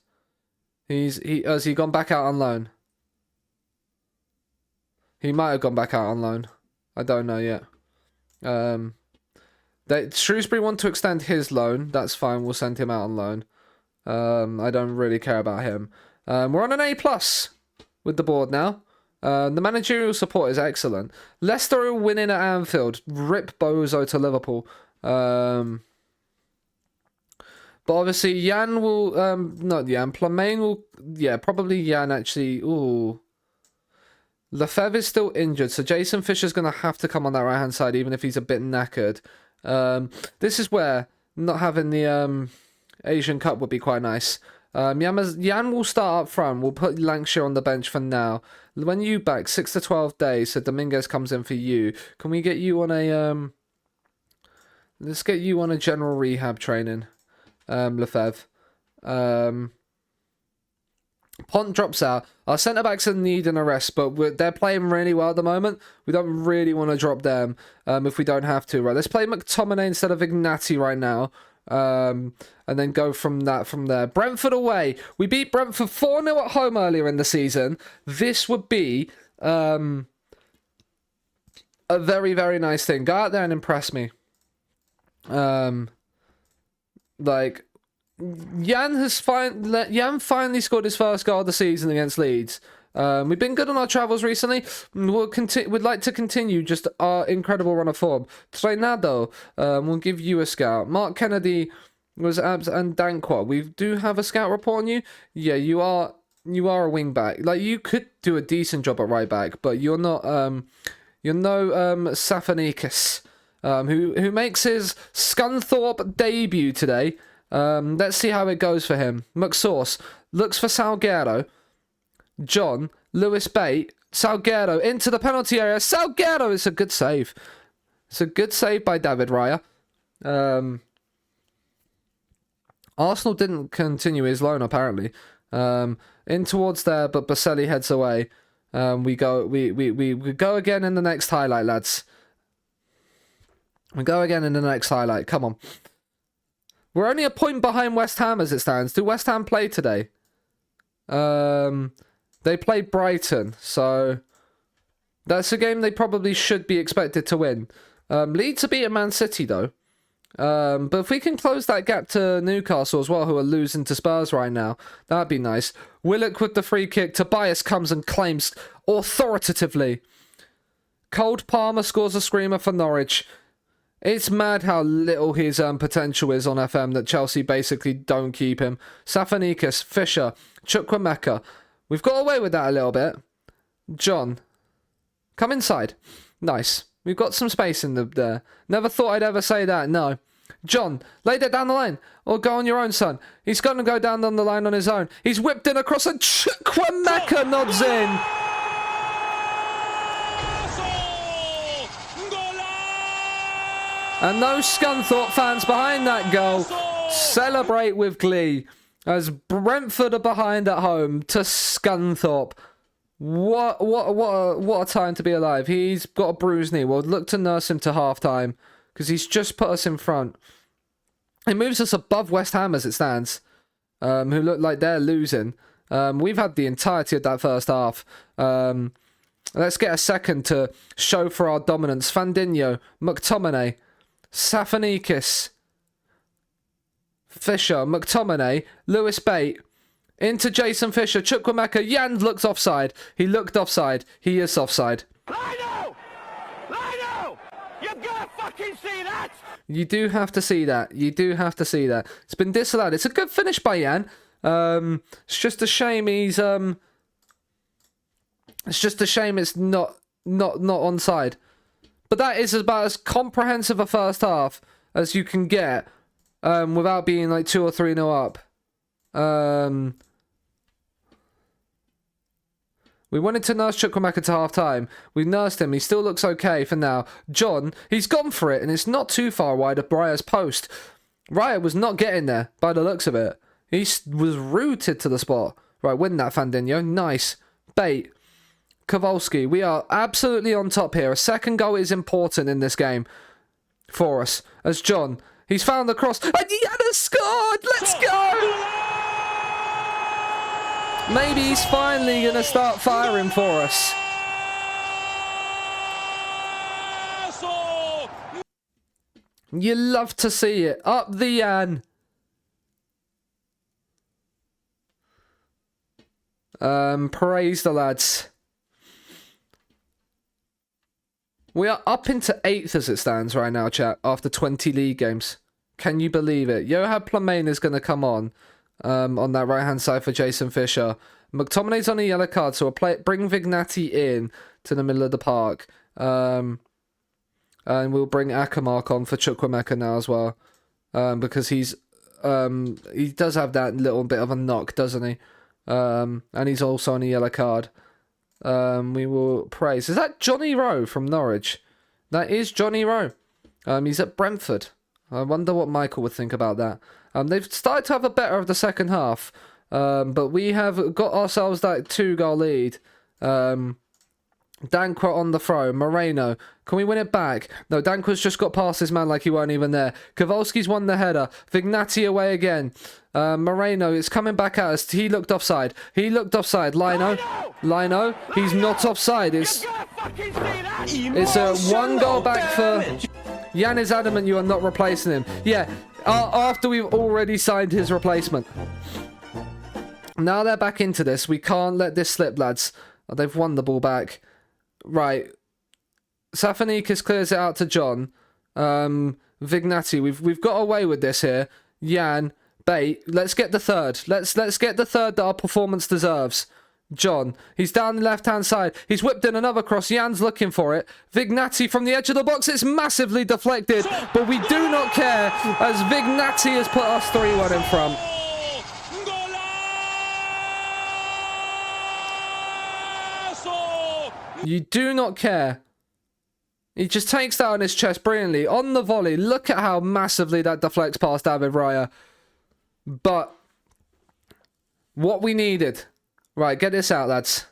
Speaker 2: he gone back out on loan? He might have gone back out on loan. I don't know yet. Shrewsbury want to extend his loan. That's fine. We'll send him out on loan. I don't really care about him. We're on an A+ with the board now. The managerial support is excellent. Leicester are winning at Anfield. Rip Bozo to Liverpool. But obviously Jan will... not Jan. Plamain will... Yeah, probably Jan actually... Ooh. Lefebvre is still injured, so Jason Fisher's going to have to come on that right-hand side, even if he's a bit knackered. This is where not having the Asian Cup would be quite nice. Jan will start up front. We'll put Lancashire on the bench for now. When you back 6 to 12 days, so Dominguez comes in for you. Can we get you on a let's get you on a general rehab training, Lefebvre. Pont drops out. Our centre backs are needing a rest, but they're playing really well at the moment. We don't really want to drop them if we don't have to. Right, let's play McTominay instead of Ignati right now. And then go from there. Brentford away. We beat Brentford 4-0 at home earlier in the season. This would be a very, very nice thing. Go out there and impress me. Like, Jan finally scored his first goal of the season against Leeds. We've been good on our travels recently. We'd like to continue just our incredible run of form. Trenado, we'll give you a scout. Mark Kennedy was abs and Dankwa. We do have a scout report on you. Yeah, you are a wing back. Like, you could do a decent job at right back, but you're not. You're no Safonikas, who makes his Scunthorpe debut today. Let's see how it goes for him. McSauce looks for Salguero. John, Lewis Bate, Salguero into the penalty area. Salguero is a good save. It's a good save by David Raya. Arsenal didn't continue his loan apparently. In towards there, but Baselli heads away. We go again in the next highlight, lads. We go again in the next highlight. Come on. We're only a point behind West Ham as it stands. Do West Ham play today? They played Brighton, so that's a game they probably should be expected to win. Leeds are beating Man City though. But if we can close that gap to Newcastle as well, who are losing to Spurs right now, that'd be nice. Willock with the free kick. Tobias comes and claims authoritatively. Cold Palmer scores a screamer for Norwich. It's mad how little his potential is on FM that Chelsea basically don't keep him. Safanikis, Fisher, Chukwuemeka. We've got away with that a little bit. John, come inside. Nice. We've got some space in there. Never thought I'd ever say that, no. John, lay that down the line. Or go on your own, son. He's going to go down on the line on his own. He's whipped in across and Chukwuemeka nods in. And those Scunthorpe fans behind that goal celebrate with glee as Brentford are behind at home to Scunthorpe. What a time to be alive. He's got a bruised knee. We'll look to nurse him to half-time because he's just put us in front. It moves us above West Ham as it stands, who look like they're losing. We've had the entirety of that first half. Let's get a second to show for our dominance. Fandinho, McTominay, Safanikis, Fisher, McTominay, Lewis Bate, into Jason Fisher, Chukwuemeka, Jan looks offside. He looked offside. He is offside.
Speaker 1: Lino! Lino! You've got to fucking see that!
Speaker 2: You do have to see that. You do have to see that. It's been disallowed. It's a good finish by Jan. It's just a shame he's it's just a shame it's not onside. But that is about as comprehensive a first half as you can get without being like 2 or 3-0 up. We wanted to nurse Chukwuemeka to half-time. We nursed him. He still looks okay for now. John, he's gone for it, and it's not too far wide of Briar's post. Raya was not getting there, by the looks of it. He was rooted to the spot. Right, win that, Fandinho. Nice. Bait. Kowalski. We are absolutely on top here. A second goal is important in this game for us. As John, he's found the cross. And Yana scored! Let's go! Maybe he's finally going to start firing for us. You love to see it. Up the Jan. Praise the lads. We are up into 8th as it stands right now, chat, after 20 league games. Can you believe it? Johan Plamain is going to come on that right-hand side for Jason Fisher. McTominay's on a yellow card, so we'll bring Vignati in to the middle of the park. And we'll bring Akamark on for Chukwuemeka now as well. Because he does have that little bit of a knock, doesn't he? And he's also on a yellow card. We will praise. Is that Johnny Rowe from Norwich? That is Johnny Rowe. He's at Brentford. I wonder what Michael would think about that. They've started to have a better of the second half. But we have got ourselves that 2-goal lead. Dankwa on the throw. Moreno. Can we win it back? No, Dankwa's just got past his man like he weren't even there. Kowalski's won the header. Vignati away again. Moreno is coming back at us. He looked offside. Lino. He's not offside. It's a 1 goal back for... Jan is adamant you are not replacing him. Yeah, after we've already signed his replacement. Now they're back into this. We can't let this slip, lads. Oh, they've won the ball back. Right. Safanikis clears it out to John. Vignati, we've got away with this here. Jan, Bate, let's get the third. Let's get the third that our performance deserves. John, he's down the left-hand side. He's whipped in another cross. Jan's looking for it. Vignati from the edge of the box. It's massively deflected, but we do not care as Vignati has put us 3-1 in front. You do not care. He just takes that on his chest brilliantly. On the volley, look at how massively that deflects past David Raya. But what we needed. Right, get this out, lads.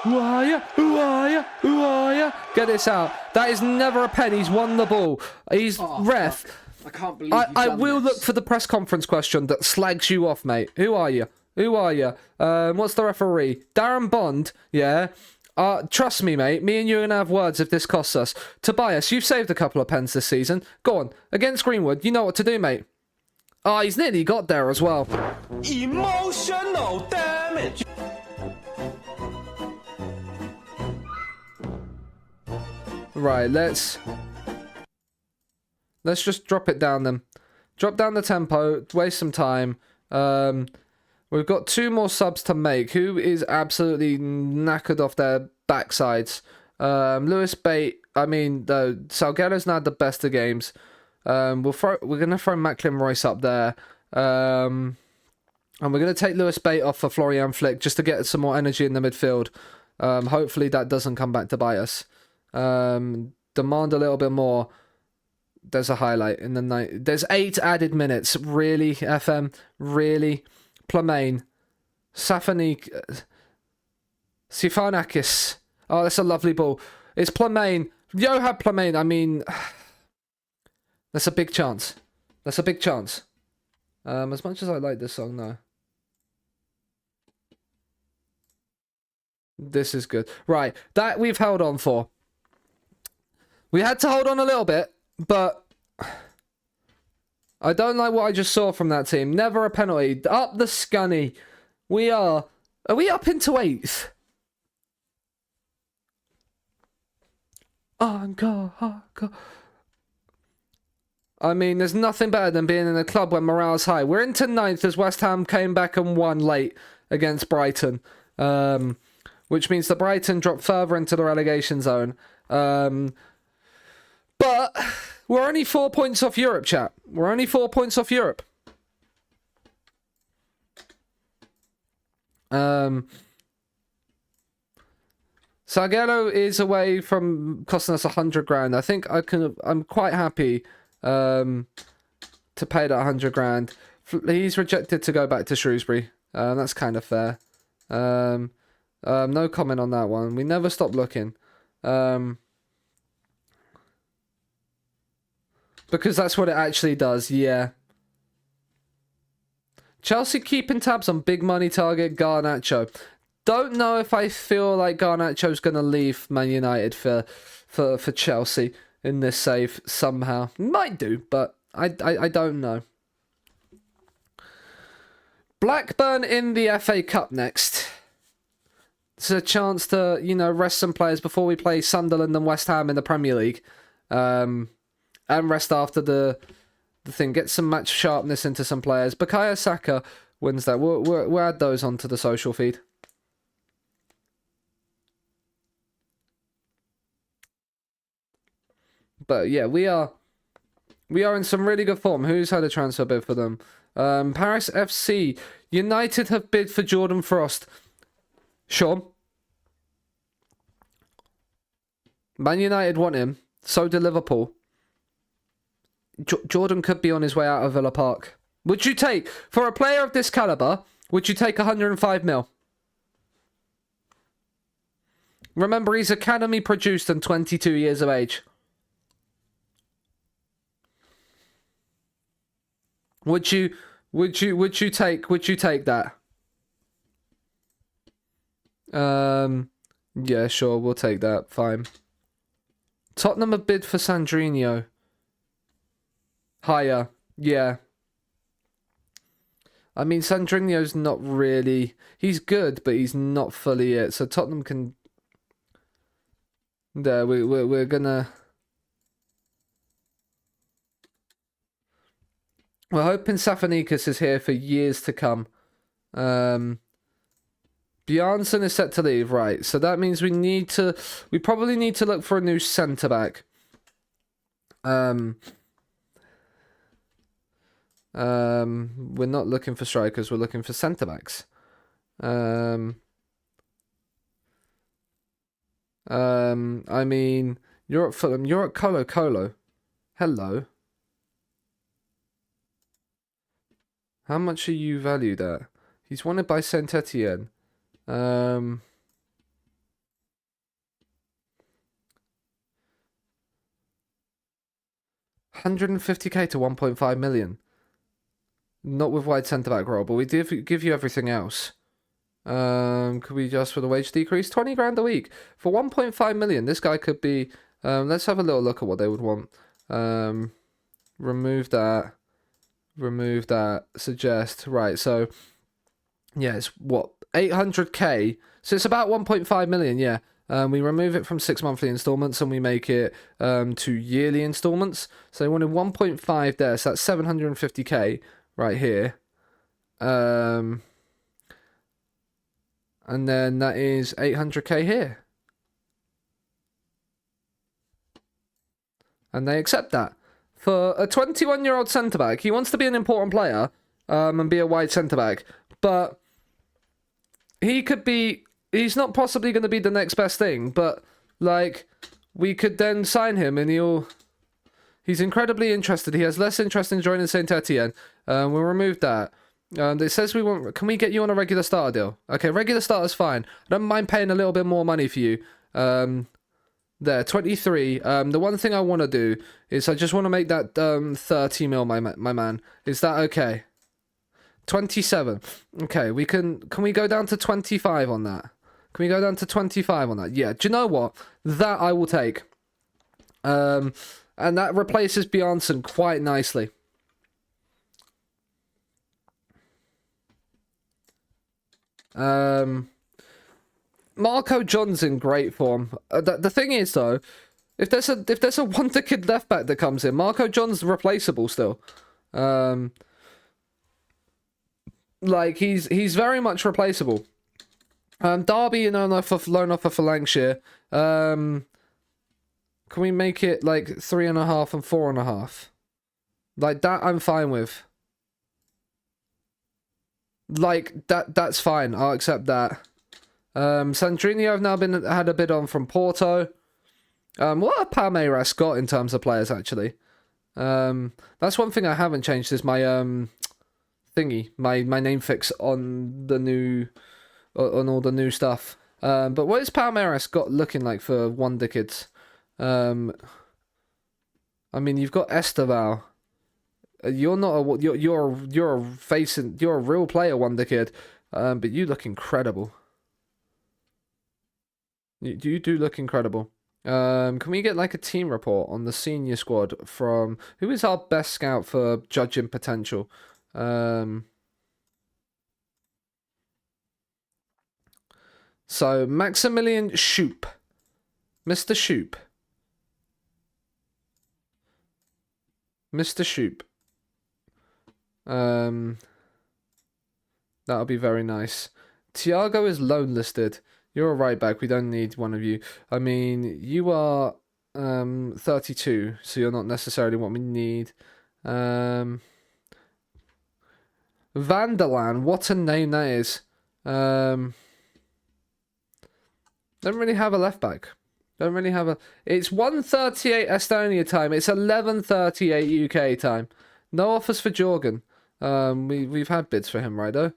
Speaker 2: Who are ya? Who are ya? Who are ya? Get this out. That is never a pen. He's won the ball. He's ref.
Speaker 3: Fuck. I can't believe
Speaker 2: I will look for the press conference question that slags you off, mate. Who are you? Who are you? What's the referee? Darren Bond, yeah. Trust me, mate. Me and you are going to have words if this costs us. Tobias, you've saved a couple of pens this season. Go on. Against Greenwood, you know what to do, mate. Oh, he's nearly got there as well.
Speaker 1: Emotional damage.
Speaker 2: Right, let's just drop it down then. Drop down the tempo, waste some time. We've got 2 more subs to make. Who is absolutely knackered off their backsides? Lewis Bate, Salguero's now had the best of games. We're gonna throw Macklin Royce up there. And we're gonna take Lewis Bate off for Florian Flick just to get some more energy in the midfield. Hopefully that doesn't come back to bite us. Demand a little bit more. There's a highlight in the night. There's 8 added minutes. Really, FM? Really? Plamain. Safanik. Sifanakis. Oh, that's a lovely ball. It's Plamain. Johan Plamain. I mean, that's a big chance. That's a big chance. As much as I like this song, no. This is good. Right, that we've held on for. We had to hold on a little bit, but I don't like what I just saw from that team. Never a penalty. Up the Scunny. Are we up into 8th? Encore. I mean, there's nothing better than being in a club when morale's high. We're into 9th as West Ham came back and won late against Brighton. Which means that Brighton dropped further into the relegation zone. But we're only 4 points off Europe, chat. We're only 4 points off Europe. Salguero is away from costing us 100 grand. I think I'm quite happy to pay that 100 grand. He's rejected to go back to Shrewsbury. That's kind of fair. No comment on that one. We never stop looking. Because that's what it actually does, yeah. Chelsea keeping tabs on big money target Garnacho. Don't know if I feel like Garnacho's going to leave Man United for Chelsea in this save somehow. Might do, but I don't know. Blackburn in the FA Cup next. It's a chance to, rest some players before we play Sunderland and West Ham in the Premier League. And rest after the thing. Get some match sharpness into some players. Bukayo Saka wins that. We'll add those onto the social feed. But yeah, we are in some really good form. Who's had a transfer bid for them? Paris FC. United have bid for Jordan Frost. Sean. Man United want him. So did Liverpool. Jordan could be on his way out of Villa Park. Would you take, for a player of this caliber, would you take 105 mil? Remember, he's academy produced and 22 years of age. Would you take that? Yeah, sure, we'll take that. Fine. Tottenham have bid for Sandrinho. Higher, yeah. I mean, Sandrinho's not really... He's good, but he's not fully it. So Tottenham can... There, we're gonna... We're hoping Safanikis is here for years to come. Bjarnson is set to leave, right. So that means we probably need to look for a new centre-back. We're not looking for strikers, we're looking for centre-backs. I mean, you're at Fulham, you're at Colo Colo. Hello. How much are you valued at? He's wanted by Saint Etienne. 150k to 1.5 million. Not with wide centre back role, but we did give you everything else. Could we adjust for the wage decrease? 20 grand a week for 1.5 million. This guy could be. Let's have a little look at what they would want. Remove that. Remove that. Suggest. Right. So yeah, it's what 800k. So it's about 1.5 million. Yeah. We remove it from 6 monthly installments and we make it to yearly installments. So they wanted 1.5 there, so that's 750k right here. And then that is 800k here. And they accept that. For a 21-year-old centre-back, he wants to be an important player and be a wide centre-back. But he could be... He's not possibly going to be the next best thing, but, like, we could then sign him and he'll... He's incredibly interested. He has less interest in joining Saint Etienne. We'll remove that. It says we want... Can we get you on a regular starter deal? Okay, regular starter's fine. I don't mind paying a little bit more money for you. There, 23. The one thing I want to do is I just want to make that 30 mil, my man. Is that okay? 27. Okay, we can we go down to 25 on that? Can we go down to 25 on that? Yeah, do you know what? That I will take. And that replaces Bjarnason quite nicely. Marco John's in great form. The thing is, though, if there's a wonder kid left back that comes in, Marco John's replaceable still. Like he's very much replaceable. Derby and loan offer for Lancashire. Can we make it like 3.5 and 4.5? Like that, I'm fine with. Like that's fine. I'll accept that. Sandrinho have now had a bid on from Porto. What have Palmeiras got in terms of players actually? That's one thing I haven't changed is my thingy, my name fix on the new on all the new stuff. But what is Palmeiras got looking like for wonder kids? I mean, you've got Esteval. You're not a you're a real player wonder kid. But you look incredible. You do look incredible. Can we get like a team report on the senior squad from who is our best scout for judging potential? So Maximilian Shoop, Mr. Shoop, Mr. Shoop. That'll be very nice. Thiago is loan listed. You're a right back. We don't need one of you. I mean, you are 32, so you're not necessarily what we need. Vanderlan, what a name that is. Don't really have a left back. Don't really have a... It's 1:38 Estonia time. It's 11:38 UK time. No offers for Jorgen. We've had bids for him, right, though?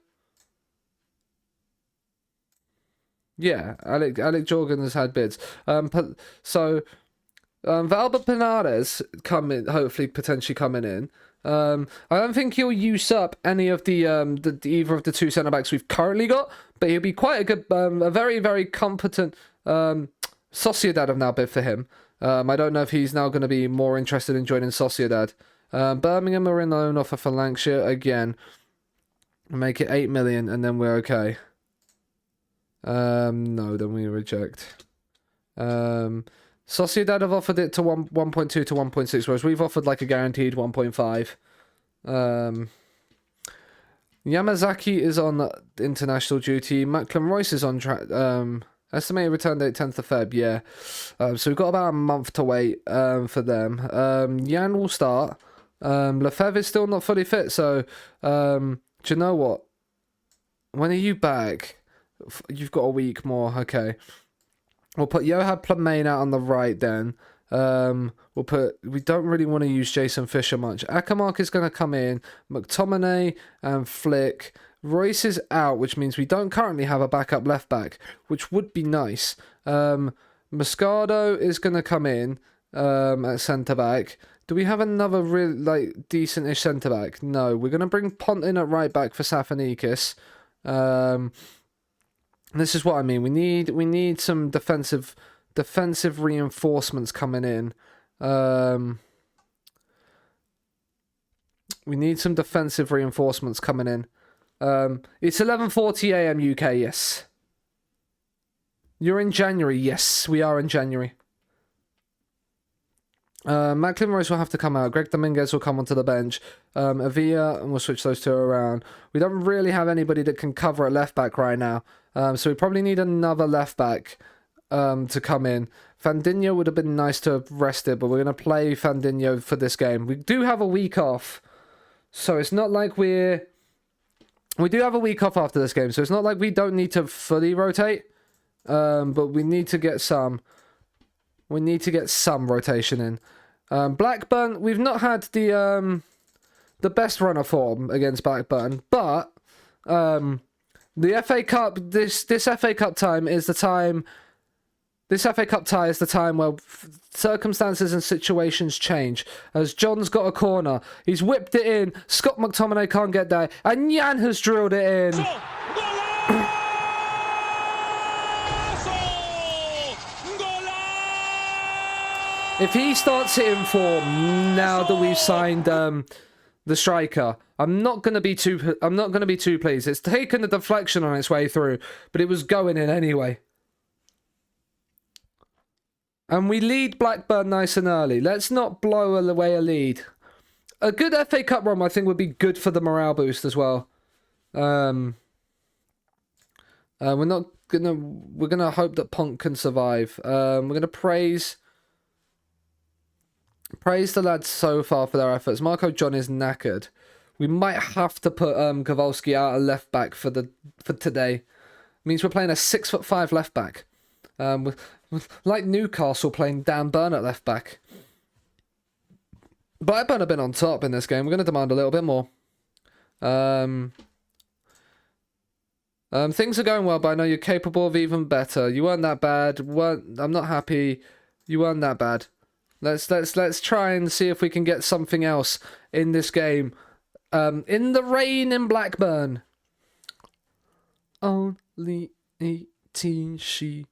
Speaker 2: Yeah, Alec Jorgen has had bids. So Valber Pinares hopefully potentially coming in. I don't think he'll use up any of the either of the two centre backs we've currently got, but he'll be quite a good, a very very competent. Sociedad have now bid for him. I don't know if he's now going to be more interested in joining Sociedad. Birmingham are in loan offer for Lancashire again. Make it 8 million, and then we're okay. No, then we reject. Sociedad have offered it to 1.2 to 1.6, whereas we've offered like a guaranteed 1.5. Yamazaki is on international duty. Macklin Royce is on track. Estimated return date 10th of Feb, yeah. So we've got about a month to wait for them. Jan will start. Lefebvre is still not fully fit, so do you know what? When are you back? You've got a week more, okay. We'll put Johan Plamain out on the right then. We don't really want to use Jason Fisher much. Akamark is going to come in. McTominay and Flick. Royce is out, which means we don't currently have a backup left back, which would be nice. Moscardo is going to come in at centre back. Do we have another really decent-ish centre back? No, we're going to bring Pont in at right back for Safanikis. This is what I mean. We need some defensive reinforcements coming in. We need some defensive reinforcements coming in. It's 11:40 a.m. UK. Yes. You're in January. Yes, we are in January. Macklin Royce will have to come out. Greg Dominguez will come onto the bench. Avila, and we'll switch those two around. We don't really have anybody that can cover at left back right now. So we probably need another left back to come in. Fandinho would have been nice to have rested, but we're going to play Fandinho for this game. We do have a week off. So it's not like we do have a week off after this game. So it's not like we don't need to fully rotate. But we need to get some. We need to get some rotation in. Blackburn, we've not had the best run of form against Blackburn, but the FA Cup, this FA Cup time is the time. This FA Cup tie is the time where circumstances and situations change. As John's got a corner, he's whipped it in. Scott McTominay can't get there, and Jan has drilled it in. If he starts hitting form now that we've signed the striker, I'm not gonna be too pleased. It's taken a deflection on its way through, but it was going in anyway. And we lead Blackburn nice and early. Let's not blow away a lead. A good FA Cup run, I think, would be good for the morale boost as well. We're gonna hope that Pont can survive. We're gonna praise the lads so far for their efforts. Marco John is knackered. We might have to put Kowalski out at left back for today. It means we're playing a 6'5" left back. Like Newcastle playing Dan Burn at left back. Blackburn have been on top in this game. We're going to demand a little bit more. Things are going well, but I know you're capable of even better. You weren't that bad. I'm not happy. You weren't that bad. Let's try and see if we can get something else in this game. In the rain in Blackburn. Only 18 she.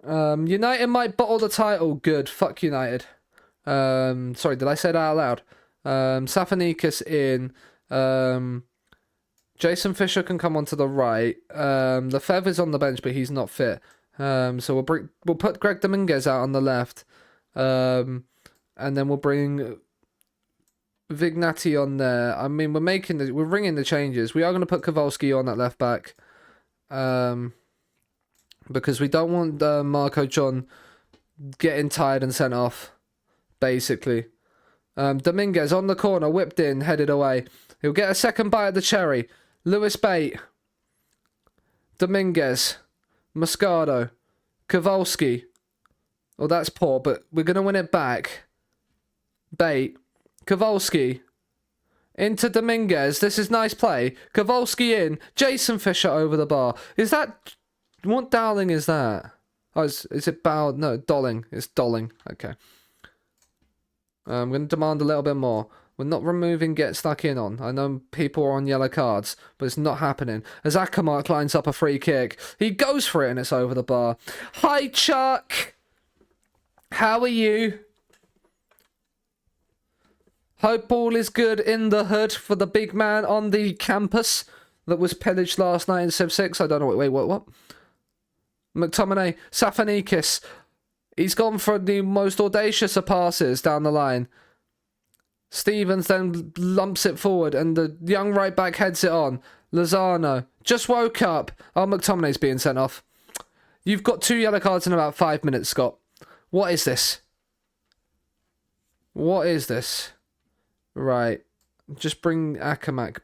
Speaker 2: United might bottle the title. Good. Fuck United. Sorry, did I say that out loud? Safanikis in. Jason Fisher can come onto the right. Lefebvre's on the bench, but he's not fit. So we'll put Greg Dominguez out on the left. And then we'll bring Vignati on there. I mean, we're ringing the changes. We are going to put Kowalski on at left back. Because we don't want Marco John getting tired and sent off, basically. Dominguez on the corner, whipped in, headed away. He'll get a second bite at the cherry. Lewis Bate. Dominguez. Moscardo. Kowalski. Oh, that's poor, but we're going to win it back. Bate. Kowalski. Into Dominguez. This is nice play. Kowalski in. Jason Fisher over the bar. Is that... What Dowling is that? Oh, is it Bow? No, Dolling. It's Dolling. Okay. I'm going to demand a little bit more. We're not removing get stuck in on. I know people are on yellow cards, but it's not happening. As Akamark lines up a free kick, he goes for it and it's over the bar. Hi, Chuck. How are you? Hope all is good in the hood for the big man on the campus that was pillaged last night in Civ 6. I don't know. Wait, what? McTominay, Safanikis. He's gone for the most audacious of passes down the line. Stevens then lumps it forward and the young right back heads it on. Lozano just woke up. Oh, McTominay's being sent off. You've got 2 yellow cards in about 5 minutes, Scott. What is this? What is this? Right. Just bring Akamak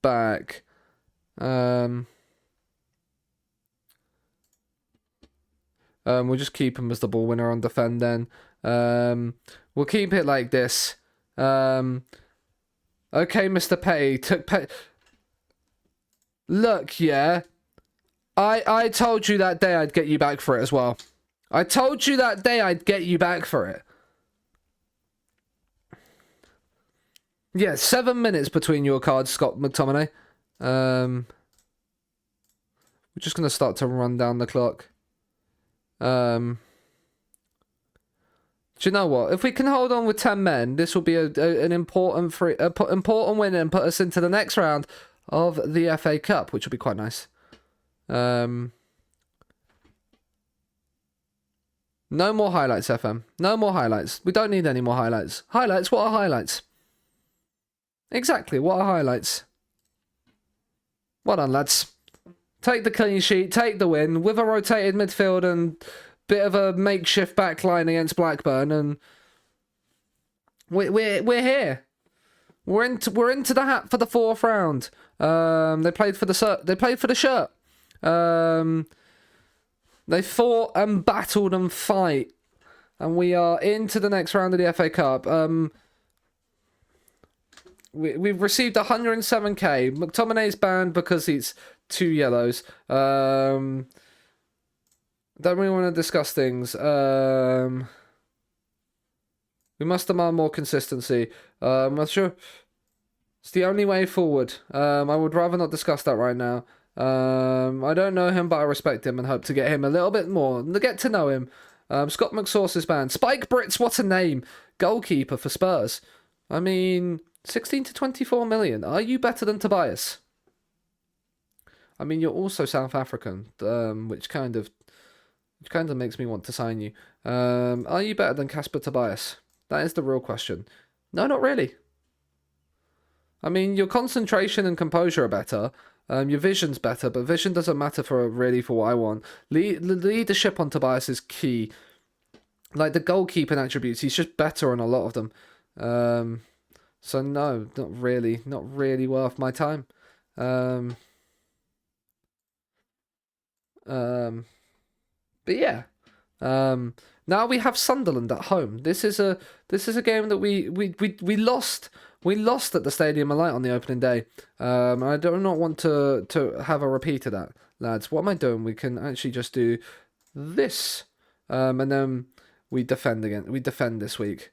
Speaker 2: back. We'll just keep him as the ball winner on defend then. We'll keep it like this. Okay, Mr. Petty. Look, yeah. I told you that day I'd get you back for it as well. I told you that day I'd get you back for it. Yeah, 7 minutes between your cards, Scott McTominay. We're just going to start to run down the clock. Do you know what? If we can hold on with 10 men, this will be an important win and put us into the next round of the FA Cup, which will be quite nice. No more highlights, FM. No more highlights. We don't need any more highlights. Highlights? What are highlights? Exactly, what are highlights? Well done, lads. Take the clean sheet, take the win, with a rotated midfield and bit of a makeshift backline against Blackburn, and we're here. We're into the hat for the 4th round. They played for the shirt. They fought and battled and fight, and we are into the next round of the FA Cup. We've received 107k. McTominay's banned because he's 2 yellows. Don't really want to discuss things. We must demand more consistency. I'm not sure. It's the only way forward. I would rather not discuss that right now. I don't know him, but I respect him and hope to get him a little bit more. To get to know him. Scott McSauce is banned. Spike Brits, what a name. Goalkeeper for Spurs. I mean, 16 to 24 million. Are you better than Tobias? I mean, you're also South African, which kind of makes me want to sign you. Are you better than Casper Tobias? That is the real question. No, not really. I mean, your concentration and composure are better. Your vision's better, but vision doesn't matter for what I want. Leadership on Tobias is key. Like the goalkeeping attributes, he's just better on a lot of them. So no, not really worth my time. But yeah. Now we have Sunderland at home. This is a game that we lost. We lost at the Stadium of Light on the opening day. I do not want to have a repeat of that, lads. What am I doing? We can actually just do this. And then we defend again. We defend this week.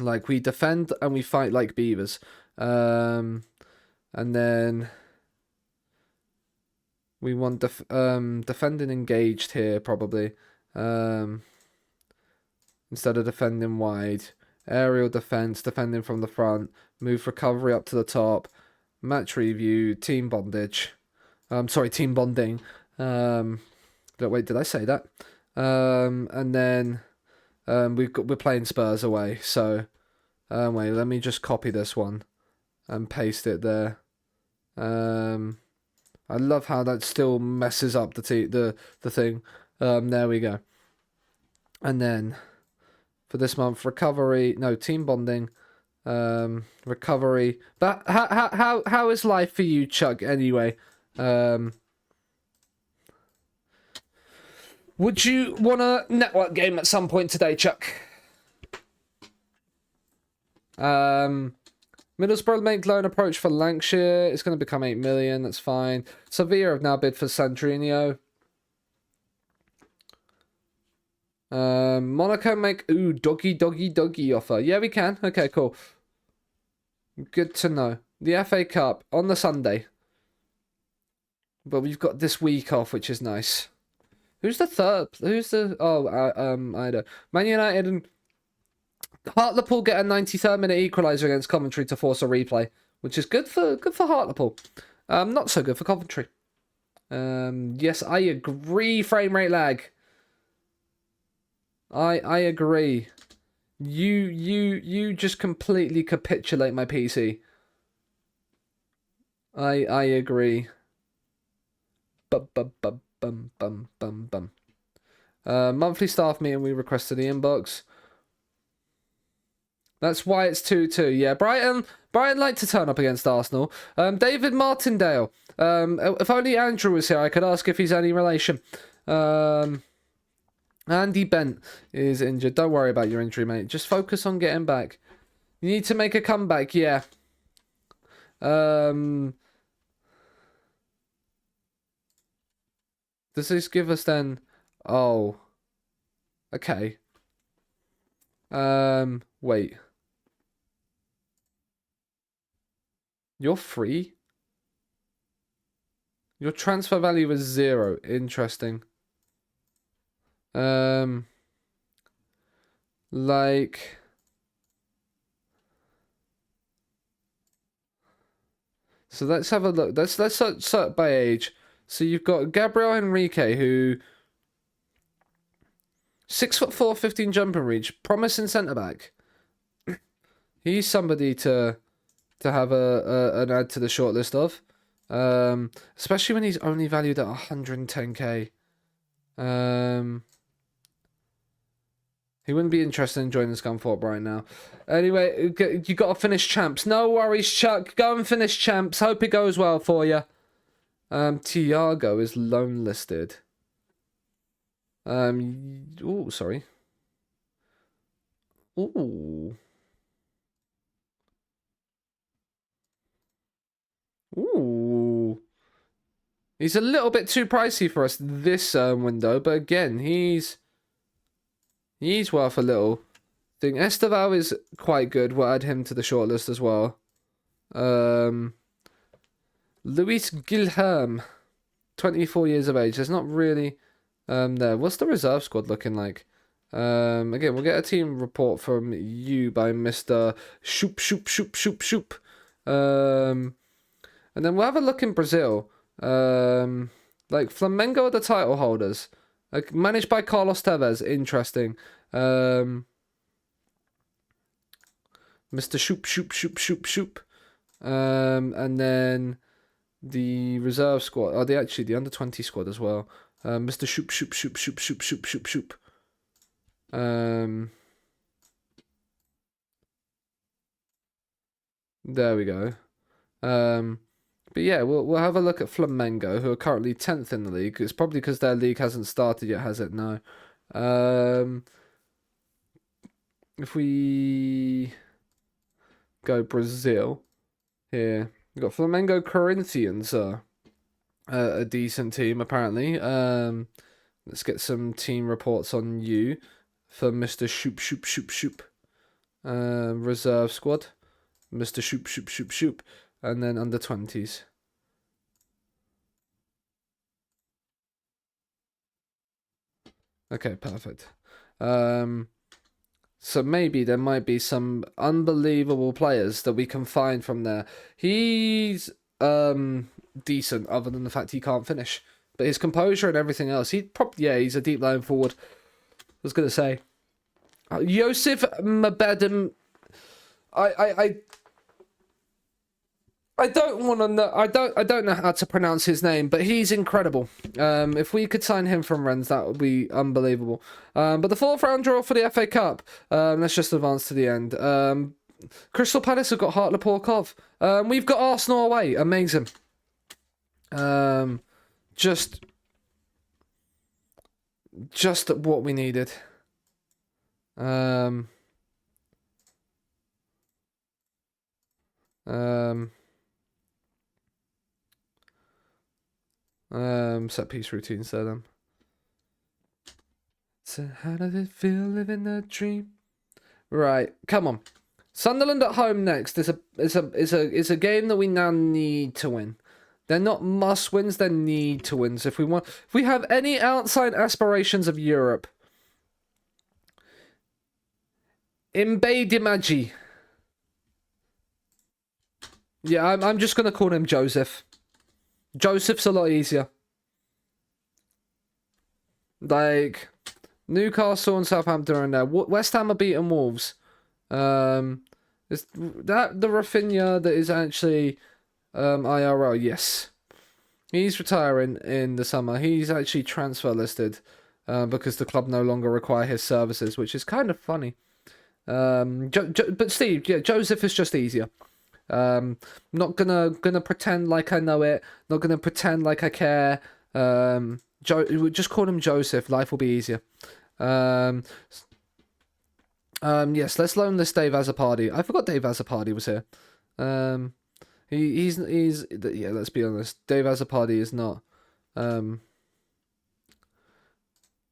Speaker 2: Like we defend and we fight like beavers. And then we want defending engaged here probably. Instead of defending wide. Aerial defense, defending from the front, move recovery up to the top, match review, team bondage. Team bonding. Wait, did I say that? And then we're playing Spurs away. So wait, let me just copy this one and paste it there. I love how that still messes up the thing. There we go. And then for this month, team bonding, recovery. But how is life for you, Chuck? Anyway, would you want a network game at some point today, Chuck? Middlesbrough make loan approach for Lancashire. It's going to become 8 million. That's fine. Sevilla have now bid for Sandrinho. Monaco make doggy offer. Yeah, we can. Okay, cool. Good to know. The FA Cup on the Sunday, but we've got this week off, which is nice. Who's the third? Who's the? I don't. Man United and Hartlepool get a 93rd minute equaliser against Coventry to force a replay, which is good for Hartlepool. Not so good for Coventry. Yes, I agree. Frame rate lag. I agree. You just completely capitulate my PC. I agree. Monthly staff meeting we requested the inbox. That's why it's 2-2. Yeah, Brighton like to turn up against Arsenal. David Martindale. If only Andrew was here, I could ask if he's any relation. Andy Bent is injured. Don't worry about your injury, mate. Just focus on getting back. You need to make a comeback, yeah. Does this give us then... Oh. Okay. Wait. You're free? Your transfer value is 0. Interesting. Like... So let's have a look. Let's sort by age. So you've got Gabriel Henrique, who 6'4", 15 jumping reach, promising centre back. He's somebody to have an add to the shortlist of, especially when he's only valued at 110k. He wouldn't be interested in joining Scunthorpe right now. Anyway, you got to finish champs. No worries, Chuck. Go and finish champs. Hope it goes well for you. Tiago is loan listed. Oh, sorry. Ooh. Ooh. He's a little bit too pricey for us this window, but again, he's worth a little thing. Esteval is quite good. We'll add him to the shortlist as well. Luis Gilherme, 24 years of age. There's not really there. What's the reserve squad looking like? Again, we'll get a team report from you by Mr. Shoop. And then we'll have a look in Brazil. Like Flamengo are the title holders. Like managed by Carlos Tevez. Interesting. Mr. Shoop. And then the reserve squad. Oh, the under 20 squad as well. Mr. Shoop. There we go. But yeah, we'll have a look at Flamengo, who are currently 10th in the league. It's probably because their league hasn't started yet, has it? No. If we go Brazil here, we've got Flamengo Corinthians, a decent team apparently. Let's get some team reports on you for Mr. Shoop. Reserve squad, Mr. Shoop. And then under 20s. Okay, perfect. So maybe there might be some unbelievable players that we can find from there. He's decent, other than the fact he can't finish. But his composure and everything else, he's a deep line forward. I was gonna say, Joseph Mabedem. I don't want to know. I don't know how to pronounce his name, but he's incredible. If we could sign him from Rennes, that would be unbelievable. But the 4th round draw for the FA Cup. Let's just advance to the end. Crystal Palace have got Hartlepool. We've got Arsenal away. Amazing. Just what we needed. Set piece routines there then. So how does it feel living a dream? Right, come on. Sunderland at home next is a game that we now need to win. They're not must wins, they're need to wins. If we have any outside aspirations of Europe. Imbe Dimaji. Yeah, I'm just gonna call him Joseph. Joseph's a lot easier. Like Newcastle and Southampton are in there. West Ham are beating Wolves. Is that the Rafinha that is actually IRL? Yes. He's retiring in the summer. He's actually transfer listed because the club no longer require his services, which is kind of funny. But Steve, yeah, Joseph is just easier. Not gonna pretend like I know it. Not gonna pretend like I care. We'll just call him Joseph. Life will be easier. Yes, let's loan this Dave Azzopardi. I forgot Dave Azzopardi was here. He's yeah. Let's be honest. Dave Azzopardi is not.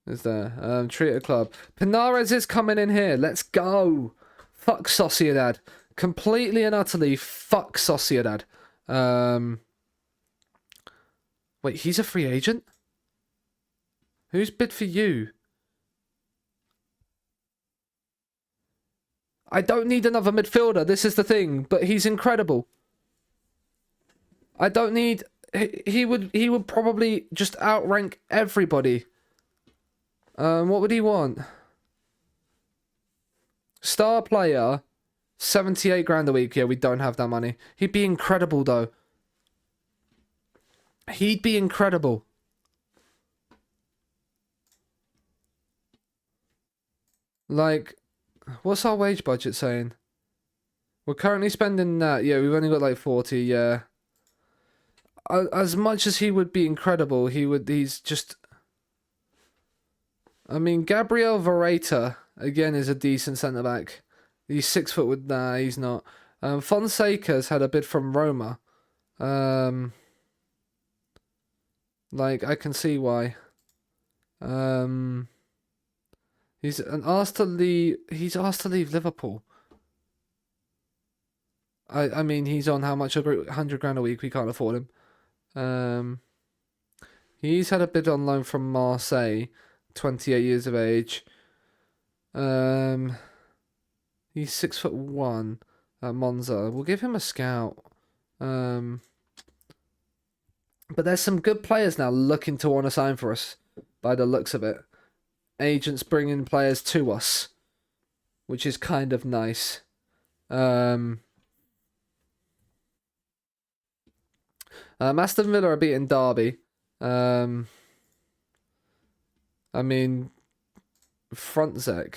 Speaker 2: Is there? Treat a club. Pinares is coming in here. Let's go. Fuck Sociedad. Completely and utterly fuck Sociedad. Wait, he's a free agent? Who's bid for you? I don't need another midfielder. This is the thing, but he's incredible. I don't need. He would probably just outrank everybody. What would he want? Star player, 78 grand a week. Yeah, we don't have that money. He'd be incredible though. He'd be incredible. Like, what's our wage budget saying? We're currently spending that. Yeah, we've only got like 40. Yeah. As much as he would be incredible, he's just. I mean, Gabriel Vareta again is a decent centre back. He's 6 foot with. Nah, he's not. Fonseca's had a bid from Roma. Like, I can see why. He's asked to leave. He's asked to leave Liverpool. I mean, he's on how much? 100 grand a week. We can't afford him. He's had a bid on loan from Marseille. 28 years of age. He's 6'1" at Monza. We'll give him a scout. But there's some good players now looking to want to sign for us, by the looks of it. Agents bringing players to us, which is kind of nice. Aston Villa are beating Derby. I mean, Frontzek.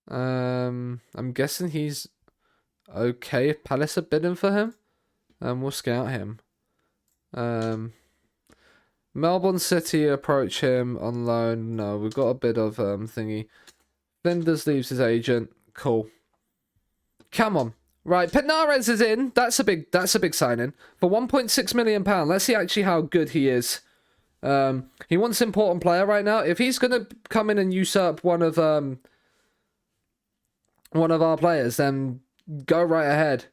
Speaker 2: I'm guessing he's okay if Palace are bidding for him. We'll scout him. Melbourne City approach him on loan. No, we've got a bit of thingy. Flinders leaves his agent. Cool. Come on. Right, Pinares is in. That's a big signing. For £1.6 million. Let's see actually how good he is. He wants important player right now. If he's gonna come in and usurp one of our players, then go right ahead.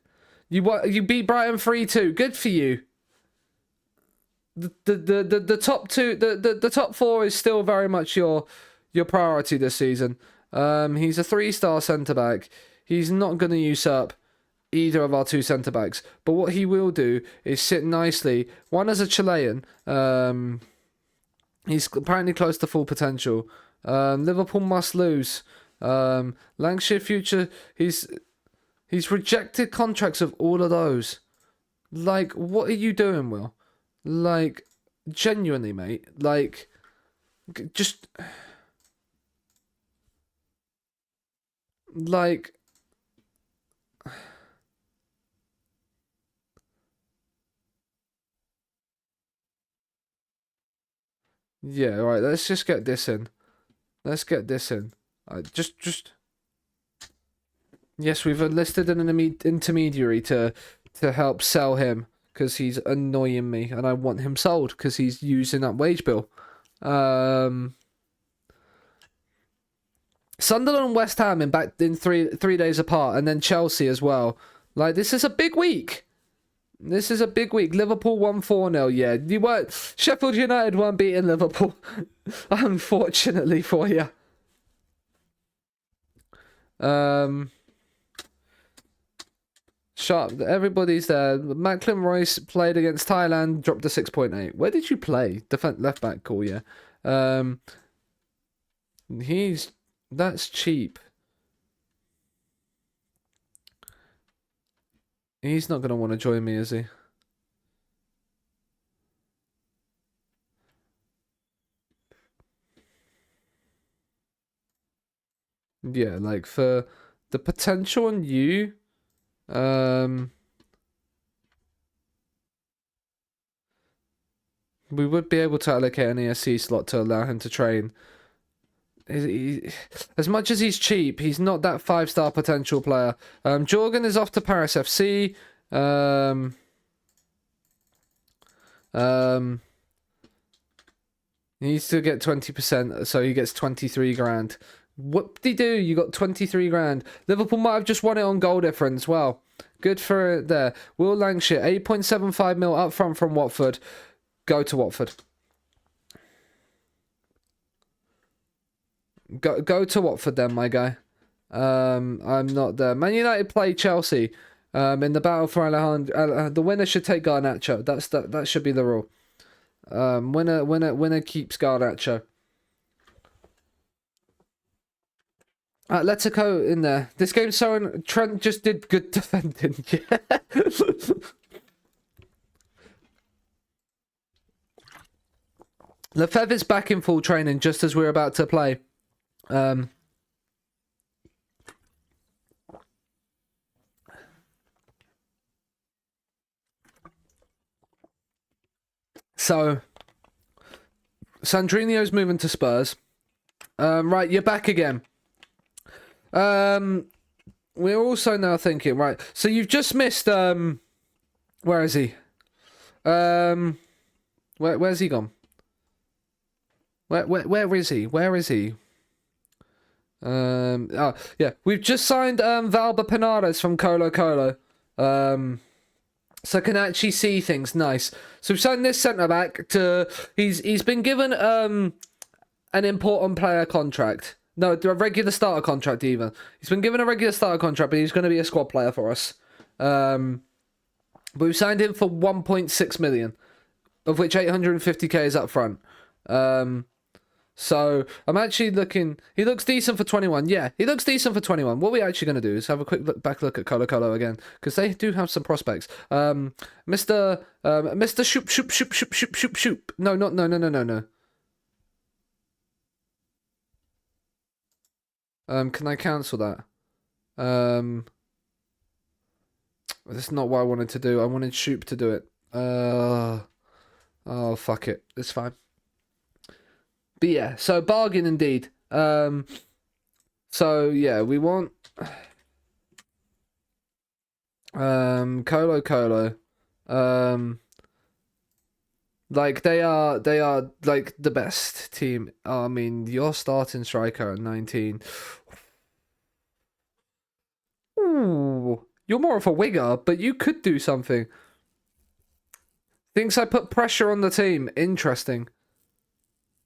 Speaker 2: You beat Brighton 3-2. Good for you. The top two, the top four is still very much your priority this season. He's a 3-star centre back. He's not going to usurp either of our 2 centre backs, but what he will do is sit nicely. One as a Chilean. He's apparently close to full potential. Liverpool must lose. Lancashire Future. He's rejected contracts of all of those. Like, what are you doing, Will? Like, genuinely, mate. Like, just like. Yeah, all right, let's just get this in. Let's get this in. Just. Yes, we've enlisted an intermediary to help sell him because he's annoying me, and I want him sold because he's using that wage bill. Sunderland and West Ham in 3 days apart, and then Chelsea as well. Like, this is a big week. This is a big week. Liverpool won 4-0. Yeah, you weren't. Sheffield United weren't beating Liverpool, unfortunately for you. Sharp. Everybody's there. Macklin Royce played against Thailand. Dropped to 6.8. Where did you play? Left back. Cool. Yeah. That's cheap. He's not going to want to join me, is he? Yeah, like, for the potential on you, We would be able to allocate an ESC slot to allow him to train. As much as he's cheap, he's not that 5-star potential player. Jorgen is off to Paris FC. He needs to get 20%, so he gets 23 grand. Whoop-de-doo, you got 23 grand. Liverpool might have just won it on goal difference. Well, good for it there. Will Langshire, 8.75 mil up front from Watford. Go to Watford. Go to Watford then, my guy. I'm not there. Man United play Chelsea in the battle for Alejandro. The winner should take Garnacho. That should be the rule. Winner keeps Garnacho. Atletico in there. This game's so... Trent just did good defending. Yeah. Lefebvre is back in full training just as we're about to play. So, Sandrinho's moving to Spurs. Right, you're back again. We're also now thinking, right, so you've just missed, where is he? Where's he gone? Where is he? Where is he? Oh, yeah, we've just signed, Valba Pinares from Colo Colo. So can actually see things. Nice. So we've signed this centre-back to... He's been given, an important player contract. No, a regular starter contract even. He's been given a regular starter contract, but he's going to be a squad player for us. But we've signed him for 1.6 million, of which 850k is up front. So I'm actually looking... He looks decent for 21. Yeah, he looks decent for 21. What we're actually going to do is have a quick look at Colo Colo again, because they do have some prospects. Mr. Shoop. No. Can I cancel that? That's not what I wanted to do. I wanted Shoop to do it. Oh, fuck it. It's fine. But yeah, so bargain indeed. So yeah, we want Colo. Like they are like the best team. I mean, your starting striker at 19. Ooh, you're more of a winger, but you could do something. Thinks I put pressure on the team. Interesting.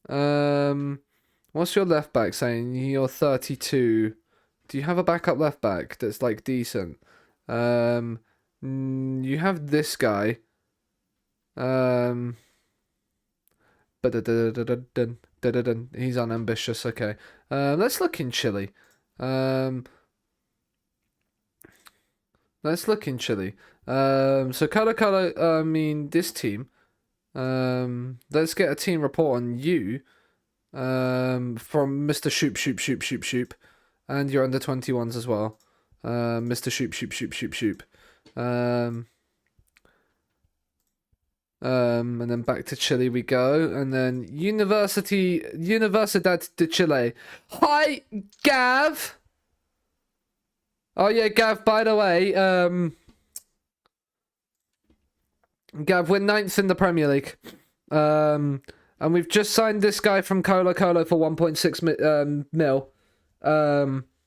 Speaker 2: What's your left back saying? You're 32. Do you have a backup left back that's like decent? You have this guy. He's unambitious. Okay. Let's look in Chile. So Colo, I mean this team. Let's get a team report on you. From Mr. Shoop. And you're under 21s as well. Mr. Shoop. And then back to Chile we go. And then Universidad de Chile. Hi, Gav! Oh yeah, Gav, by the way, Gav, we're 9th in the Premier League. And we've just signed this guy from Colo Colo for 1.6 mil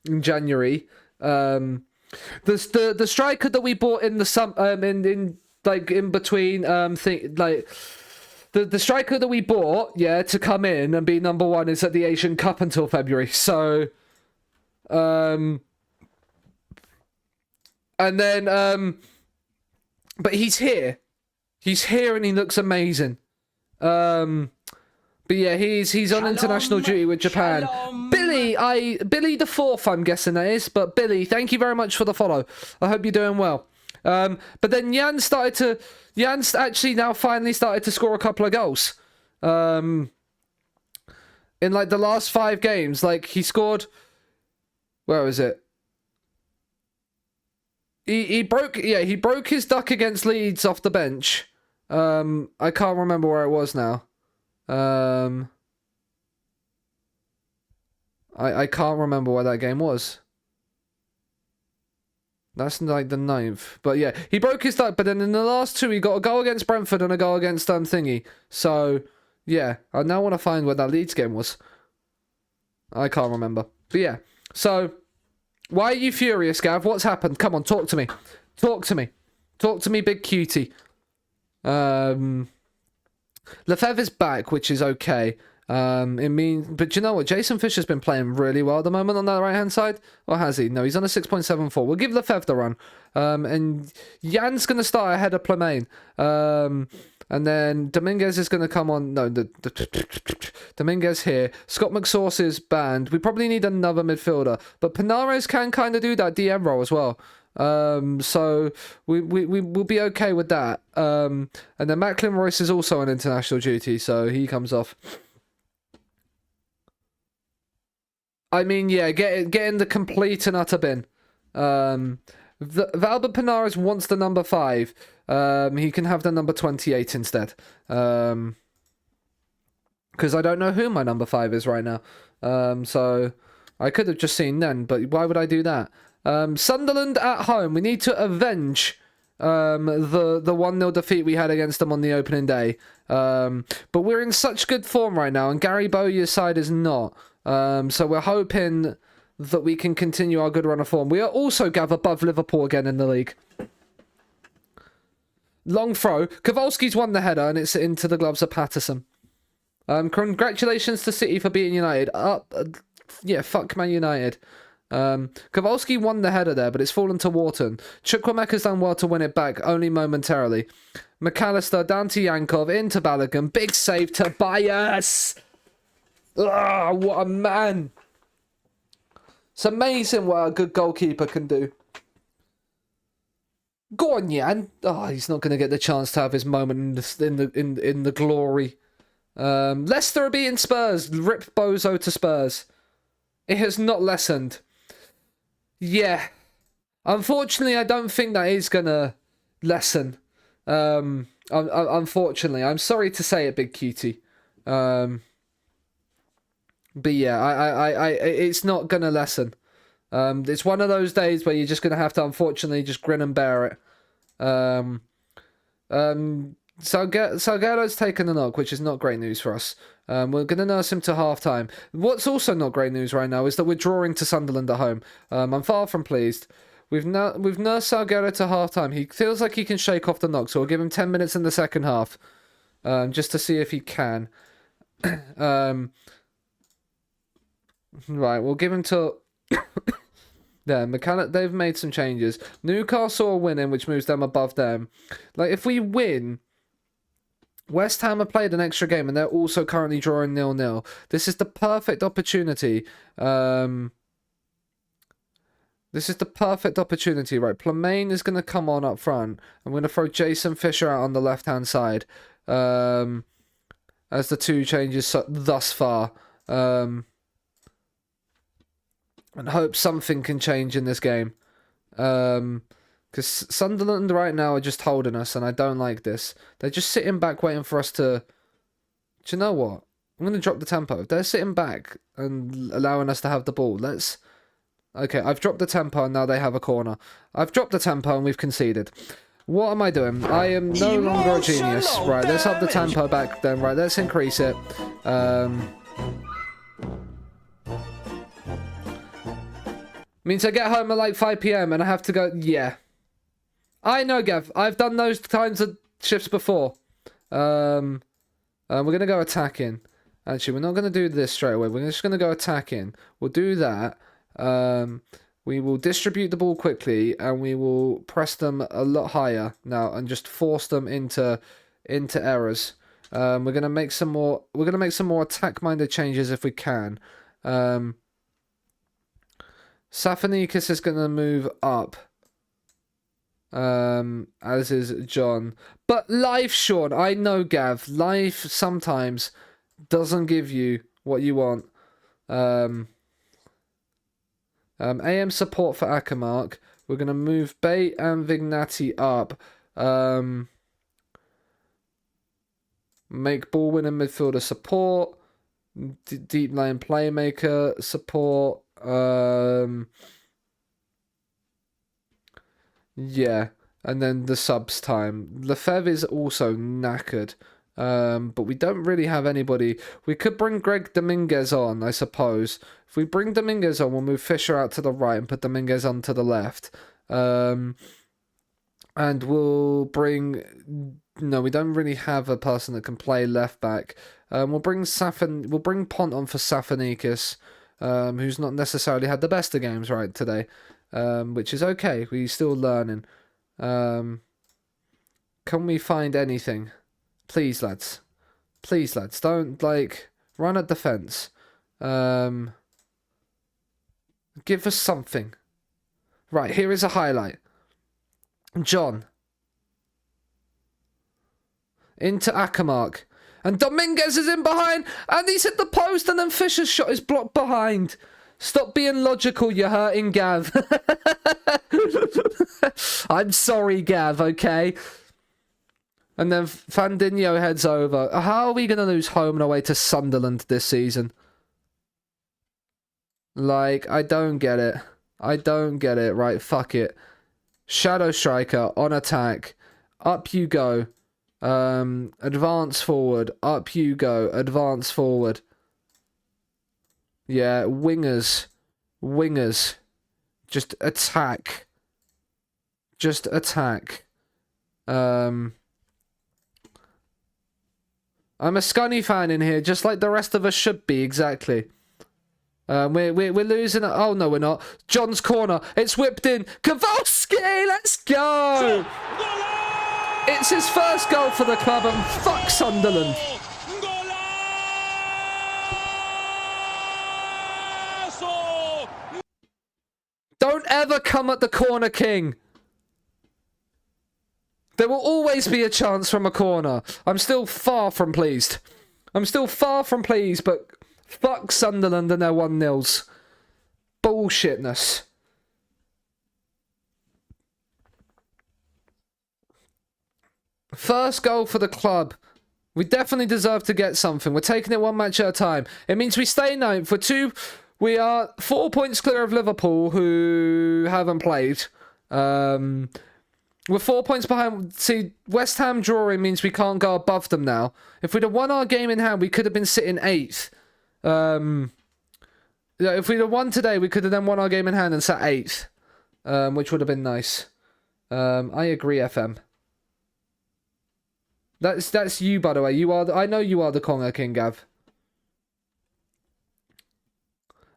Speaker 2: in January. The striker that we bought in the in between the striker that we bought, yeah, to come in and be number 1 is at the Asian Cup until February. So and then but he's here. He's here and he looks amazing. But yeah, he's on international duty with Japan.
Speaker 3: Shalom.
Speaker 2: Billy the Fourth, I'm guessing that is. But Billy, thank you very much for the follow. I hope you're doing well. But then Jan's actually now finally started to score a couple of goals. In like the last 5 games, like he scored. Where was it? He broke his duck against Leeds off the bench. I can't remember where it was now. I can't remember where that game was. That's like the 9th. But yeah, he broke his duck, but then in the last 2, he got a goal against Brentford and a goal against Thingy. So, yeah, I now want to find where that Leeds game was. I can't remember. But yeah, so, why are you furious, Gav? What's happened? Come on, talk to me. Talk to me. Talk to me, big cutie. Lefebvre is back, which is okay. But you know what? Jason Fisher's been playing really well at the moment on that right-hand side. Or has he? No, he's on a 6.74. We'll give Lefebvre the run. And Jan's going to start ahead of Plemain. And then Dominguez is going to come on. No, Dominguez here. Scott McSauce is banned. We probably need another midfielder. But Pinares can kind of do that DM role as well. So we will be okay with that. And then Macklin Royce is also on international duty, so he comes off. I mean, yeah, get in the complete and utter bin. Valbert Pinares wants the number 5. He can have the number 28 instead. Because I don't know who my number 5 is right now. So I could have just seen then, but why would I do that? Sunderland at home. We need to avenge the 1-0 defeat we had against them on the opening day. But we're in such good form right now, and Gary Bowyer's side is not. So we're hoping that we can continue our good run of form. We are also, Gav, above Liverpool again in the league. Long throw. Kowalski's won the header, and it's into the gloves of Patterson. Congratulations to City for beating United. Yeah, fuck Man United. Kowalski won the header there, but it's fallen to Wharton. Chukwuemeka's done well to win it back, only momentarily. McAllister down to Yankov, into Balogun. Big save to Bias. Ah, what a man. It's amazing what a good goalkeeper can do. Go on, Jan. Oh, he's not going to get the chance to have his moment in the glory. Leicester are beating Spurs. Rip Bozo to Spurs. It has not lessened. Yeah. Unfortunately, I don't think that is going to lessen. Unfortunately. I'm sorry to say it, big cutie. But yeah, I it's not going to lessen. It's one of those days where you're just going to have to, unfortunately, just grin and bear it. Salgado's taken a knock, which is not great news for us. We're going to nurse him to half-time. What's also not great news right now is that we're drawing to Sunderland at home. I'm far from pleased. We've nursed Salgado to half-time. He feels like he can shake off the knock, so we'll give him 10 minutes in the second half. Just to see if he can. Right, we'll give him till... There, they've made some changes. Newcastle are winning, which moves them above them. Like, if we win... West Ham have played an extra game, and they're also currently drawing 0-0. This is the perfect opportunity. This is the perfect opportunity, right? Plemain is going to come on up front. I'm going to throw Jason Fisher out on the left-hand side. As the 2 changes thus far. And hope something can change in this game. Because Sunderland right now are just holding us, and I don't like this. They're just sitting back waiting for us to... Do you know what? I'm going to drop the tempo. They're sitting back and allowing us to have the ball. Let's... Okay, I've dropped the tempo, and now they have a corner. I've dropped the tempo, and we've conceded. What am I doing? I am no longer a genius. Right, let's up the tempo back then. Right, let's increase it. Means I get home at like 5 PM and I have to go... Yeah. I know, Gav. I've done those kinds of shifts before. We're going to go attacking. Actually, we're not going to do this straight away. We're just going to go attacking. We'll do that. We will distribute the ball quickly and we will press them a lot higher now and just force them into errors. We're going to make some more... We're going to make some more attack-minded changes if we can. Safanikis is going to move up, as is John. But life, Sean, I know, Gav, life sometimes doesn't give you what you want. AM support for Akamark. We're going to move Bate and Vignati up. Make ball winning midfielder support. Deep line playmaker support. Yeah. And then the subs time. Lefebvre is also knackered. But we don't really have anybody. We could bring Greg Dominguez on, I suppose. If we bring Dominguez on, we'll move Fisher out to the right and put Dominguez on to the left. And we'll bring... No, we don't really have a person that can play left back. We'll bring Pont on for Safanikis, who's not necessarily had the best of games right today, which is okay. We're still learning. Can we find anything? Please, lads. Please, lads. Don't, run at defence. Give us something. Right, here is a highlight. John. Into Akamark. And Dominguez is in behind. And he's hit the post. And then Fisher's shot is blocked behind. Stop being logical. You're hurting Gav. I'm sorry, Gav, okay? And then Fandinho heads over. How are we going to lose home and away to Sunderland this season? I don't get it. I don't get it. Right, fuck it. Shadow Striker on attack. Up you go. Advance forward. Up you go. Advance forward. Yeah, wingers. Wingers. Just attack. Just attack. I'm a Scunny fan in here, just like the rest of us should be, exactly. We're losing. Oh no, we're not. John's corner. It's whipped in. Kowalski, let's go! It's his first goal for the club, and fuck Sunderland. Don't ever come at the corner king. There will always be a chance from a corner. I'm still far from pleased. I'm still far from pleased, but fuck Sunderland and their 1-0s. Bullshitness. First goal for the club. We definitely deserve to get something. We're taking it one match at a time. It means we stay ninth. We are 4 points clear of Liverpool, who haven't played. We're 4 points behind. See, West Ham drawing means we can't go above them now. If we'd have won our game in hand, we could have been sitting 8th. If we'd have won today, we could have then won our game in hand and sat 8th, which would have been nice. I agree, FM. That's you, by the way. I know you are the Conga King, Gav.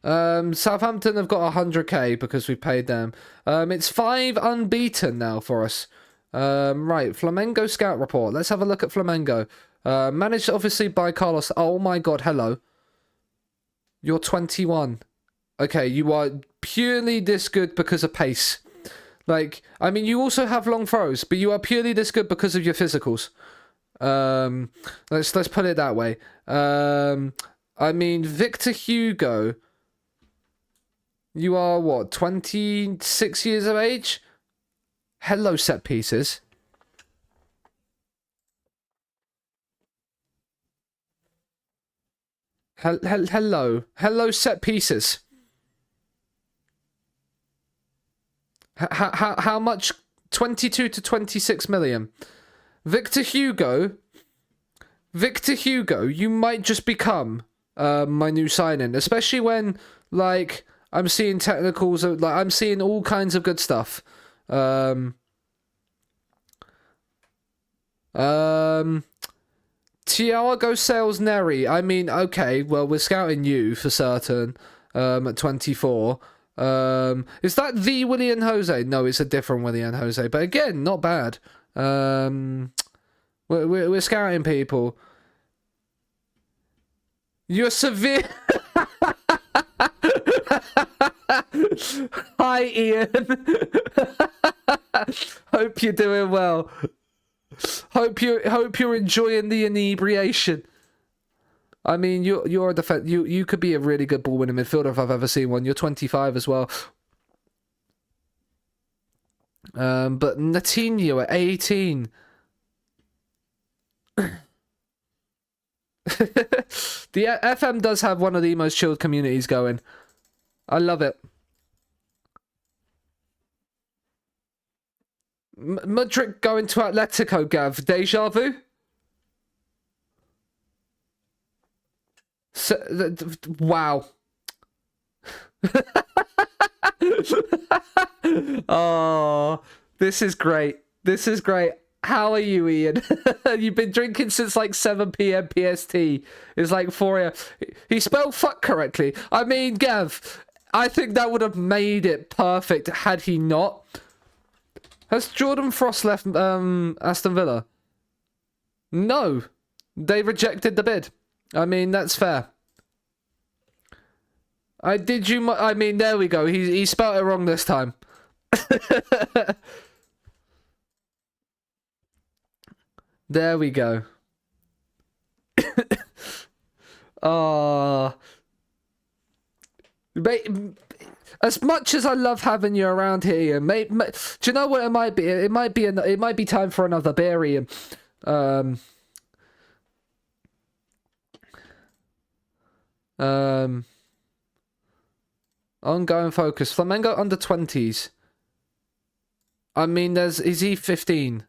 Speaker 2: Southampton have got 100k because we paid them. It's 5 unbeaten now for us. Right, Flamengo scout report. Let's have a look at Flamengo. Managed obviously by Carlos. Oh my god, hello. You're 21. Okay, you are purely this good because of pace. You also have long throws, but you are purely this good because of your physicals. Let's put it that way. Victor Hugo. You are, what, 26 years of age? Hello, set pieces. Hello. Hello, set pieces. How much? 22 to 26 million. Victor Hugo, you might just become my new signing, especially when, I'm seeing technicals, I'm seeing all kinds of good stuff. Thiago Sales Neri. Okay, well, we're scouting you for certain, at 24. Is that the Willian Jose? No, it's a different Willian Jose, but again, not bad. We're scouting people. You're severe. Hi, Ian. Hope you're doing well. Hope you're enjoying the inebriation. You're a defense. You could be a really good ball winning midfielder if I've ever seen one. You're 25 as well. But Natinho at 18. The FM does have one of the most chilled communities going. I love it. Mudrick going to Atletico, Gav. Deja vu? Wow. Oh, this is great. This is great. How are you, Ian? You've been drinking since like 7 p.m. PST. It's like 4 a.m. He spelled fuck correctly. I mean, Gav, I think that would have made it perfect had he not. Has Jordan Frost left Aston Villa? No. They rejected the bid. I mean, that's fair. I mean, there we go. He spelled it wrong this time. There we go. Oh. As much as I love having you around here, do you know what it might be? It might be time for another beer, Ian. Ongoing focus. Flamengo under 20s. I mean, is he 15?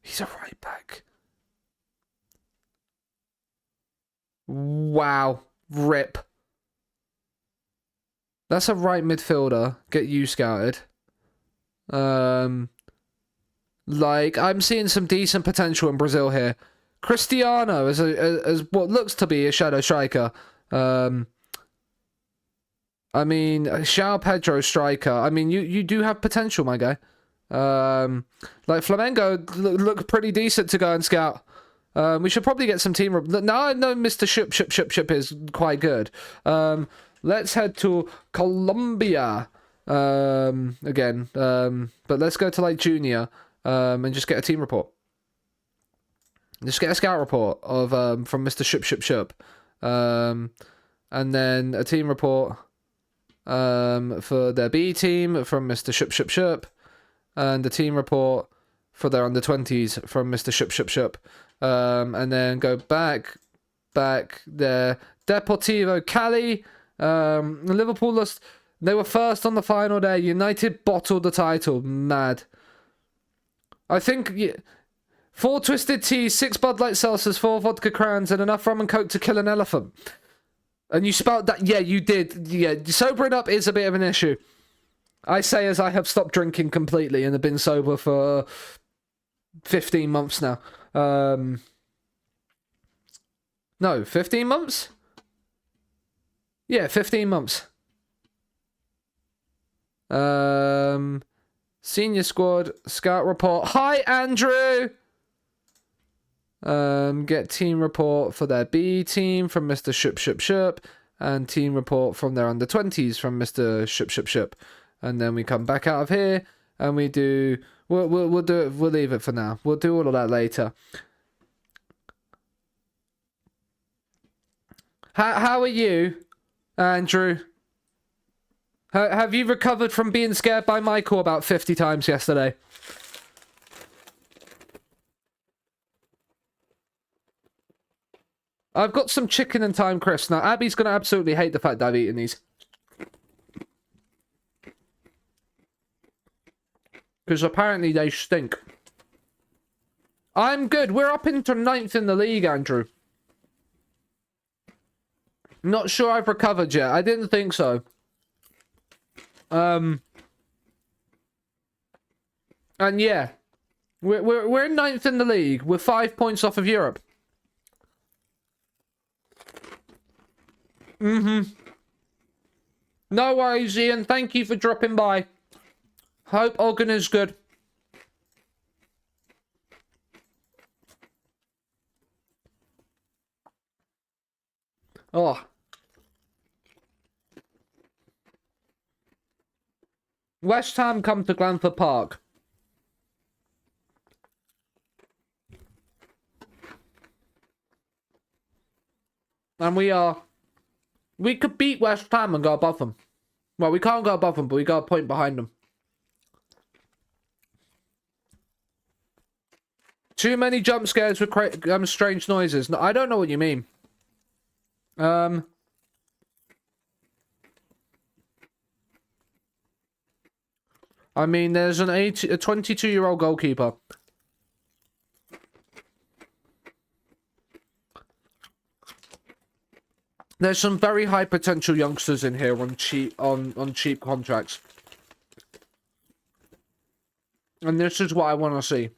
Speaker 2: He's a right back. Wow. Rip. That's a right midfielder. Get you scouted. Like, I'm seeing some decent potential in Brazil here. Cristiano as what looks to be a shadow striker. I mean, João Pedro striker. I mean, you do have potential, my guy. Like Flamengo look pretty decent to go and scout. We should probably get some team. Now I know Mr. Ship is quite good. Let's head to Colombia again. But let's go to like Junior and just get a team report. Just get a scout report of from Mr. Ship. And then a team report for their B team from Mr. Ship. And the team report for their under 20s from Mr. Ship. And then go back there. Deportivo Cali. Liverpool lost. They were first on the final day. United bottled the title. Mad. I think 4 twisted teas, 6 Bud Light seltzers, 4 vodka crowns, and enough rum and coke to kill an elephant. And you spelled that. Yeah, you did. Yeah, sobering up is a bit of an issue. I say as I have stopped drinking completely and have been sober for 15 months now. No, 15 months? Yeah, 15 months. Senior squad, scout report. Hi, Andrew! Get team report for their B team from Mr. Ship. And team report from their under 20s from Mr. Ship. And then we come back out of here and we do. We'll do it. We'll leave it for now. We'll do all of that later. How are you, Andrew? Have you recovered from being scared by Michael about 50 times yesterday? I've got some chicken and thyme crisps. Now, Abby's going to absolutely hate the fact that I've eaten these. Because apparently they stink. I'm good. We're up into 9th in the league, Andrew. Not sure I've recovered yet. I didn't think so. And yeah. We're in 9th in the league. We're 5 points off of Europe. No worries, Ian. Thank you for dropping by. Hope Ogden is good. Oh. West Ham come to Scunthorpe Park. And we could beat West Ham and go above them. Well, we can't go above them, but we got a point behind them. Too many jump scares with strange noises. No, I don't know what you mean. I mean, there's a 22-year-old goalkeeper. There's some very high potential youngsters in here on cheap contracts. And this is what I want to see.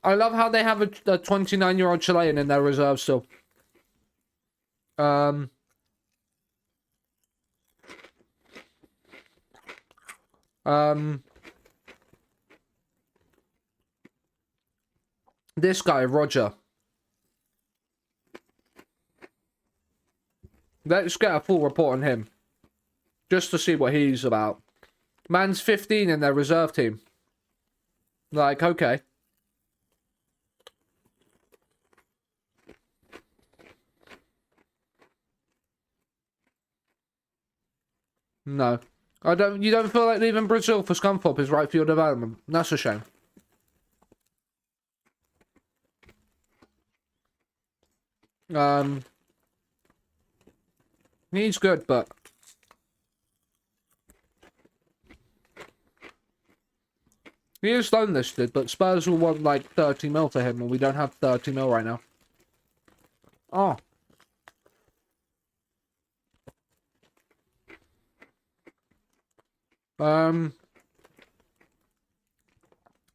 Speaker 2: I love how they have a 29-year-old Chilean in their reserve still. This guy, Roger. Let's get a full report on him. Just to see what he's about. Man's 15 in their reserve team. Like, okay. No. You don't feel like leaving Brazil for Scunthorpe is right for your development. That's a shame. He's good, but he is stone listed, but Spurs will want like 30 mil for him, and we don't have 30 mil right now. Oh.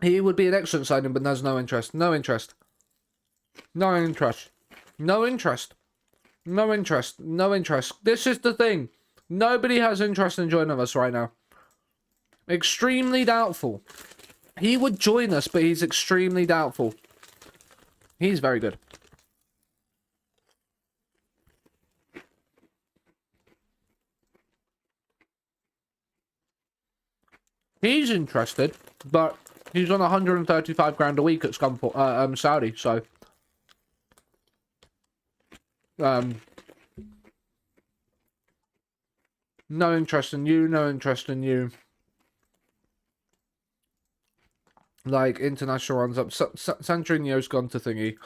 Speaker 2: He would be an excellent signing, but there's no interest. No interest. No interest. No interest. No interest. No interest. This is the thing. Nobody has interest in joining us right now. Extremely doubtful. He would join us, but he's extremely doubtful. He's very good. He's interested, but he's on 135 grand a week at Scunthorpe, Saudi, so no interest in you, no interest in you. Like, international runs up. Sandrinho's gone to thingy.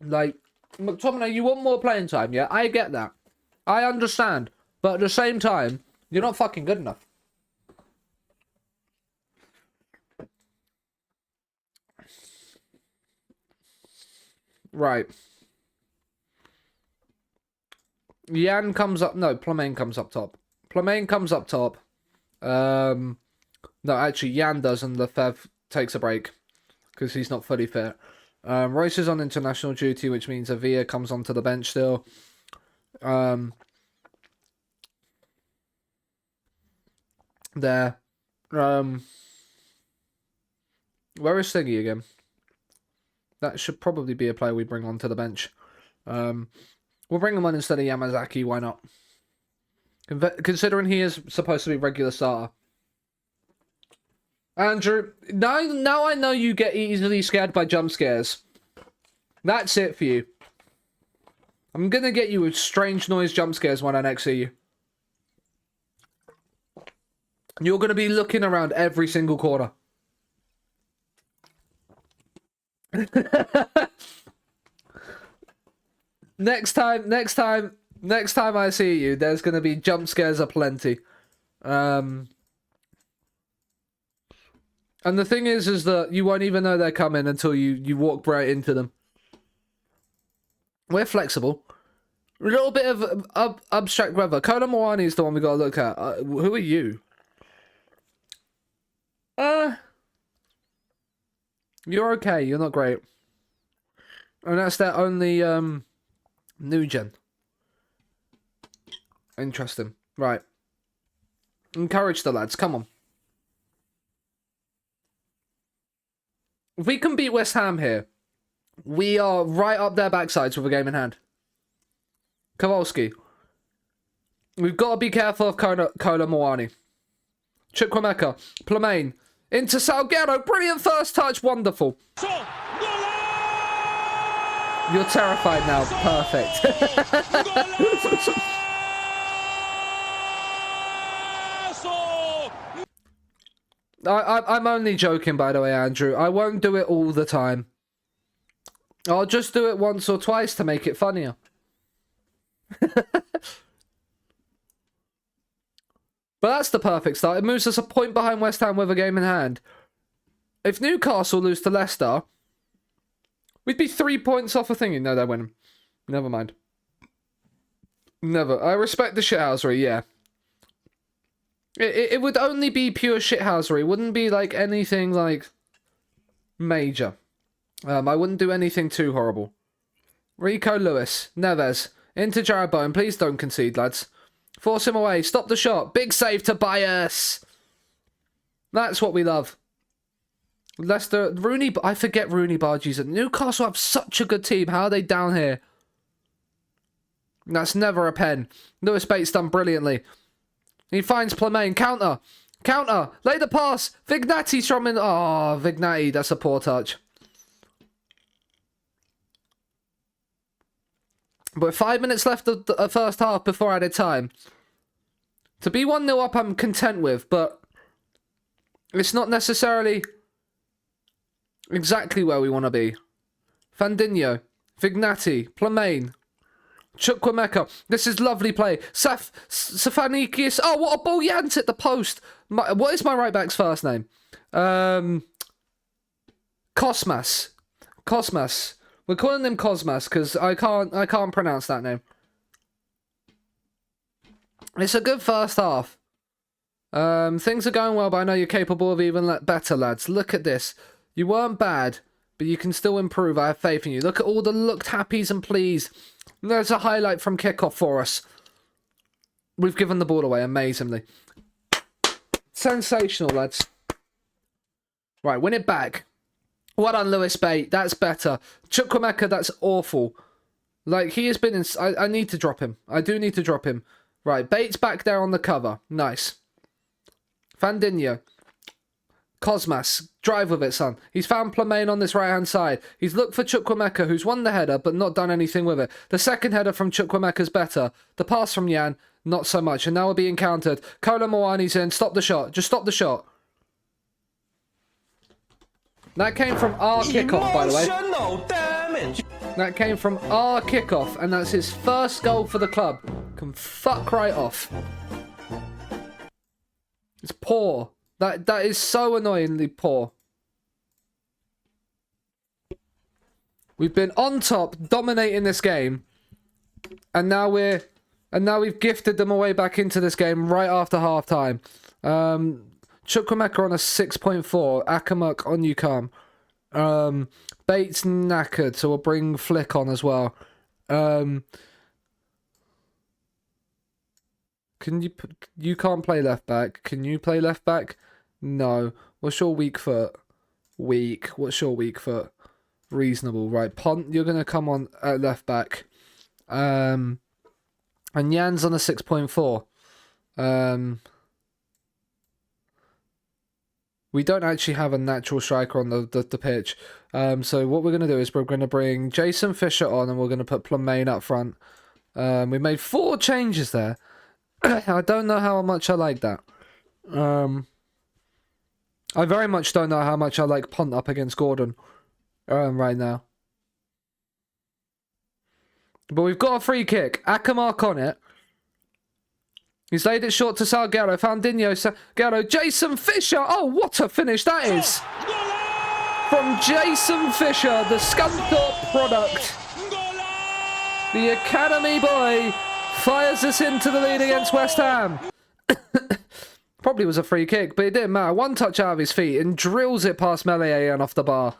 Speaker 2: Like, McTominay, you want more playing time, yeah? I get that. I understand. But at the same time, you're not fucking good enough. Right. Jan comes up. No, Plamain comes up top. Plamain comes up top. No, actually, Jan does, and Lefebvre takes a break because he's not fully fit. Royce is on international duty, which means Avia comes onto the bench still. There. Where is Thingy again? That should probably be a player we bring onto the bench. We'll bring him on instead of Yamazaki, why not? Considering he is supposed to be regular starter. Andrew, now I know you get easily scared by jump scares. That's it for you. I'm gonna get you with strange noise jump scares when I next see you. You're gonna be looking around every single corner. Next time I see you, there's gonna be jump scares aplenty. And the thing is that you won't even know they're coming until you walk right into them. We're flexible. A little bit of abstract weather. Kona Moani is the one we got to look at. Who are you? You're okay. You're not great. And that's their only new gen. Interesting. Right. Encourage the lads. Come on. If we can beat West Ham here, we are right up their backsides with a game in hand. Kowalski. We've got to be careful of Kola Moani. Chukwuemeka. Plamain. Into Salguero. Brilliant first touch. Wonderful. You're terrified now. Perfect. I'm only joking, by the way, Andrew. I won't do it all the time. I'll just do it once or twice to make it funnier. But that's the perfect start. It moves us a point behind West Ham with a game in hand. If Newcastle lose to Leicester, we'd be 3 points off a thingy. No, they're winning. Never mind. Never. I respect the shithousery, yeah. It would only be pure shithousery. It wouldn't be like anything like major. I wouldn't do anything too horrible. Rico Lewis. Neves. Into Jarrod Bowen. Please don't concede, lads. Force him away. Stop the shot. Big save to Bias. That's what we love. Leicester. Rooney. I forget Rooney Bargies. Newcastle have such a good team. How are they down here? That's never a pen. Lewis Bates done brilliantly. He finds Plamain. Counter. Counter. Lay the pass. Vignati's from in. Oh, Vignati. That's a poor touch. But with 5 minutes left of the first half before added time. To be 1-0 up, I'm content with, but it's not necessarily exactly where we want to be. Fandinho, Vignati, Plamain, Chukwuemeka. This is lovely play. Stefanikis. Oh, what a ball. Jans at the post. What is my right back's first name? Cosmas. Cosmas. We're calling him Cosmas because I can't pronounce that name. It's a good first half. Things are going well, but I know you're capable of even better, lads. Look at this. You weren't bad, but you can still improve. I have faith in you. Look at all the looked happies and please. There's a highlight from kickoff for us. We've given the ball away amazingly. Sensational, lads. Right, win it back. Well done, Lewis Bate. That's better. Chukwuemeka, that's awful. Like, he has been in... I need to drop him. I do need to drop him. Right, Bates back there on the cover. Nice. Fandinho. Cosmas. Drive with it, son. He's found Plamain on this right-hand side. He's looked for Chukwuemeka, who's won the header, but not done anything with it. The second header from Chukwuemeka's better. The pass from Jan, not so much. And now we're being countered. Kola Moani's in. Stop the shot. Just stop the shot. That came from our kickoff, by the way. That came from our kickoff, and that's his first goal for the club. Can fuck right off. It's poor. That is so annoyingly poor. We've been on top, dominating this game, and now we've gifted them away back into this game right after half time. Chukwuemeka on a 6.4. Akamuk on you come. Bates knackered, so we'll bring Flick on as well. You can't play left back. Can you play left back? No. What's your weak foot? Weak. What's your weak foot? Reasonable. Right, Pont, you're gonna come on at left back. And Jan's on a 6.4. We don't actually have a natural striker on the pitch. So what we're going to do is we're going to bring Jason Fisher on and we're going to put Plamain up front. We made 4 changes there. I don't know how much I like that. I very much don't know how much I like Pont up against Gordon right now. But we've got a free kick. Akamark on it. He's laid it short to Salguero. Fandinho, Salguero. Jason Fisher. Oh, what a finish that is. From Jason Fisher, the Scunthorpe product. The academy boy fires us into the lead against West Ham. Probably was a free kick, but it didn't matter. One touch out of his feet and drills it past Melier and off the bar.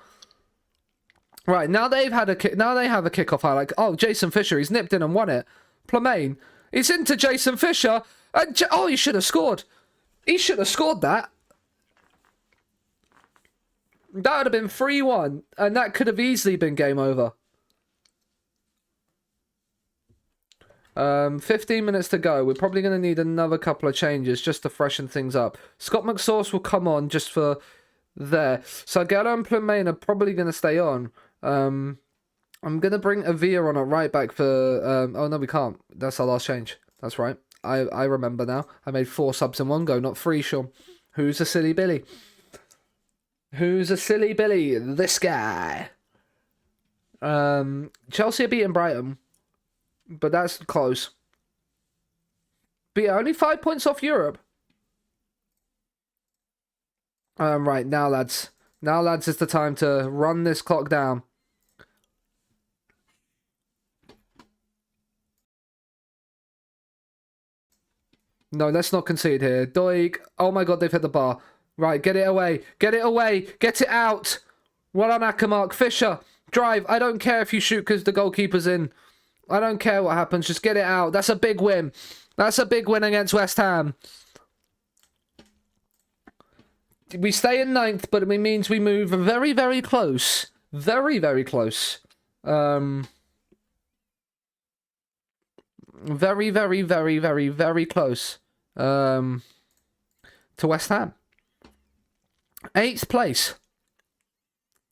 Speaker 2: Right, now they've had a kick. Now they have a kickoff highlight. Oh, Jason Fisher, he's nipped in and won it. Plamain, it's into Jason Fisher. And oh, he should have scored. He should have scored that. That would have been 3-1, and that could have easily been game over. 15 minutes to go. We're probably going to need another couple of changes just to freshen things up. Scott McSauce will come on just for there. Sargello and Plumane are probably going to stay on. I'm going to bring Avia on at right back for... oh, no, we can't. That's our last change. That's right. I remember now. I made 4 subs in one go, not 3, Sean. Who's a silly Billy? Who's a silly Billy? This guy. Chelsea are beating Brighton. But that's close. But yeah, only 5 points off Europe. Right, now lads. Now lads is the time to run this clock down. No, let's not concede here. Doig. Oh my god, they've hit the bar. Right, get it away. Get it away. Get it out. Well on Ackermark. Fisher. Drive. I don't care if you shoot because the goalkeeper's in. I don't care what happens. Just get it out. That's a big win. That's a big win against West Ham. We stay in 9th, but it means we move very, very close. Very, very close. Very, very, very, very, very close. To West Ham. 8th place.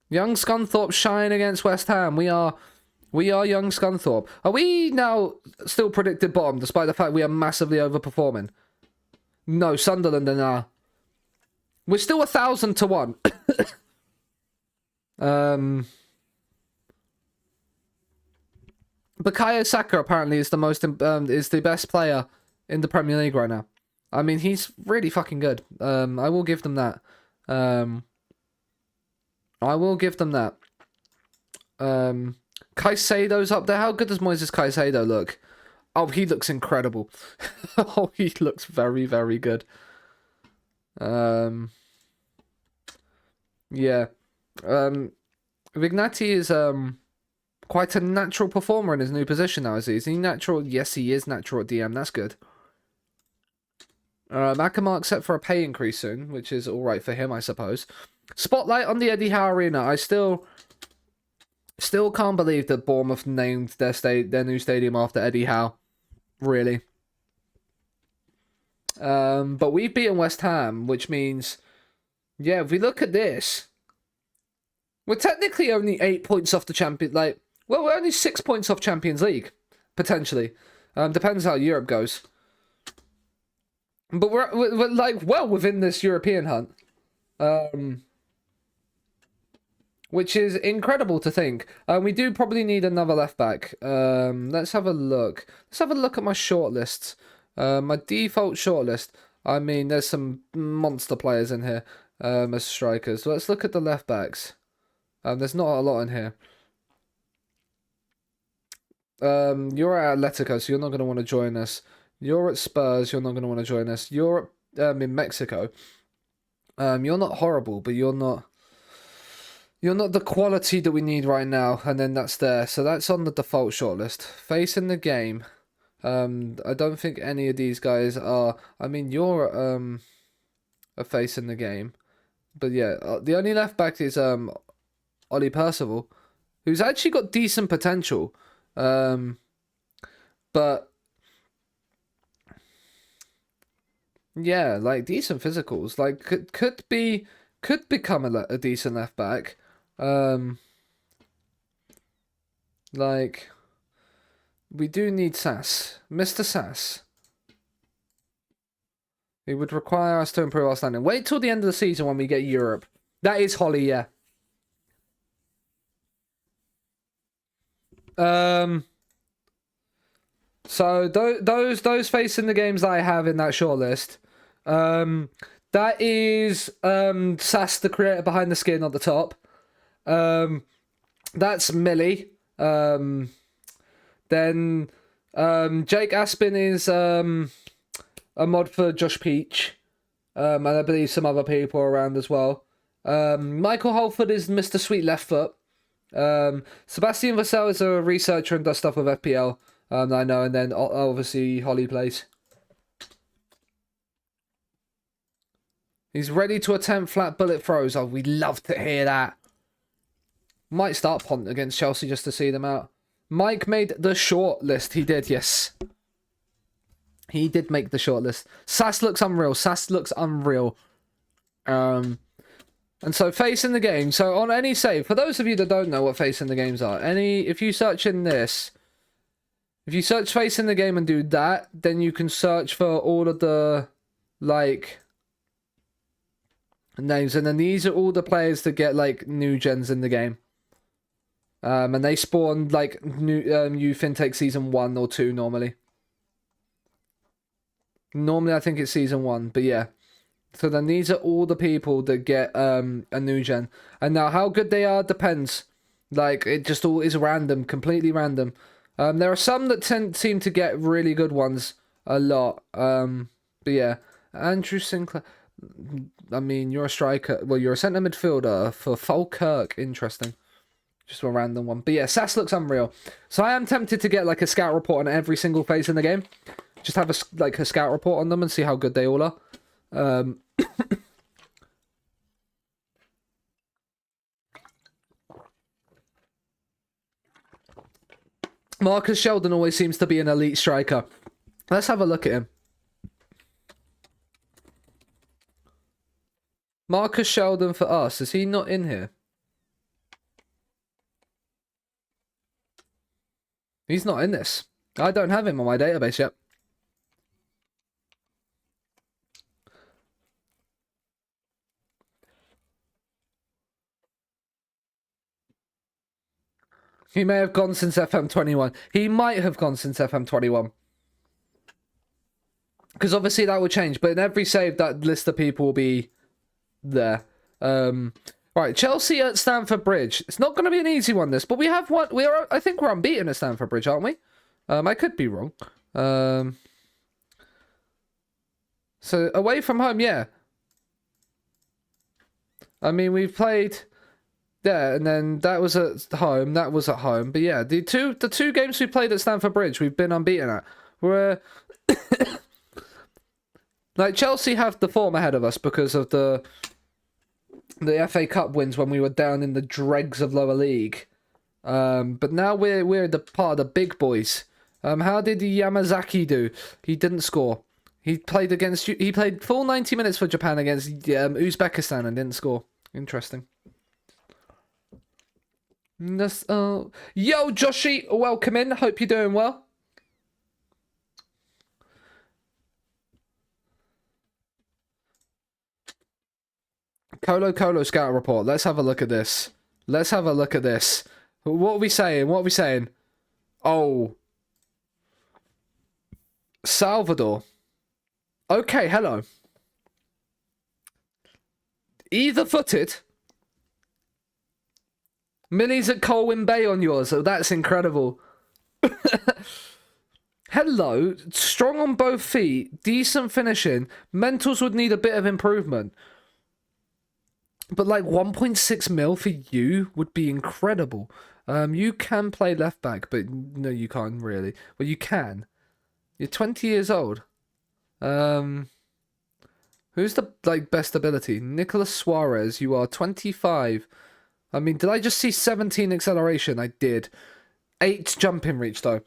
Speaker 2: Young Scunthorpe shine against West Ham. We are young Scunthorpe. Are we now still predicted bottom, despite the fact we are massively overperforming? No, Sunderland are now. We're still 1,000 to 1. Bukayo Saka apparently is the best player in the Premier League right now. I mean, he's really fucking good. I will give them that. I will give them that. Caicedo's up there. How good does Moises Caicedo look? Oh, he looks incredible. Oh, he looks very, very good. Yeah. Vignati is quite a natural performer in his new position now, is he? Is he natural? Yes, he is natural at DM. That's good. Ackermark set for a pay increase soon, which is alright for him, I suppose. Spotlight on the Eddie Howe Arena. I still can't believe that Bournemouth named their new stadium after Eddie Howe. Really. But we've beaten West Ham, which means, yeah, if we look at this, we're technically only 8 points off the champion. We're only 6 points off Champions League, potentially. Depends how Europe goes. But we're like well within this European hunt. Which is incredible to think. We do probably need another left back. Let's have a look. Let's have a look at my shortlists. My default shortlist. I mean, there's some monster players in here as strikers. So let's look at the left backs. There's not a lot in here. You're at Atletico, so you're not going to want to join us. You're at Spurs, you're not going to want to join us. You're in Mexico. You're not horrible, but you're not the quality that we need right now. And then that's there. So that's on the default shortlist. Facing the game. I don't think any of these guys are... I mean, you're a face in the game. But yeah, the only left back is Ollie Percival, who's actually got decent potential. But... yeah, like decent physicals. Like could become a decent left back. Like we do need Sass, Mr. Sass. It would require us to improve our standing. Wait till the end of the season when we get Europe. That is Holly, yeah. So those facing the games that I have in that shortlist, that is Sass, the creator behind the skin at the top. That's Millie. Then Jake Aspin is a mod for Josh Peach, and I believe some other people around as well. Michael Holford is Mr. Sweet Left Foot. Sebastian Vassell is a researcher and does stuff with FPL. I know, and then obviously Holly plays. He's ready to attempt flat bullet throws. Oh, we'd love to hear that. Might start Pont against Chelsea just to see them out. Mike made the short list. He did, yes. He did make the short list. Sass looks unreal. Sass looks unreal. And so facing the game. So on any save, for those of you that don't know what facing the games are, if you search in this, if you search facing the game and do that, then you can search for all of the like names, and then these are all the players that get like new gens in the game. And they spawn like new youth intake season 1 or 2 normally. Normally I think it's season 1, but yeah. So then these are all the people that get a new gen. And now how good they are depends. Like it just all is random, completely random. There are some that seem to get really good ones a lot. But yeah, Andrew Sinclair. I mean, you're a striker. Well, you're a centre midfielder for Falkirk. Interesting. Just a random one. But yeah, Sass looks unreal. So I am tempted to get like a scout report on every single face in the game. Just have a scout report on them and see how good they all are. Marcus Sheldon always seems to be an elite striker. Let's have a look at him. Marcus Sheldon for us. Is he not in here? He's not in this. I don't have him on my database yet. He may have gone since FM21. He might have gone since FM21. Because obviously that will change. But in every save, that list of people will be there. Right, Chelsea at Stamford Bridge. It's not going to be an easy one, this. But we have one. I think we're unbeaten at Stamford Bridge, aren't we? I could be wrong. So, away from home, yeah. I mean, we've played... Yeah, and then that was at home. That was at home. But yeah, the two games we played at Stamford Bridge, we've been unbeaten at. We're like Chelsea have the form ahead of us because of the FA Cup wins when we were down in the dregs of lower league. But now we're the part of the big boys. How did Yamazaki do? He didn't score. He played full 90 minutes for Japan against Uzbekistan and didn't score. Interesting. Yo, Joshi, welcome in. Hope you're doing well. Colo scout report. Let's have a look at this. Let's have a look at this. What are we saying? What are we saying? Oh. Salvador. Okay, hello. Either footed. Millie's at Colwyn Bay on yours. Oh, that's incredible. Hello. Strong on both feet. Decent finishing. Mentals would need a bit of improvement. But like 1.6 mil for you would be incredible. You can play left back, but no, you can't really. Well, you can. You're 20 years old. Who's the best ability? Nicolas Suarez. You are 25. I mean, did I just see 17 acceleration? I did. 8 jumping reach, though.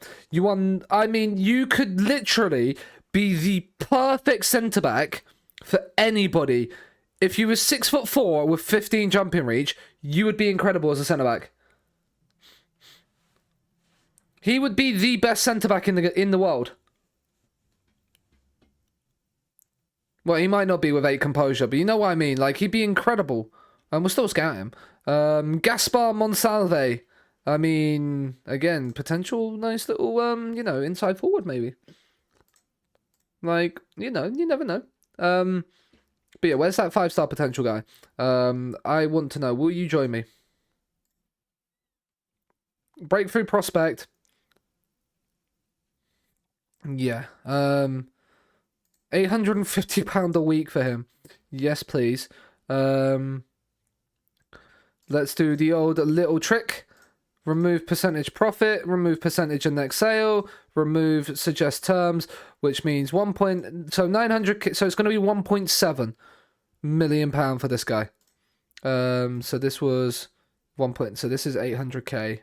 Speaker 2: I mean, you could literally be the perfect centre-back for anybody. If you were 6'4" with 15 jumping reach, you would be incredible as a centre-back. He would be the best centre-back in the world. Well, he might not be with 8 composure, but you know what I mean. Like, he'd be incredible. And we'll still scout him. Gaspar Monsalve. I mean, again, potential nice little, inside forward, maybe. Like, you never know. But yeah, where's that 5-star potential guy? I want to know. Will you join me? Breakthrough prospect. Yeah. £850 a week for him. Yes, please. Let's do the old little trick. Remove percentage profit, remove percentage in next sale, remove suggest terms, which means 900, so it's going to be 1.7. million for this guy. So this was 1 point. So this is 800k,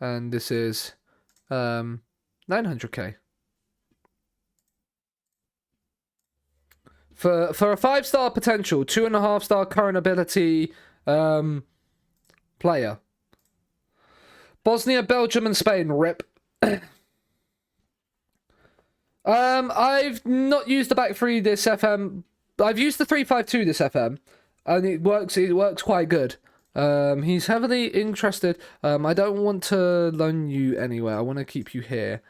Speaker 2: and this is 900k. For a 5-star potential, 2.5-star current ability player. Bosnia, Belgium, and Spain. Rip. I've not used the back three this FM. I've used the 3-5-2 this FM, and it works. It works quite good. He's heavily interested. I don't want to loan you anywhere. I want to keep you here.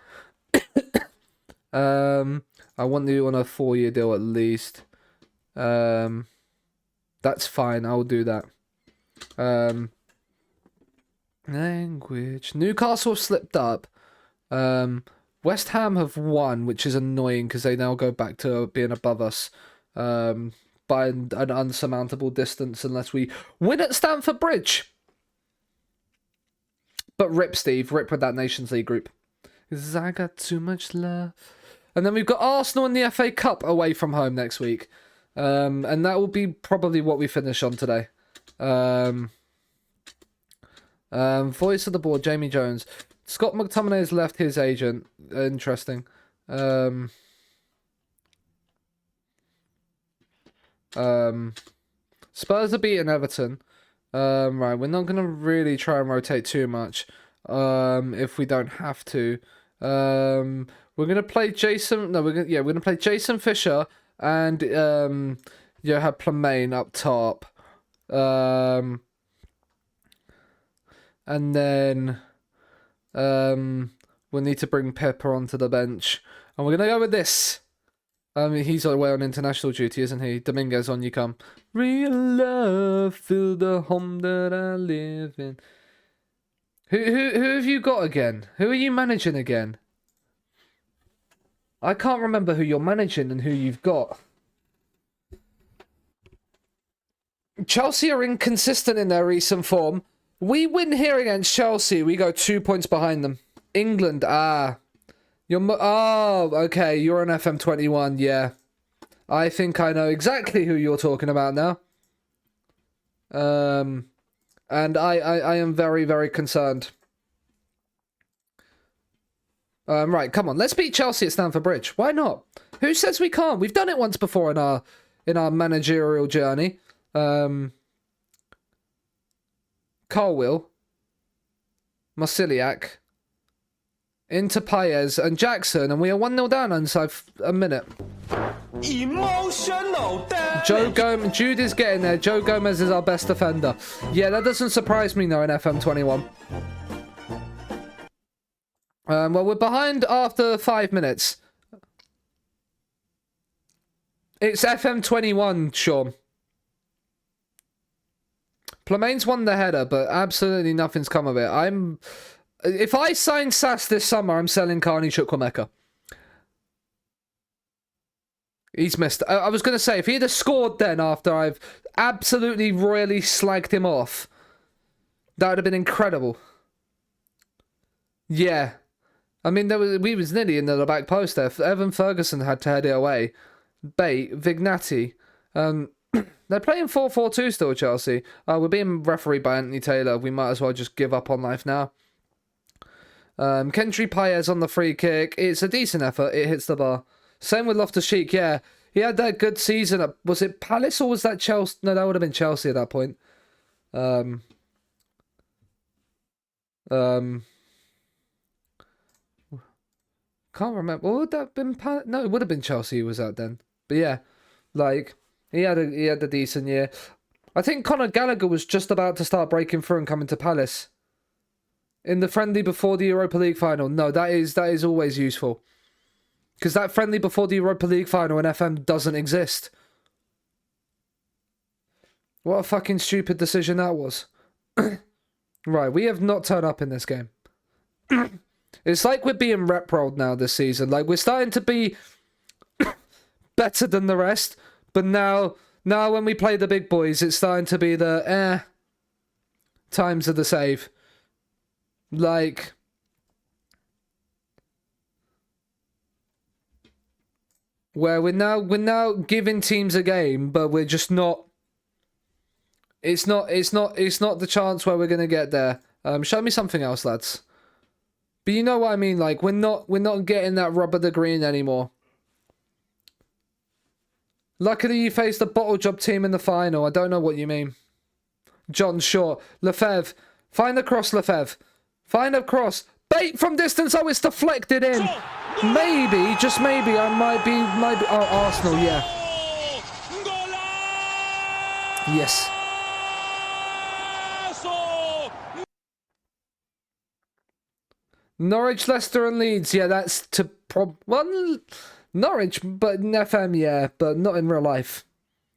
Speaker 2: I want you on a 4-year deal at least. That's fine. I'll do that. Language. Newcastle slipped up. West Ham have won, which is annoying because they now go back to being above us by an unsurmountable distance unless we win at Stamford Bridge. But rip, Steve. Rip with that Nations League group. Because I got too much love. And then we've got Arsenal in the FA Cup away from home next week. And that will be probably what we finish on today. Voice of the board, Jamie Jones. Scott McTominay has left his agent. Interesting. Spurs are beating Everton. Right, we're not going to really try and rotate too much. If we don't have to. We're going to play Jason... No, we're going to play Jason Fisher and have Plemaine up top. And then we'll need to bring Pepper onto the bench. And we're going to go with this. He's away on international duty, isn't he? Dominguez, on you come. Real love, fill the home that I live in. Who have you got again? Who are you managing again? I can't remember who you're managing and who you've got. Chelsea are inconsistent in their recent form. We win here against Chelsea. We go 2 points behind them. England, okay, you're on FM21, yeah. I think I know exactly who you're talking about now. And I am very, very concerned. Right, come on, let's beat Chelsea at Stamford Bridge. Why not? Who says we can't? We've done it once before in our managerial journey. Carwil, Marciliak, into Paez and Jackson, and we are 1-0 down inside a minute.
Speaker 1: Emotional damage.
Speaker 2: Joe Gomez, Jude is getting there. Joe Gomez is our best defender. Yeah, that doesn't surprise me though in FM21. Well, we're behind after 5 minutes. It's FM21, Sean. Plemaine's won the header, but absolutely nothing's come of it. If I sign Sass this summer, I'm selling Carney Chukwuemeka. He's missed. I was going to say, if he'd have scored then after I've absolutely royally slagged him off, that would have been incredible. Yeah. I mean, we was nearly in the back post there. Evan Ferguson had to head it away. Bate, Vignati. They're playing 4-4-2 still, Chelsea. We're being refereed by Anthony Taylor. We might as well just give up on life now. Kendry Paez on the free kick. It's a decent effort. It hits the bar. Same with Loftus-Cheek, yeah. He had that good season. Was it Palace or was that Chelsea? No, that would have been Chelsea at that point. Can't remember. Would that have been Palace? No, it would have been Chelsea he was at then. But yeah, like, he had a decent year. I think Conor Gallagher was just about to start breaking through and coming to Palace. In the friendly before the Europa League final. No, that is always useful. Because that friendly before the Europa League final in FM doesn't exist. What a fucking stupid decision that was. Right, we have not turned up in this game. It's like we're being rep-rolled now this season. Like, we're starting to be better than the rest. But now when we play the big boys, it's starting to be the, times of the save. Like... where we're now giving teams a game, but we're just not. It's not the chance where we're gonna get there. Show me something else, lads. But you know what I mean. Like we're not getting that rub of the green anymore. Luckily, you faced the bottle job team in the final. I don't know what you mean. John Short, Lefebvre, find the cross, Lefebvre, find a cross. Bait from distance. Oh, it's deflected in. Maybe, just maybe, I might be. Oh, Arsenal, yeah. Yes. Norwich, Leicester, and Leeds. Yeah, that's to well, Norwich, but in FM, yeah, but not in real life.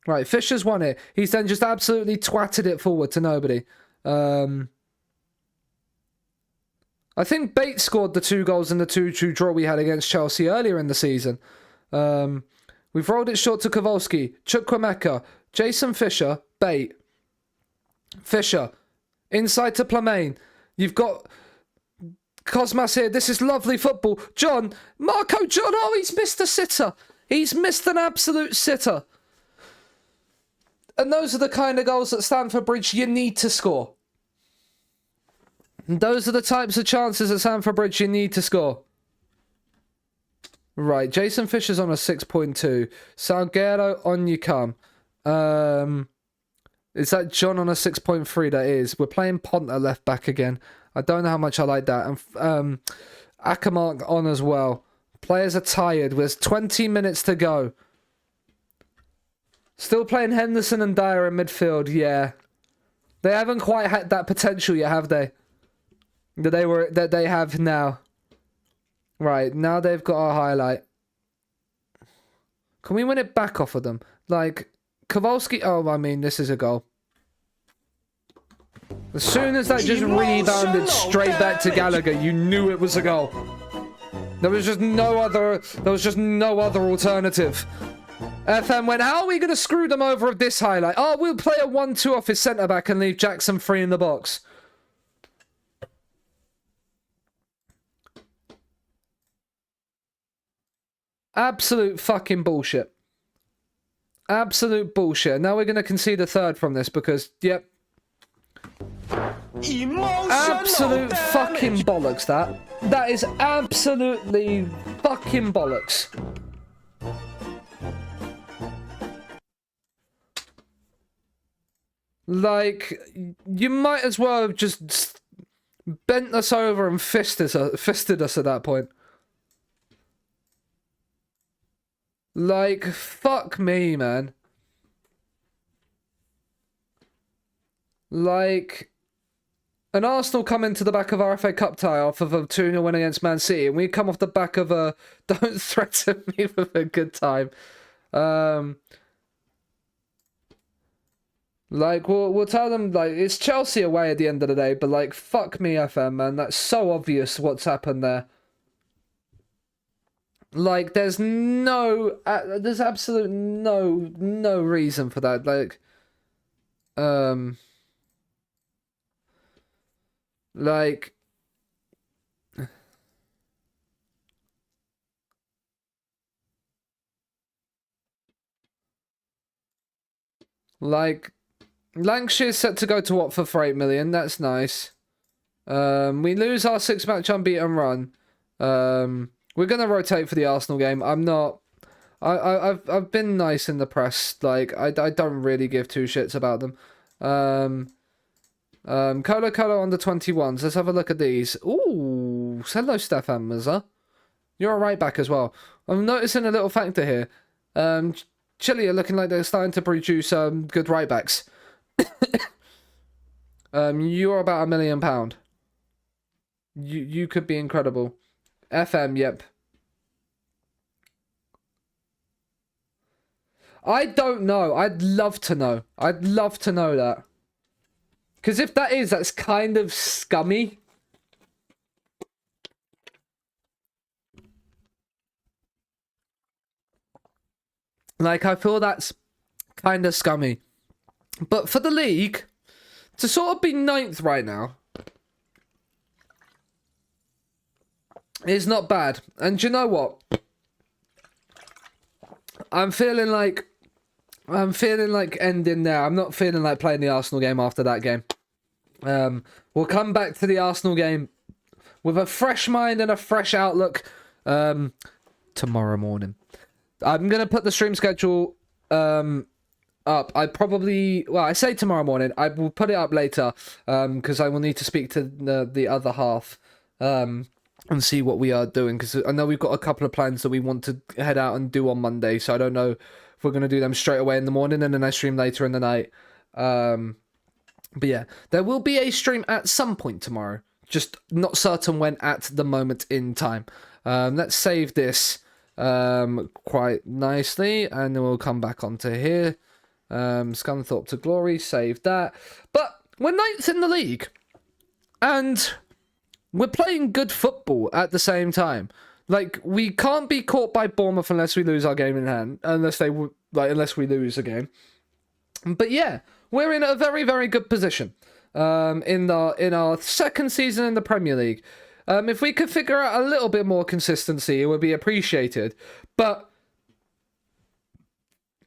Speaker 2: Right, Fisher's won it. He's then just absolutely twatted it forward to nobody. I think Bates scored the 2 goals in the 2-2 draw we had against Chelsea earlier in the season. We've rolled it short to Kowalski, Chukwuemeka, Jason Fisher, Bate. Fisher, inside to Plamain. You've got Cosmas here. This is lovely football. John, Marco John. Oh, he's missed a sitter. He's missed an absolute sitter. And those are the kind of goals at Stamford Bridge you need to score. And those are the types of chances at Stamford Bridge you need to score. Right, Jason Fisher's on a 6.2. Salguero, on you come. Is that John on a 6.3? That is. We're playing Ponta left back again. I don't know how much I like that. And Akamark on as well. Players are tired. There's 20 minutes to go. Still playing Henderson and Dyer in midfield. Yeah. They haven't quite had that potential yet, have they? That they have now. Right, now they've got a highlight. Can we win it back off of them? Like, Kowalski... Oh, I mean, this is a goal. As soon as that just rebounded straight back to Gallagher, you knew it was a goal. There was just no other alternative. FM went, how are we going to screw them over with this highlight? Oh, we'll play a 1-2 off his centre-back and leave Jackson free in the box. Absolute fucking bullshit. Absolute bullshit. Now we're going to concede a third from this because, yep. Absolute fucking bollocks, that. That is absolutely fucking bollocks. Like, you might as well have just bent us over and fisted us at that point. Like, fuck me, man. Like, an Arsenal come into the back of our FA Cup tie off of a 2-0 win against Man City, and we come off the back of a don't threaten me with a good time. Like, we'll tell them, like, it's Chelsea away at the end of the day, but, like, fuck me, FM, man. That's so obvious what's happened there. Like, there's absolute no reason for that. Like, Lancashire's set to go to Watford for 8 million. That's nice. We lose our 6-match unbeaten run. We're gonna rotate for the Arsenal game. I'm not. I've been nice in the press. Like I don't really give two shits about them. Colo under 21s. Let's have a look at these. Ooh, hello Stefan Mazza. You're a right back as well. I'm noticing a little factor here. Chile are looking like they're starting to produce good right backs. You're about £1 million. You could be incredible. FM, yep. I don't know. I'd love to know. I'd love to know that. Because if that is, that's kind of scummy. Like, I feel that's kind of scummy. But for the league, to sort of be 9th right now is not bad. And do you know what? I'm feeling like ending there. I'm not feeling like playing the Arsenal game after that game. We'll come back to the Arsenal game with a fresh mind and a fresh outlook tomorrow morning. I'm going to put the stream schedule up. I say tomorrow morning. I will put it up later because I will need to speak to the other half and see what we are doing, because I know we've got a couple of plans that we want to head out and do on Monday, so I don't know if we're going to do them straight away in the morning and then I stream later in the night. But yeah, there will be a stream at some point tomorrow, just not certain when at the moment in time. Let's save this quite nicely, and then we'll come back onto here. Scunthorpe to glory, save that. But we're 9th in the league, and we're playing good football at the same time. Like, we can't be caught by Bournemouth unless we lose our game in hand, unless we lose a game. But yeah, we're in a very, very good position in our second season in the Premier League. If we could figure out a little bit more consistency, it would be appreciated. But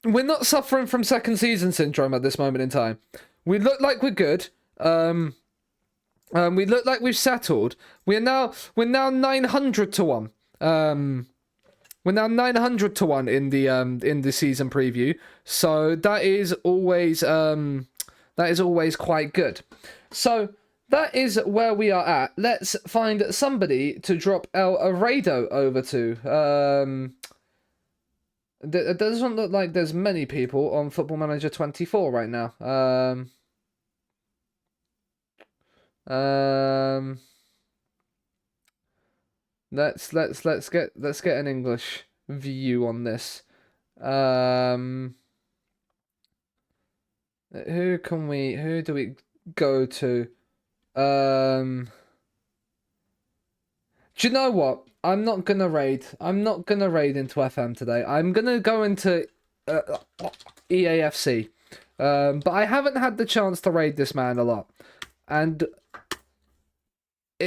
Speaker 2: we're not suffering from second season syndrome at this moment in time. We look like we're good. We look like we've settled. We're now 900 to 1. We're now 900 to 1 in the season preview. So that is always quite good. So that is where we are at. Let's find somebody to drop El Arredo over to. It doesn't look like there's many people on Football Manager 24 right now. Let's get an English view on this. Who do we go to? Do you know what? I'm not gonna raid into FM today. I'm gonna go into EAFC. But I haven't had the chance to raid this man a lot. And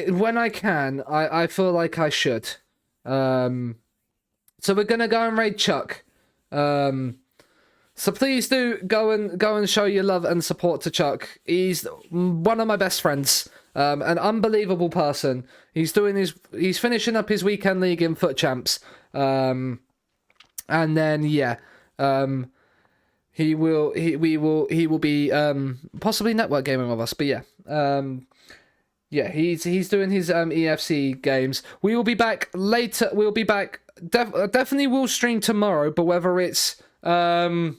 Speaker 2: when I can, I feel like I should. So we're gonna go and raid Chuck. So please do go and show your love and support to Chuck. He's one of my best friends. An unbelievable person. He's finishing up his weekend league in Foot Champs. And then he will be possibly network gaming with us. But he's doing his EFC games. We will be back later. We'll be back. Definitely will stream tomorrow, but whether it's in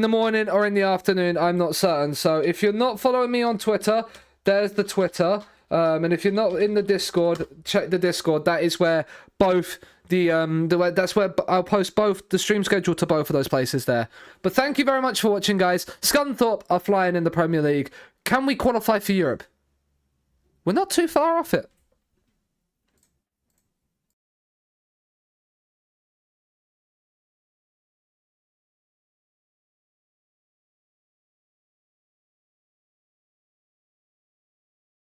Speaker 2: the morning or in the afternoon, I'm not certain. So if you're not following me on Twitter, there's the Twitter. And if you're not in the Discord, check the Discord. That is where both that's where I'll post both the stream schedule to both of those places there. But thank you very much for watching, guys. Scunthorpe are flying in the Premier League. Can we qualify for Europe? We're not too far off it.